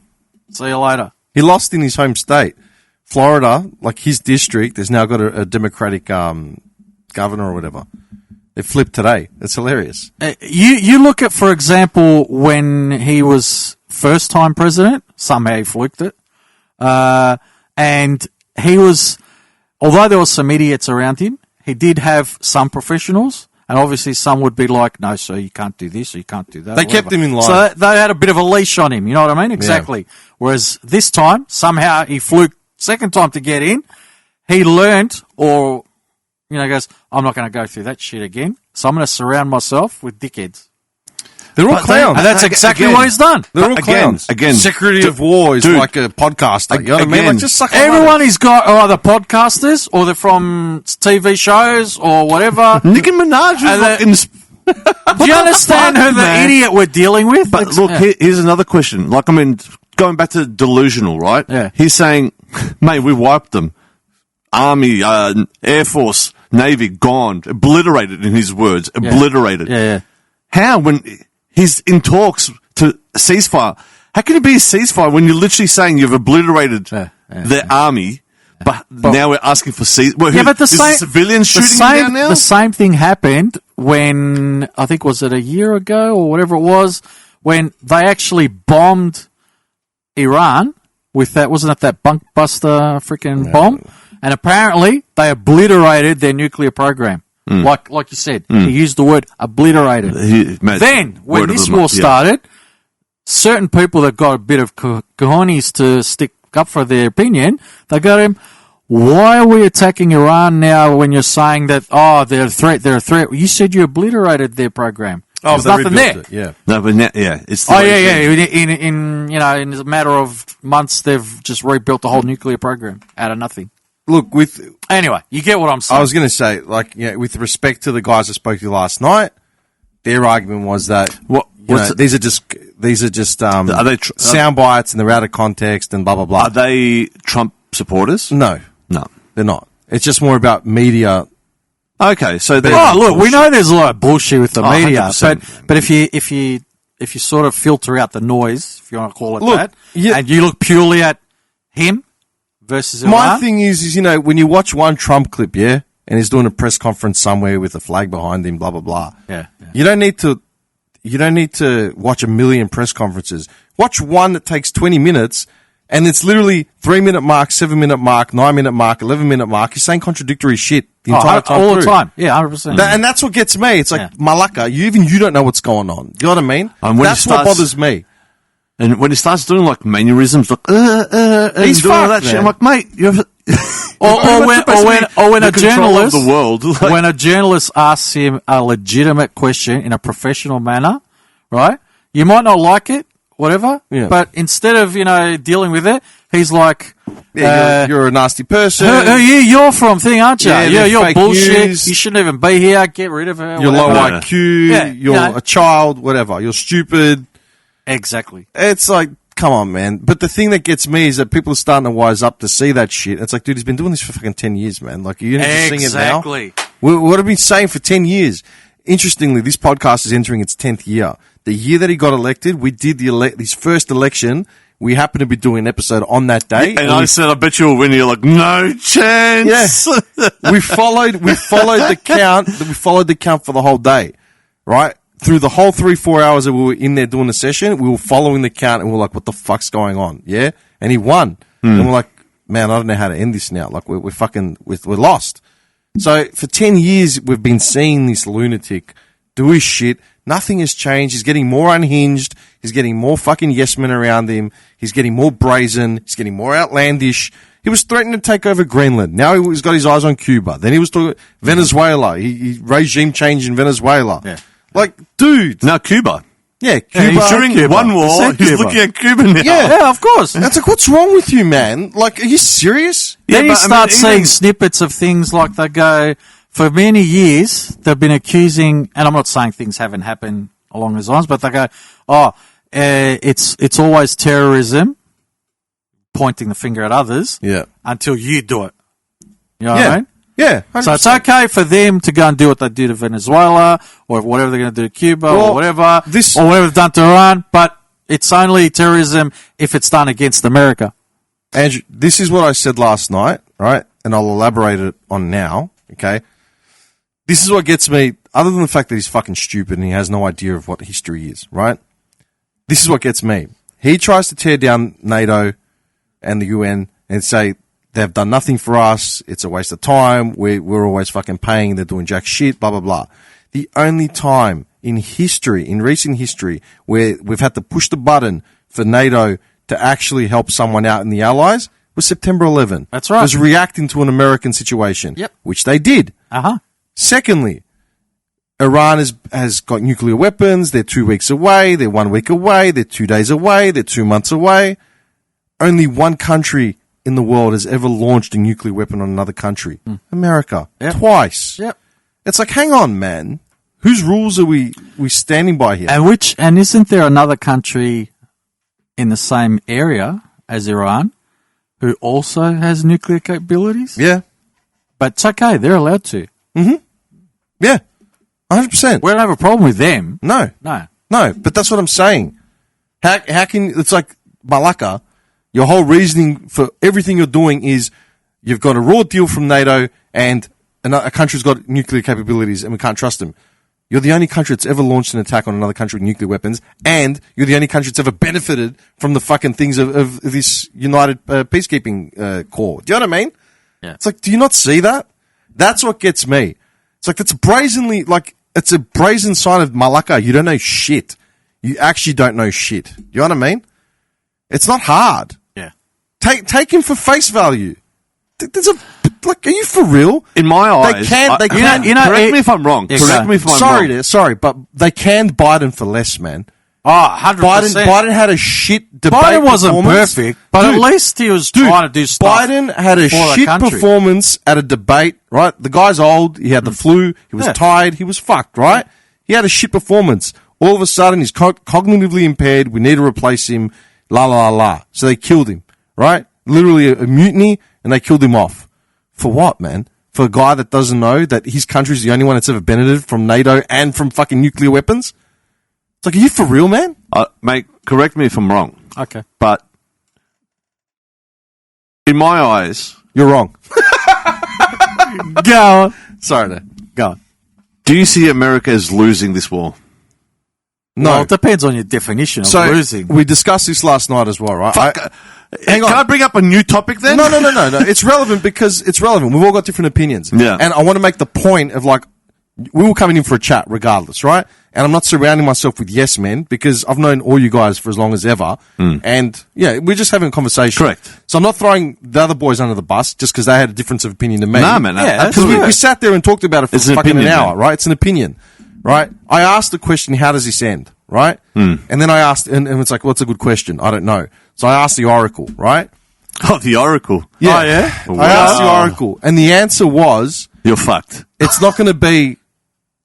See you later. He lost in his home state. Florida, like his district, has now got a Democratic governor or whatever. They flipped today. It's hilarious. You look at, for example, when he was first-time president, somehow he flicked it. And he was, although there were some idiots around him, he did have some professionals. And obviously some would be like, no, sir, you can't do this or you can't do that. They kept him in line. So they had a bit of a leash on him, you know what I mean? Exactly. Yeah. Whereas this time, somehow he fluked second time to get in. He learned or, goes, I'm not going to go through that shit again. So I'm going to surround myself with dickheads. They're all clowns. And that's exactly what he's done. They're all clowns. Again, Secretary of War is like a podcaster. You know what I mean? Like, just suck everyone he's got are either podcasters or they're from TV shows or whatever. Nicki Minaj was do you understand who the idiot we're dealing with? But look, here's another question. Like, I mean, going back to delusional, right? Yeah. He's saying, mate, we wiped them. Army, Air Force, Navy, gone. Obliterated in his words. Obliterated. Yeah. How, when he's in talks to ceasefire, how can it be a ceasefire when you're literally saying you've obliterated the army, but now we're asking for ceasefire? But the same civilians shooting down now? The same thing happened when, I think, was it a year ago or whatever it was, when they actually bombed Iran with that, wasn't it that bunk buster freaking bomb? And apparently they obliterated their nuclear program. Like you said, he used the word obliterated. Then, when this war started, certain people that got a bit of cojones to stick up for their opinion, they got him, why are we attacking Iran now when you're saying that, they're a threat? You said you obliterated their program. There's nothing there. Yeah. No, but it's in a matter of months, they've just rebuilt the whole nuclear program out of nothing. Look, anyway, you get what I'm saying. I was going to say, with respect to the guys I spoke to last night, their argument was that these are just sound bites and they're out of context and blah blah blah. Are they Trump supporters? No, they're not. It's just more about media. Okay, so look, we know there's a lot of bullshit with the media, but if you sort of filter out the noise, if you want to call it that, and you look purely at him versus Iran. My thing is when you watch one Trump clip, and he's doing a press conference somewhere with a flag behind him, blah blah blah. Yeah. You don't need to watch a million press conferences. Watch one that takes 20 minutes. And it's literally 3-minute mark, 7-minute mark, 9-minute mark, 11-minute mark. He's saying contradictory shit the entire time. All the time. Yeah, 100%. And that's what gets me. It's like, Malaka, you don't know what's going on. You know what I mean? That's what bothers me. And when he starts doing like mannerisms, like, he's doing all that shit, I'm like, mate, you have when a journalist, the world. When a journalist asks him a legitimate question in a professional manner, right? You might not like it, whatever. Yeah. But instead of, dealing with it, he's like, you're a nasty person. You're from thing, aren't you? Yeah, you're bullshit. News. You shouldn't even be here. Get rid of her. You're low IQ. You're a child, whatever. You're stupid. Exactly. It's like, come on, man. But the thing that gets me is that people are starting to wise up to see that shit. It's like, dude, he's been doing this for fucking 10 years, man. Like, you need to sing it now. Exactly. What have we been saying for 10 years? Interestingly, this podcast is entering its 10th year. The year that he got elected, we did his first election. We happened to be doing an episode on that day. And I said, I bet you'll win. You're like, no chance. Yeah. we followed the count. We followed the count for the whole day, right? Through the whole 3-4 hours that we were in there doing the session, we were following the count and we were like, what the fuck's going on? Yeah. And he won. And we're like, man, I don't know how to end this now. Like, we're lost. So for 10 years, we've been seeing this lunatic do his shit. Nothing has changed. He's getting more unhinged. He's getting more fucking yes men around him. He's getting more brazen. He's getting more outlandish. He was threatening to take over Greenland. Now he's got his eyes on Cuba. Then he was talking Venezuela. He regime change in Venezuela. Yeah. Like, dude. Now Cuba. Yeah, Cuba. During one war, he's looking at Cuba now. Yeah, of course. That's like, what's wrong with you, man? Like, are you serious? Then you start seeing snippets of things like they go, for many years, they've been accusing, and I'm not saying things haven't happened along those lines, but they go, it's always terrorism, pointing the finger at others, until you do it. You know what I mean? Yeah. 100%. So it's okay for them to go and do what they do to Venezuela, or whatever they're going to do to Cuba, or whatever, or whatever they've done to Iran, but it's only terrorism if it's done against America. Andrew, this is what I said last night, right? And I'll elaborate it on now, okay? This is what gets me, other than the fact that he's fucking stupid and he has no idea of what history is, right? This is what gets me. He tries to tear down NATO and the UN and say they've done nothing for us, it's a waste of time, we're always fucking paying, they're doing jack shit, blah, blah, blah. The only time in history, in recent history, where we've had to push the button for NATO to actually help someone out in the Allies was September 11. That's right. It was reacting to an American situation, which they did. Uh-huh. Secondly, Iran has got nuclear weapons. They're 2 weeks away. They're 1 week away. They're 2 days away. They're 2 months away. Only one country in the world has ever launched a nuclear weapon on another country. America. Twice. Yep. It's like, hang on, man. Whose rules are we standing by here? And isn't there another country in the same area as Iran who also has nuclear capabilities? Yeah. But it's okay. They're allowed to. Mm-hmm. Yeah. 100%. We don't have a problem with them. No. But that's what I'm saying. How can, it's like, Malaka, your whole reasoning for everything you're doing is you've got a raw deal from NATO and a country's got nuclear capabilities and we can't trust them. You're the only country that's ever launched an attack on another country with nuclear weapons, and you're the only country that's ever benefited from the fucking things of this United Peacekeeping Corps. Do you know what I mean? Yeah. It's like, do you not see that? That's what gets me. It's like, that's brazenly, like, it's a brazen sign of Malacca. You don't know shit. You actually don't know shit. Do you know what I mean? It's not hard. Yeah. Take him for face value. There's are you for real? In my eyes, they can. Correct me if I'm wrong. Yeah, correct me if I'm wrong. Sorry, but they canned Biden for less, man. Oh, 100%. Biden had a shit debate. Biden wasn't performance. perfect, but at least he was trying to do stuff. Biden had a shit performance at a debate, right? The guy's old. He had the flu. He was tired. He was fucked, right? He had a shit performance. All of a sudden, he's cognitively impaired. We need to replace him. La, la, la, la. So they killed him, right? Literally a mutiny, and they killed him off. For what, man? For a guy that doesn't know that his country's the only one that's ever benefited from NATO and from fucking nuclear weapons? It's like, are you for real, man? Mate, correct me if I'm wrong. Okay. But in my eyes... You're wrong. Go on. Sorry, no. Go on. Do you see America as losing this war? No. Well, it depends on your definition of losing. We discussed this last night as well, right? Hang on. Can I bring up a new topic then? No. It's relevant because it's relevant. We've all got different opinions. Yeah. And I want to make the point of, like, we were coming in for a chat regardless, right? And I'm not surrounding myself with yes men because I've known all you guys for as long as ever. And, yeah, we're just having a conversation. Correct. So I'm not throwing the other boys under the bus just because they had a difference of opinion to me. Nah, man. Because we sat there and talked about it for fucking an hour, right? It's an opinion, right? I asked the question, how does this end, right? And then I asked, and it's like, well, it's a good question. I don't know. So I asked the Oracle, right? Oh, the Oracle. Yeah. Oh, yeah? Wow. I asked the Oracle, and the answer was... You're fucked. It's not going to be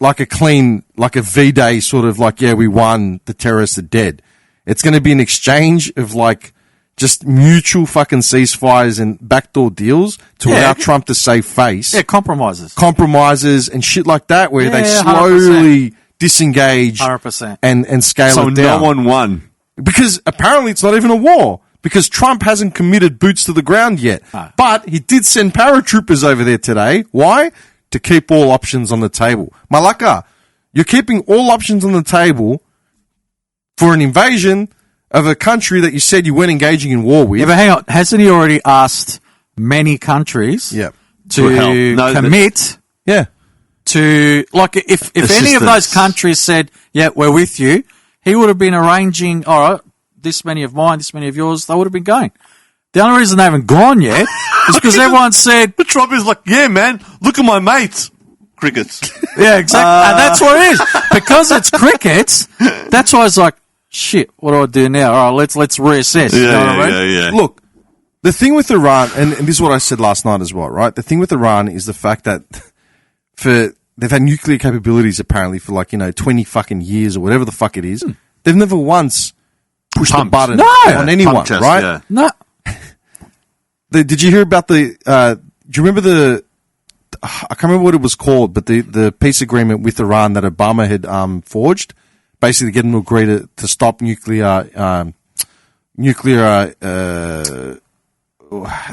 like a clean, like a V-Day sort of like, yeah, we won, the terrorists are dead. It's going to be an exchange of like just mutual fucking ceasefires and backdoor deals to allow Trump to save face. Yeah, compromises. Compromises and shit like that where they slowly 100%. Disengage 100%. and scale it down. So no one won. Because apparently it's not even a war. Because Trump hasn't committed boots to the ground yet. But he did send paratroopers over there today. Why? To keep all options on the table. Malacca, you're keeping all options on the table for an invasion of a country that you said you weren't engaging in war with. Yeah, but hang on. Hasn't he already asked many countries to commit to, like, if any of those countries said, yeah, we're with you, he would have been arranging, all right, this many of mine, this many of yours, they would have been going. The only reason they haven't gone yet is because everyone said... But Trump is like, yeah, man, look at my mates. Crickets. Yeah, exactly. And that's what it is. Because it's crickets, that's why it's like, shit, what do I do now? All right, let's reassess. You know what I mean? Look, the thing with Iran, and this is what I said last night as well, right? The thing with Iran is the fact that they've had nuclear capabilities apparently for 20 fucking years or whatever the fuck it is. They've never once pushed the button on anyone, right? Yeah. No. Did you hear about do you remember I can't remember what it was called, but the peace agreement with Iran that Obama had forged, basically getting them to agree to stop nuclear, how do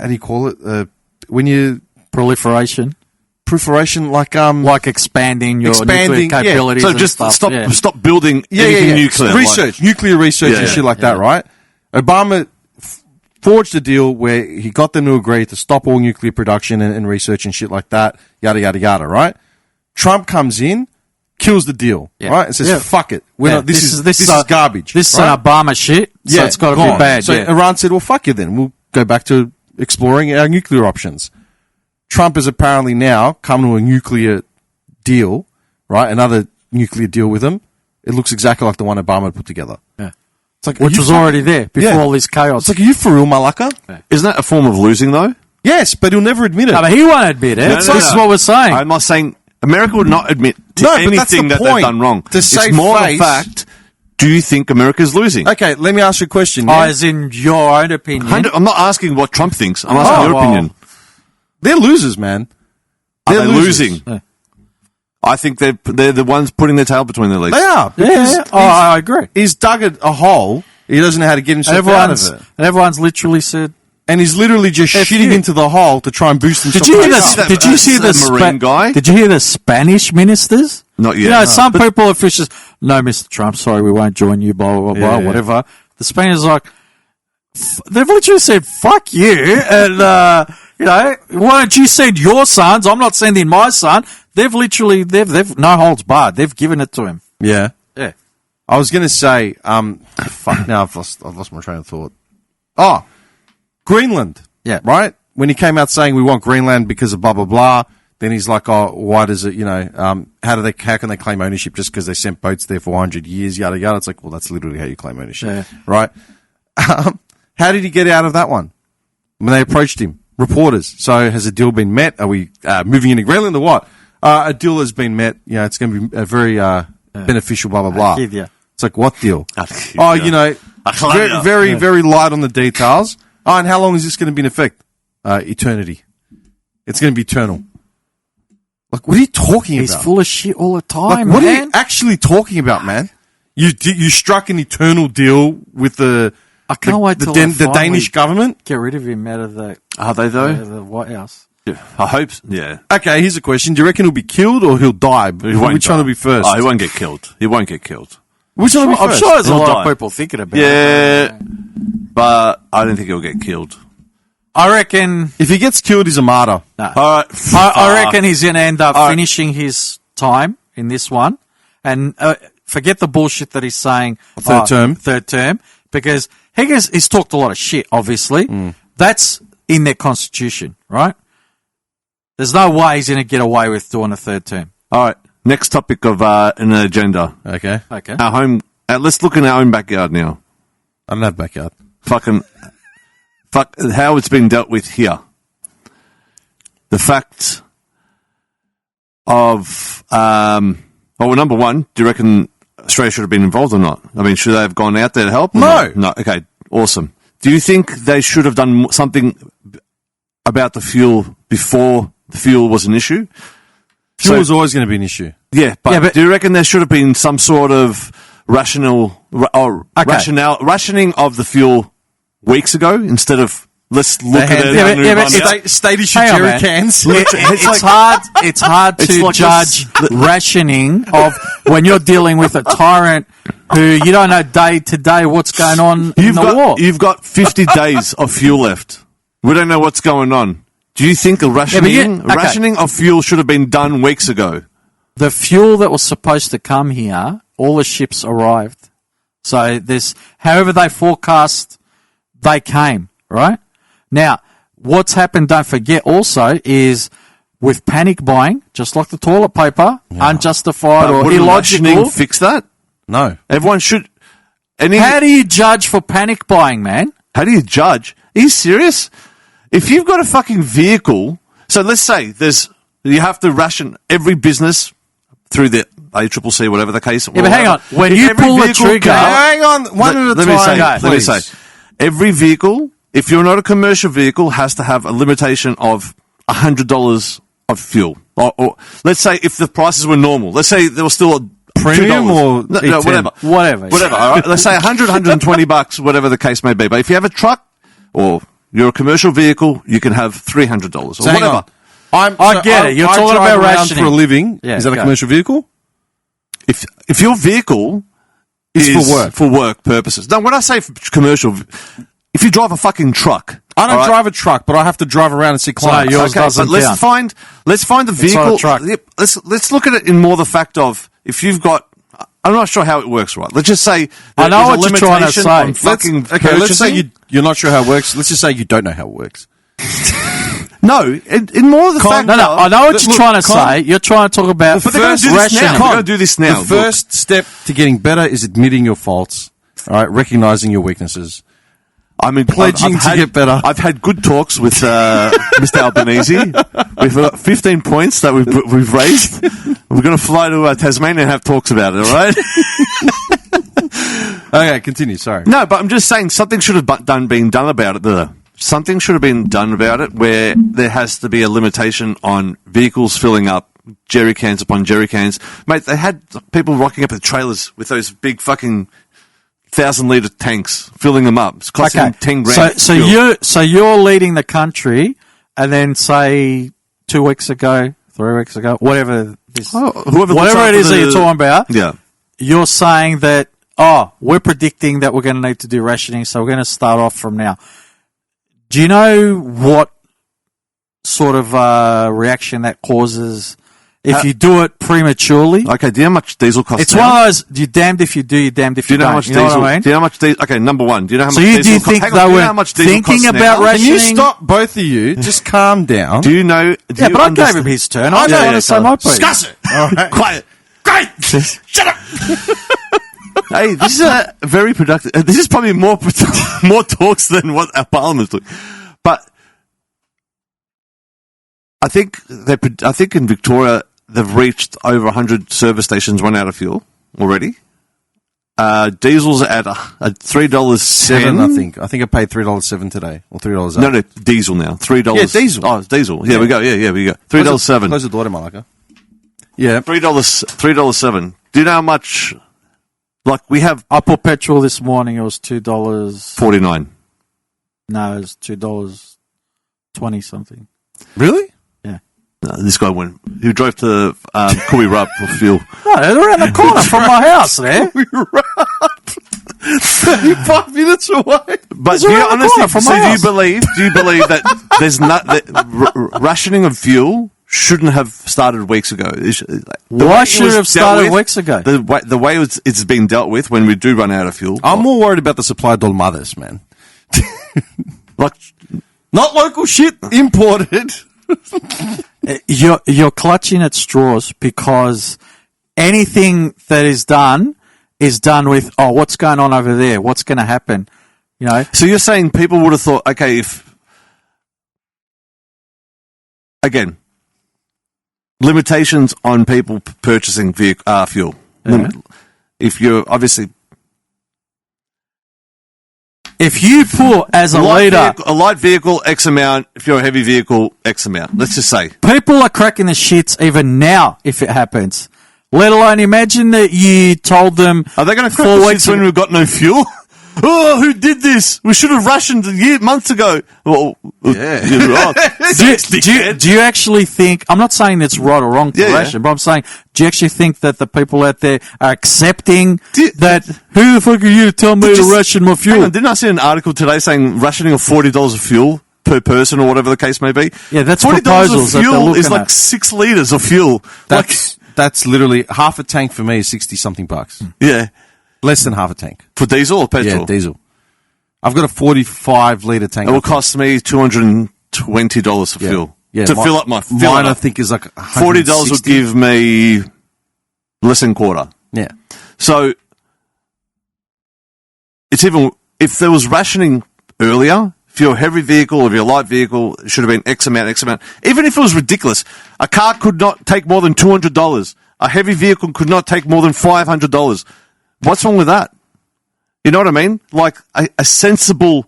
you call it? When you... Proliferation, like expanding your nuclear capabilities. So just stop building anything nuclear. Nuclear research and shit like that, right? Obama forged a deal where he got them to agree to stop all nuclear production and research and shit like that, yada, yada, yada, right? Trump comes in, kills the deal, right? And says, fuck it. This is garbage. This is Obama shit, so it's got to be bad. So Iran said, well, fuck you then. We'll go back to exploring our nuclear options. Trump has apparently now come to a nuclear deal, right? Another nuclear deal with them. It looks exactly like the one Obama put together. Yeah. It's like, which was already there before all this chaos. It's like, are you for real, Malacca? Yeah. Isn't that a form of losing, though? Yes, but he'll never admit it. No, but he won't admit it. This is what we're saying. I'm not saying America would not admit to anything that they've done wrong. It's more a fact. Do you think America's losing? Okay, let me ask you a question. As in your own opinion. I'm not asking what Trump thinks. I'm asking your opinion. They're losers, man. Are they losing? Yeah. I think they're the ones putting their tail between their legs. They are. I agree. He's dug a hole. He doesn't know how to get himself out of it. And everyone's literally said, and he's literally just shitting into the hole to try and boost himself. Did you hear back up. Did you see the Marine guy? Did you hear the Spanish ministers? Not yet. You know, No. some people officials. No, Mr. Trump. Sorry, we won't join you. Blah blah blah. Yeah. Whatever. The Spaniards are like, they've literally said "fuck you," and you know, why don't you send your sons? I'm not sending my son. They've no holds barred. They've given it to him. Yeah. Yeah. I was going to say, fuck, now I've lost my train of thought. Oh, Greenland. Yeah. Right? When he came out saying we want Greenland because of blah, blah, blah, then he's like, oh, why does it, how can they claim ownership just because they sent boats there for 100 years, yada, yada. It's like, well, that's literally how you claim ownership. Yeah. Right? How did he get out of that one? When they approached him, reporters. So has a deal been met? Are we moving into Greenland or what? A deal has been met. You know, it's going to be a very beneficial, blah, blah, blah. It's like, what deal? Very light on the details. Oh, and how long is this going to be in effect? Eternity. It's going to be eternal. Like, what are you talking about? He's full of shit all the time, Like, what man. are you actually talking about, man? You struck an eternal deal with the I can't wait till the Danish government? get rid of him out of the. Are they though? The White House. Yeah, I hope. Yeah. Okay, here's a question. Do you reckon he'll be killed or he'll die? He won't Which one die. will be first? Oh, he won't get killed. He won't get killed. Which one will be I'm first? sure there's a He'll lot die. of people thinking about it. Yeah, but I don't think he'll get killed. I reckon. If he gets killed, he's a martyr. No. All right. I reckon he's going to end up finishing his time in this one, and forget the bullshit that he's saying. Third term, because he's talked a lot of shit. Obviously, that's in their constitution, right? There's no way he's going to get away with doing a third term. All right. Next topic of an agenda. Okay. Our home. Let's look in our own backyard now. I don't have backyard. Fuck how it's been dealt with here. The fact of number one, do you reckon Australia should have been involved or not? I mean, should they have gone out there to help? No. No. Okay. Awesome. Do you think they should have done something about the fuel before the fuel was an issue? Fuel was always going to be an issue. Yeah, but do you reckon there should have been some sort of rationing of the fuel weeks ago instead of let's look at it? State issue jerry cans. It's hard to like judge rationing of when you're dealing with a tyrant who you don't know day to day what's going on in the war. You've got 50 days of fuel left. We don't know what's going on. Do you think a rationing of fuel should have been done weeks ago? The fuel that was supposed to come here, all the ships arrived. So however they forecast, they came, right? Now, what's happened, don't forget also, is with panic buying, just like the toilet paper, unjustified or illogical. Rationing fix that? No. Everyone should. How do you judge for panic buying, man? How do you judge? Are you serious? If you've got a fucking vehicle, so let's say you have to ration every business through the ACCC, whatever the case. Yeah, but hang on. When you pull the trigger, hang on, one at a time. Let me say, every vehicle, if you're not a commercial vehicle, has to have a limitation of $100 of fuel. Or let's say if the prices were normal, let's say there was still a premium or whatever. All right? Let's say $120, whatever the case may be. But if you have a truck or you're a commercial vehicle, you can have $300 or whatever. I get it. You're talking about rationing for a living. Yeah, is that a commercial vehicle? If your vehicle is for work purposes. Now, when I say commercial, if you drive a fucking truck, I don't drive a truck, but I have to drive around and see clients. Yours doesn't but let's find the vehicle. Truck. Let's look at it in more the fact of if you've got. I'm not sure how it works, right? Let's just say I know what you're trying to say. Let's say you're not sure how it works. Let's just say you don't know how it works. No, in more of the fact. No, I know what you're trying to say. You're trying to talk about the first rationing. We're going to do this now. The first step to getting better is admitting your faults. All right, recognizing your weaknesses. I mean, pledging to get better. I've had good talks with Mr. Albanese. We've got 15 points that we've raised. We're going to fly to Tasmania and have talks about it, all right? Okay, continue, sorry. No, but I'm just saying something should have been done about it. Something should have been done about it where there has to be a limitation on vehicles filling up, jerry cans upon jerry cans. Mate, they had people rocking up with trailers with those big fucking 1,000-litre tanks, filling them up. It's costing Okay. 10 grand. So you're leading the country, and then say 2 weeks ago, 3 weeks ago, whatever this, whatever it is that you're talking about. Yeah. You're saying that, we're predicting that we're going to need to do rationing, so we're going to start off from now. Do you know what sort of reaction that causes if you do it prematurely? Okay, do you know how much diesel costs It's now? one of those, you're damned if you do, you're damned if you Do you know don't. how much You know diesel? what I mean? Do you know how much diesel? Okay, number one. Do you know how much So diesel? do you think Hang on, they do you know were how much diesel thinking costs about now? rationing? Can you stop, both of you? Just calm down. Do you know? Do Yeah, you but I gave understand- him his turn. I don't want to say my piece. Discuss it. All right. Quiet. Great. Shut up. Hey, this is a very productive. This is probably more talks than what our parliament's doing. But I think in Victoria they've reached over 100 service stations run out of fuel already. Diesel's at $3.07. I think I paid $3.07 today, or $3.08. No, diesel now. $3. Yeah, diesel. Oh, it's diesel. Yeah, we go. Yeah, we go. $3.07. Close the door to Malacca. Yeah. $3.07. Do you know how much? Like we have I put petrol this morning. It was $2. 49. No, it was $2.20 something. Really? Yeah. No, this guy went. He drove to Kooey Rup for fuel. No, they're around the corner from my house there. 35 minutes away. But It's around the corner from my house. do you believe that there's not rationing of fuel shouldn't have started weeks ago? Why should it have started weeks ago? The way it's being dealt with when we do run out of fuel. I'm more worried about the supply of dolmadas, man. Like, not local shit, imported. You're clutching at straws because anything that is done with, what's going on over there? What's going to happen? You know? so you're saying people would have thought, okay, again, limitations on people purchasing fuel. Yeah. If you're obviously If you put as a leader, a light vehicle X amount, if you're a heavy vehicle X amount, let's just say people are cracking the shits even now if it happens. Let alone imagine that you told them. are they going to 4 crack the weeks shits when we've got no fuel? Oh, who did this? We should have rationed months ago. Well, Yeah. you're right. Do you actually think, I'm not saying it's right or wrong to Yeah, ration, yeah. but I'm saying, do you actually think that the people out there are accepting Do- that, who the fuck are you to tell me to ration my Hang fuel? on, didn't I see an article today saying rationing of $40 of fuel per person or whatever the case may be? Yeah, that's $40 proposals of that they're fuel looking is like at. 6 litres of fuel. That's literally half a tank for me is 60 something bucks. Yeah. Less than half a tank. For diesel or petrol? Yeah, diesel. I've got a 45 litre tank. It will cost me $220 for fuel. Yeah, to fill up my fuel. Mine, I think, is like $40 would give me less than quarter. Yeah. So it's even if there was rationing earlier, if you're a heavy vehicle or if you're a light vehicle, it should have been X amount. Even if it was ridiculous, a car could not take more than $200. A heavy vehicle could not take more than $500. What's wrong with that? You know what I mean? Like a sensible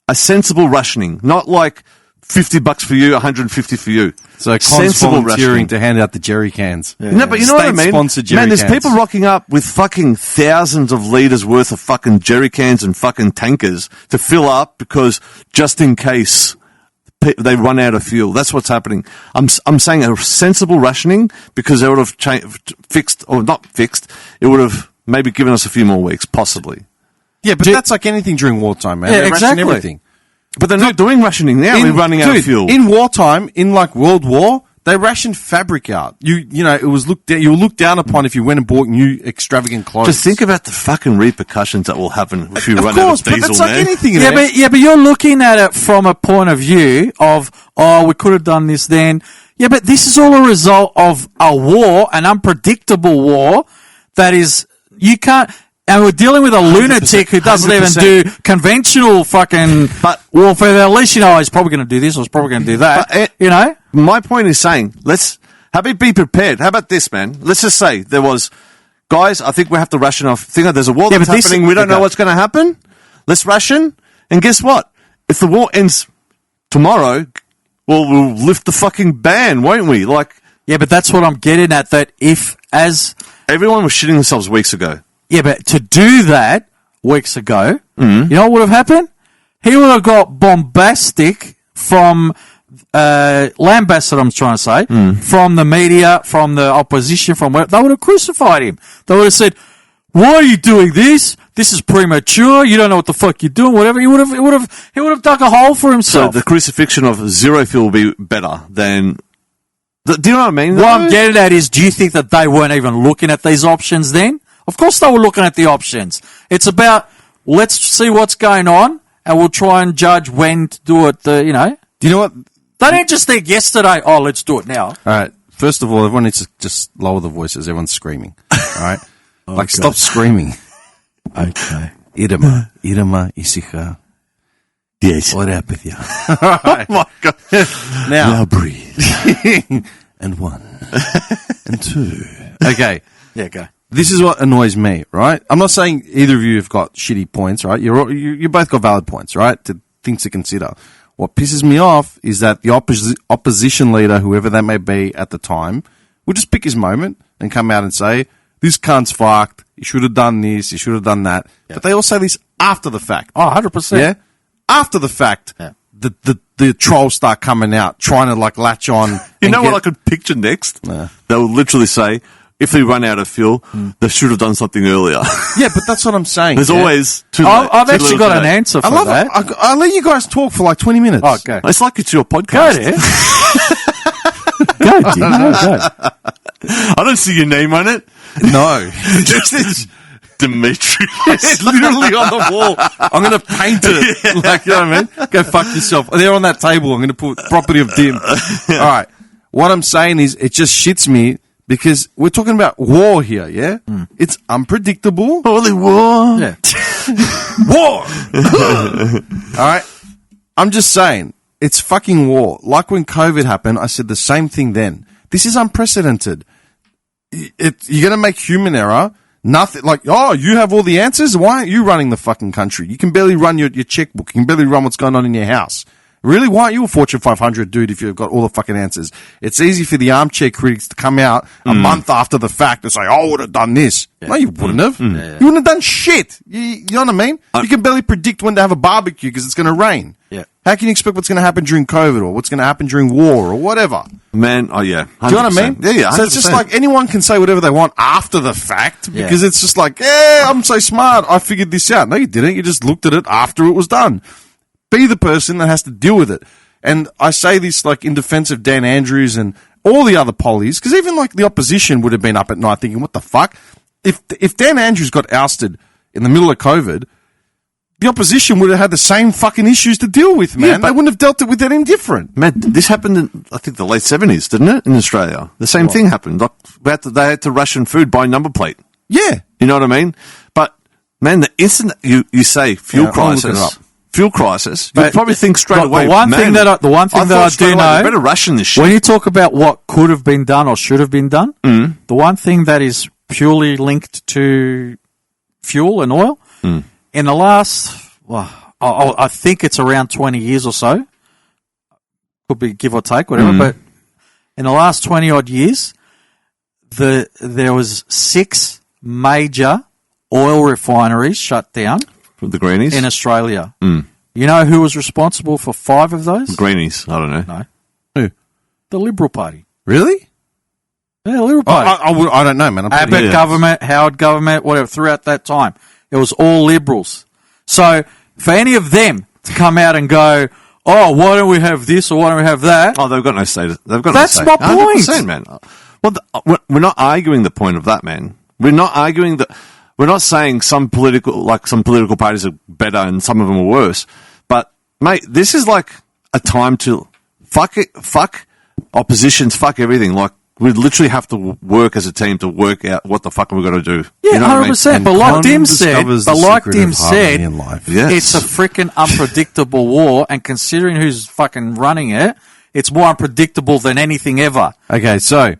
rationing, not like $50 for you, $150 for you. So Con's volunteering to hand out the jerry cans. Yeah. No, but you know what I mean? State-sponsored jerry Man, there's cans. people rocking up with fucking thousands of litres worth of fucking jerry cans and fucking tankers to fill up because just in case they run out of fuel. That's what's happening. I'm saying a sensible rationing because they would have fixed, or not fixed, it would have maybe given us a few more weeks, possibly. Yeah, but that's like anything during wartime, man. Yeah, They ration exactly. everything. But they're not doing rationing now. We're running out of fuel. In wartime, in like World War, they rationed fabric out. You know, it was you were looked down upon if you went and bought new extravagant clothes. Just think about the fucking repercussions that will happen if you of run course, out of diesel, but that's like man. anything. Yeah, man. but you're looking at it from a point of view of, we could have done this then. Yeah, but this is all a result of a war, an unpredictable war that is, you can't, and we're dealing with a lunatic who doesn't even 100%. do conventional fucking warfare. At least, he's probably going to do this or he's probably going to do that. But, my point is saying, be prepared. How about this, man? Let's just say there was, guys, I think we have to ration off. There's a war that's happening. We don't know what's going to happen. Let's ration. And guess what? If the war ends tomorrow, well, we'll lift the fucking ban, won't we? Yeah, but that's what I'm getting at, that everyone was shitting themselves weeks ago. Yeah, but to do that, weeks ago, you know what would have happened? He would have got bombastic from lambasted, I'm trying to say, from the media, from the opposition, from where they would have crucified him. They would have said, "Why are you doing this? This is premature. You don't know what the fuck you're doing." Whatever. He would have dug a hole for himself. So the crucifixion of zero fuel will be better than. Do you know what I mean? What I'm getting at is, do you think that they weren't even looking at these options then? Of course they were looking at the options. It's about, let's see what's going on, and we'll try and judge when to do it. Do you know what? They didn't just think yesterday, oh, let's do it now. All right. First of all, everyone needs to just lower the voices. Everyone's screaming. All right? Like, stop screaming. Okay. Irma, Isika. Yes. What happened here? Oh my God. Now breathe. And 1. And 2. Okay. Yeah, go. This is what annoys me, right? I'm not saying either of you have got shitty points, right? You both got valid points, right? Things to consider. What pisses me off is that the opposition leader, whoever that may be at the time, will just pick his moment and come out and say, "This cunt's fucked. You should have done this. You should have done that." Yeah. But they all say this after the fact. Oh, 100%. Yeah? After the fact, the trolls start coming out, trying to like latch on. You know what I could picture next? They will literally say, if we run out of fuel, they should have done something earlier. Yeah, but that's what I'm saying. There's always too late. I've actually got an answer for that. I'll let you guys talk for like 20 minutes. Oh, okay. It's like it's your podcast. Go, Go. I don't see your name on it. No. Dimitri. It's literally on the wall. I'm going to paint it. Like, you know what I mean? Go fuck yourself. There on that table, I'm going to put property of Dim. All right. What I'm saying is, it just shits me because we're talking about war here, yeah? It's unpredictable. Holy war. Yeah. War! All right? I'm just saying, it's fucking war. Like when COVID happened, I said the same thing then. This is unprecedented. You're going to make human error. Nothing like, oh, you have all the answers? Why aren't you running the fucking country? You can barely run your checkbook. You can barely run what's going on in your house. Really? Why aren't you a Fortune 500 dude if you've got all the fucking answers? It's easy for the armchair critics to come out a month after the fact and say, oh, I would have done this. Yeah. No, you wouldn't have. You wouldn't have done shit. You know what I mean? You can barely predict when to have a barbecue because it's going to rain. Yeah. How can you expect what's going to happen during COVID or what's going to happen during war or whatever? Man, oh yeah. 100%. Do you know what I mean? Yeah. 100%. So it's just like anyone can say whatever they want after the fact because it's just like, yeah, I'm so smart. I figured this out. No, you didn't. You just looked at it after it was done. Be the person that has to deal with it. And I say this like in defense of Dan Andrews and all the other pollies, because even like the opposition would have been up at night thinking, what the fuck? If Dan Andrews got ousted in the middle of COVID, the opposition would have had the same fucking issues to deal with, man. They wouldn't have dealt it with that any different. Man, this happened in, I think, the late 70s, didn't it, in Australia? The same thing happened. Like, they had to ration food by number plate. Yeah. You know what I mean? But, man, the instant you say fuel crisis, you probably think straight away, the one thing that I do know, better ration this shit. When you talk about what could have been done or should have been done, the one thing that is purely linked to fuel and oil, in the last, I think it's around 20 years or so, could be give or take, whatever, but in the last 20 odd years, there was 6 major oil refineries shut down. The Greenies? In Australia. You know who was responsible for 5 of those? Greenies. I don't know. No. Who? The Liberal Party. Really? Yeah, the Liberal Party. I don't know, man. Abbott government, Howard government, whatever, throughout that time. It was all Liberals. So, for any of them to come out and go, oh, why don't we have this or why don't we have that? Oh, they've got no say. That's my point. 100%, man. Well, we're not arguing the point of that, man. We're not arguing that. We're not saying some political parties are better and some of them are worse. But, mate, this is like a time to fuck oppositions, fuck everything. Like, we literally have to work as a team to work out what the fuck we're going to do. Yeah, you know 100%. I mean? But like Dim said, yes. It's a freaking unpredictable war, and considering who's fucking running it, it's more unpredictable than anything ever. Okay, so,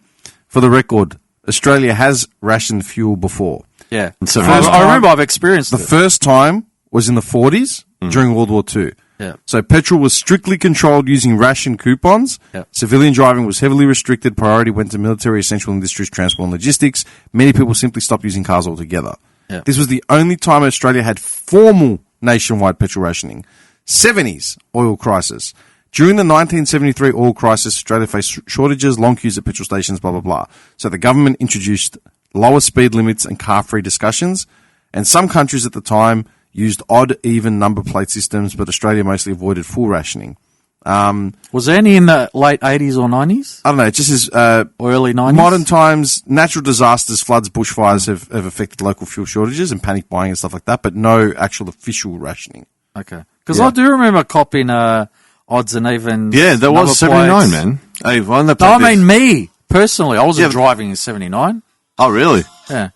for the record, Australia has rationed fuel before. Yeah. So I remember I've experienced the first time was in the 40s during World War II. Yeah. So petrol was strictly controlled using ration coupons. Yeah. Civilian driving was heavily restricted. Priority went to military, essential industries, transport and logistics. Many people simply stopped using cars altogether. Yeah. This was the only time Australia had formal nationwide petrol rationing. 70s oil crisis. During the 1973 oil crisis, Australia faced shortages, long queues at petrol stations, blah, blah, blah. So the government introduced lower speed limits and car-free discussions, and some countries at the time used odd, even number plate systems, but Australia mostly avoided full rationing. Was there any in the late 80s or 90s? I don't know, it just is... or early 90s? Modern times, natural disasters, floods, bushfires have affected local fuel shortages and panic buying and stuff like that, but no actual official rationing. Okay. Because I do remember copying odds and evens. Yeah, there was 79, plates. man. Hey, one that No, I played mean me, personally. I wasn't driving in 79. Oh, really? Yeah.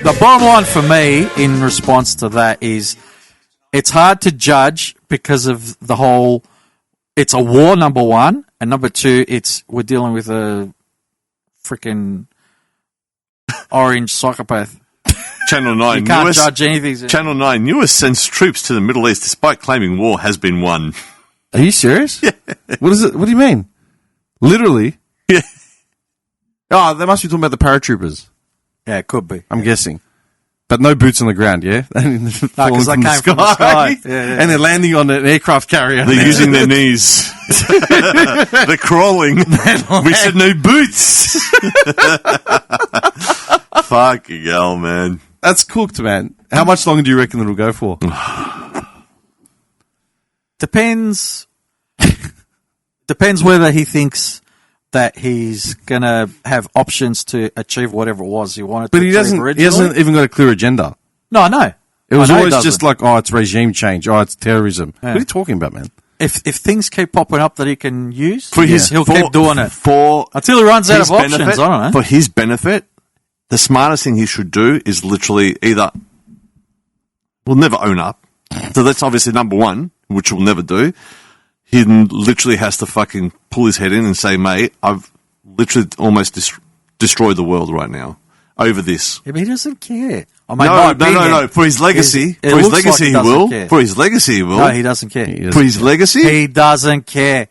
The bottom line for me in response to that is it's hard to judge because of the whole it's a war, number one, and number two, we're dealing with a freaking orange psychopath. Channel 9. You can't judge anything. Channel 9. US sends troops to the Middle East despite claiming war has been won. Are you serious? Yeah. What is it? What do you mean? Literally? Yeah. Oh, they must be talking about the paratroopers. Yeah, it could be. I'm guessing. But no boots on the ground, yeah? Because they came from the sky. Yeah. And they're landing on an aircraft carrier. They're using their knees. They're crawling. We said no boots. Fucking hell, man. That's cooked, man. How much longer do you reckon it'll go for? Depends. Depends whether he thinks that he's going to have options to achieve whatever it was he wanted to achieve originally. He hasn't even got a clear agenda. No, I know. It was always just like, oh, it's regime change. Oh, it's terrorism. Yeah. What are you talking about, man? If things keep popping up that he can use, he'll keep doing it. Until he runs out of options, I don't know. For his benefit, the smartest thing he should do is literally either... We'll never own up. So that's obviously number one, which we'll never do. He literally has to fucking pull his head in and say, mate, I've literally almost destroyed the world right now over this. Yeah, but he doesn't care. I mean, no. For his legacy, he will. Care. For his legacy, he will. No, he doesn't care. For his legacy? He doesn't care.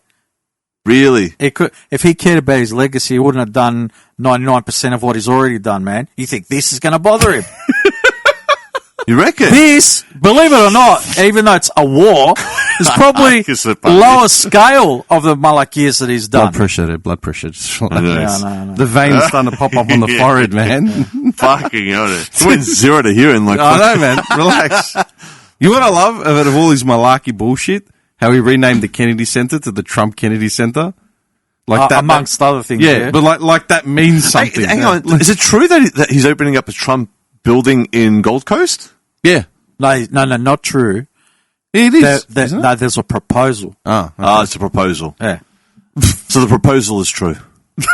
Really? If he cared about his legacy, he wouldn't have done 99% of what he's already done, man. You think this is going to bother him? You reckon? This, believe it or not, even though it's a war, is probably lower scale of the malakiyas that he's done. Blood pressure. Just like No. The veins starting to pop up on the forehead, man. Fucking hell. It went 0 to hero in like... I know, man. Relax. You know what I love out of all his malarkey bullshit? How he renamed the Kennedy Center to the Trump Kennedy Center? Like that, amongst other things. Yeah, but like that means something. Hang on. Is it true that he's opening up a Trump building in Gold Coast? Yeah. No, not true. It is. No, there's a proposal. Oh, okay. It's a proposal. Yeah. So the proposal is true.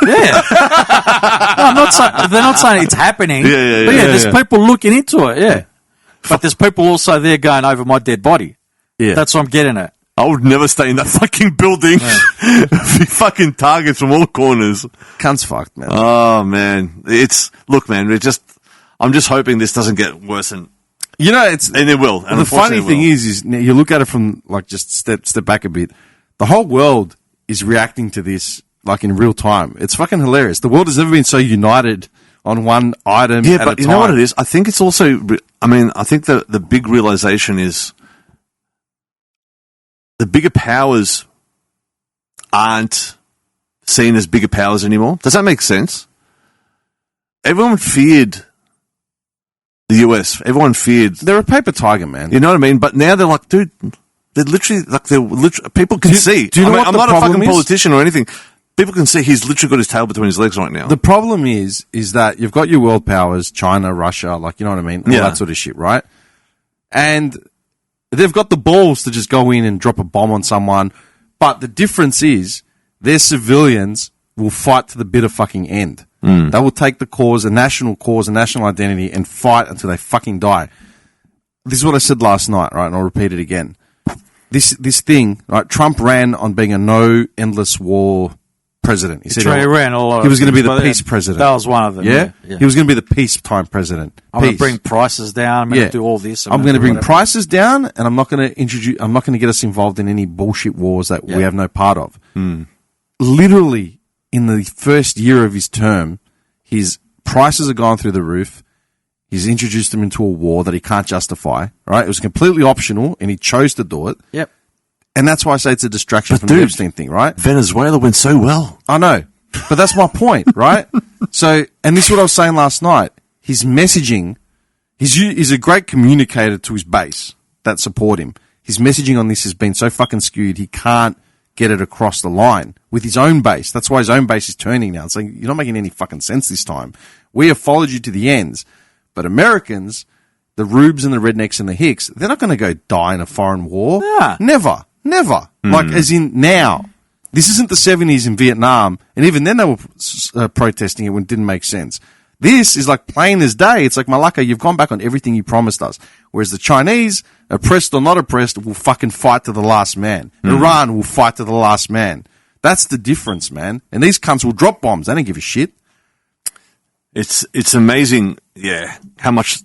Yeah. No, I'm not saying, they're not saying it's happening. Yeah. But there's people looking into it, yeah. But there's people also there going over my dead body. Yeah. That's what I'm getting at. I would never stay in that fucking building. Yeah. Fucking targets from all corners. Cunt's fucked, man. Oh, man. Look, man, I'm just hoping this doesn't get worse and it will. And the funny thing is you look at it from like just step back a bit. The whole world is reacting to this like in real time. It's fucking hilarious. The world has never been so united on one item. Yeah, but you know what it is? I think it's also. I think the big realization is the bigger powers aren't seen as bigger powers anymore. Does that make sense? Everyone feared the US. Everyone feared. They're a paper tiger, man. You know what I mean? But now they're like, dude, people can see. Do you know what I'm the not a problem fucking is? politician or anything. People can see he's literally got his tail between his legs right now. The problem is that you've got your world powers, China, Russia, like, you know what I mean? All that sort of shit, right? And they've got the balls to just go in and drop a bomb on someone. But the difference is their civilians will fight to the bitter fucking end. They will take the cause, a national identity, and fight until they fucking die. This is what I said last night, right? And I'll repeat it again. This thing, right? Trump ran on being a no endless war president. He said he ran a lot. He was going to be things, the peace president. That was one of them. Yeah? Yeah. He was going to be the peacetime president. I'm going to bring prices down. I'm going to do all this. I'm going to bring prices down, and I'm not going to get us involved in any bullshit wars that we have no part of. Literally, in the first year of his term, his prices have gone through the roof. He's introduced him into a war that he can't justify, right? It was completely optional, and he chose to do it. Yep. And that's why I say it's a distraction from the Epstein thing, right? Venezuela went so well. I know. But that's my point, right? So, and this is what I was saying last night. His messaging, he's a great communicator to his base that support him. His messaging on this has been so fucking skewed, he can't get it across the line with his own base. That's why his own base is turning now. It's like, you're not making any fucking sense this time. We have followed you to the ends. But Americans, the Rubes and the Rednecks and the Hicks, they're not going to go die in a foreign war. Nah. Never. Like, as in now. This isn't the 70s in Vietnam, and even then they were protesting it when it didn't make sense. This is like plain as day. It's like, Malaka, you've gone back on everything you promised us. Whereas the Chinese, oppressed or not oppressed, will fucking fight to the last man. Iran will fight to the last man. That's the difference, man. And these cunts will drop bombs. They don't give a shit. It's amazing, how much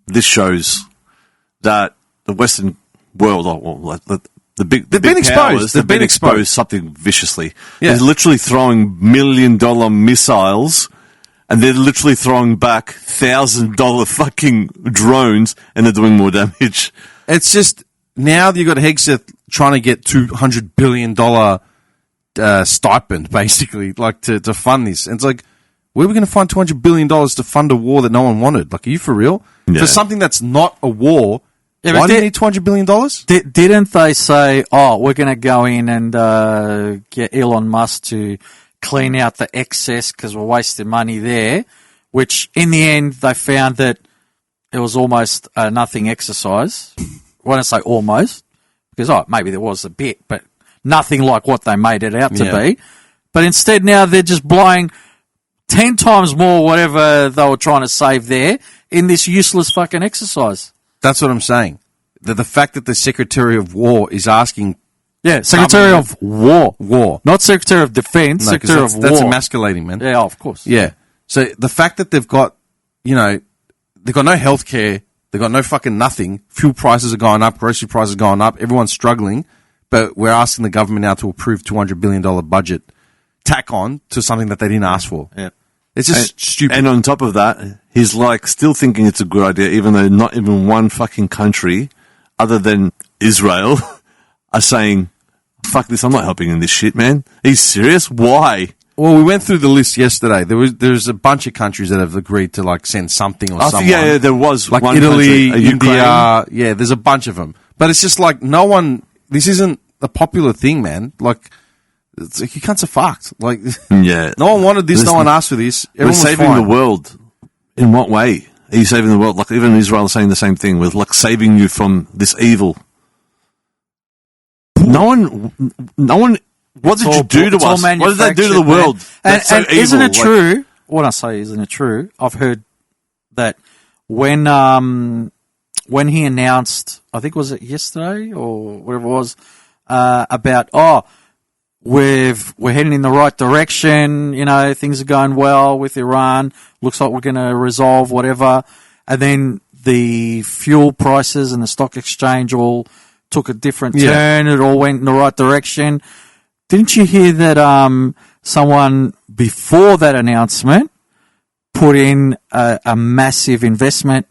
this shows that the Western world, the big powers, they've been exposed something viciously. Yeah. They're literally throwing $1 million missiles, and they're literally throwing back $1,000 fucking drones, and they're doing more damage. It's just, now you've got Hegseth trying to get $200 billion stipend, basically, like to fund this. And it's like, where are we going to find $200 billion to fund a war that no one wanted? Like, are you for real? Yeah. For something that's not a war, why do you need $200 billion? Didn't they say, we're going to go in and get Elon Musk to clean out the excess because we're wasting money there, which in the end they found that it was almost a nothing exercise. When I say almost, because maybe there was a bit, but nothing like what they made it out to be. But instead now they're just blowing 10 times more whatever they were trying to save there in this useless fucking exercise. That's what I'm saying. The fact that the Secretary of War is asking... Yeah, Secretary of War. Not Secretary of Defense, Secretary of War. That's emasculating, man. Yeah, of course. Yeah. So the fact that they've got, they've got no healthcare, they've got no fucking nothing, fuel prices are going up, grocery prices are going up, everyone's struggling, but we're asking the government now to approve $200 billion budget, tack on to something that they didn't ask for. Yeah. It's just stupid. And on top of that, he's like still thinking it's a good idea, even though not even one fucking country other than Israel are saying, fuck this, I'm not helping in this shit, man. Are you serious? Why? Well, we went through the list yesterday. There's a bunch of countries that have agreed to like send something or someone. Yeah, there was like one Italy, country, India. Yeah, there's a bunch of them. But it's just like this isn't a popular thing, man. Like, it's like you cunts are fucked. Like, no one wanted this, no one asked for this. We're saving the world. In what way are you saving the world? Like, even Israel is saying the same thing. We're like saving you from this evil. No one. What did you do to us? What did they do to the world? And isn't it true? What I say, isn't it true? I've heard that when he announced, I think was it yesterday or whatever it was, about we're heading in the right direction. Things are going well with Iran. Looks like we're going to resolve whatever. And then the fuel prices and the stock exchange all took a different turn. It all went in the right direction. Didn't you hear that someone before that announcement put in a massive investment?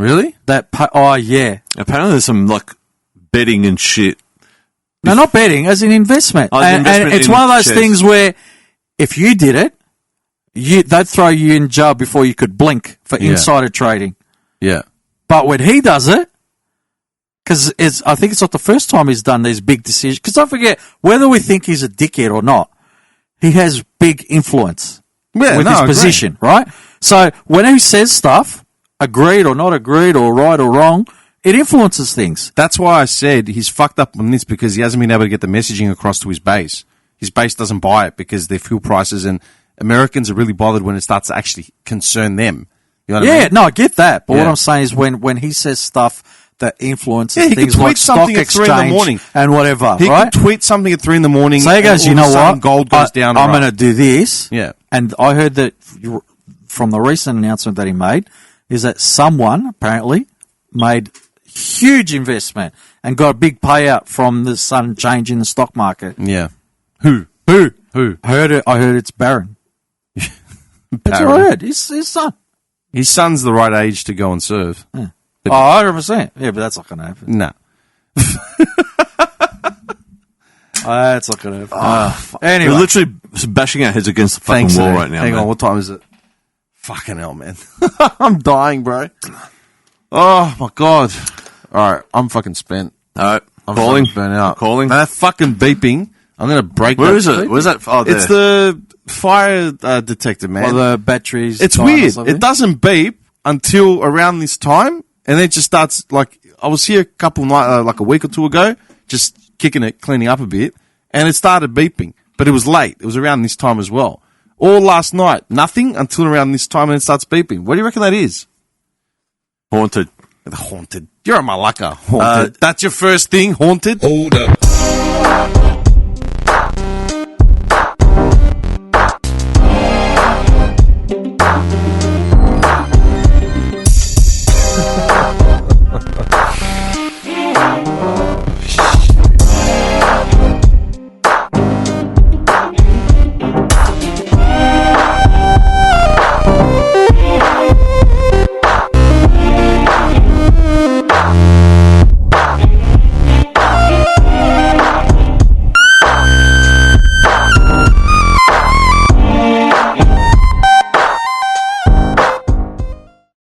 Really? Apparently there's some like betting and shit. No, not betting, as in investment. And it's one of those things where if you did it, they'd throw you in jail before you could blink for insider trading. Yeah. But when he does it, because I think it's not the first time he's done these big decisions. Because don't forget, whether we think he's a dickhead or not, he has big influence with his position, right? So when he says stuff, agreed or not agreed or right or wrong, it influences things. That's why I said he's fucked up on this because he hasn't been able to get the messaging across to his base. His base doesn't buy it because their fuel prices, and Americans are really bothered when it starts to actually concern them. You know what I mean? No, I get that. But what I'm saying is when he says stuff that influences Yeah, he things could tweet like stock something at 3 in the exchange morning. and whatever, He right? could tweet something at 3 in the morning. So he goes, and you all know of a sudden what? Gold goes down. I'm right. going to do this. Yeah. And I heard that from the recent announcement that he made is that someone apparently made huge investment and got a big payout from the sudden change in the stock market. Yeah. Who? I heard it. I heard it's Barron. That's what I heard. His son. His son's the right age to go and serve. Yeah. 100%. Yeah, but that's not going to happen. No. That's not going to happen. Anyway. We're literally bashing our heads against the fucking wall right now. Hang man. on, what time is it? Fucking hell, man. I'm dying, bro. Oh, my God. All right, I'm fucking spent. All right, I'm calling. fucking burnt out. Calling. And that fucking beeping, I'm going to break Where that. is it? Where's that? Oh, there. It's the fire detector, man. Well, the batteries. It's dying or weird. something? It doesn't beep until around this time, and then it just starts, like, I was here a couple nights, like a week or two ago, just kicking it, cleaning up a bit, and it started beeping. But it was late. It was around this time as well. All last night, nothing until around this time, and it starts beeping. What do you reckon that is? Haunted. Haunted. You're a malacca. Haunted. That's your first thing, haunted? Hold up.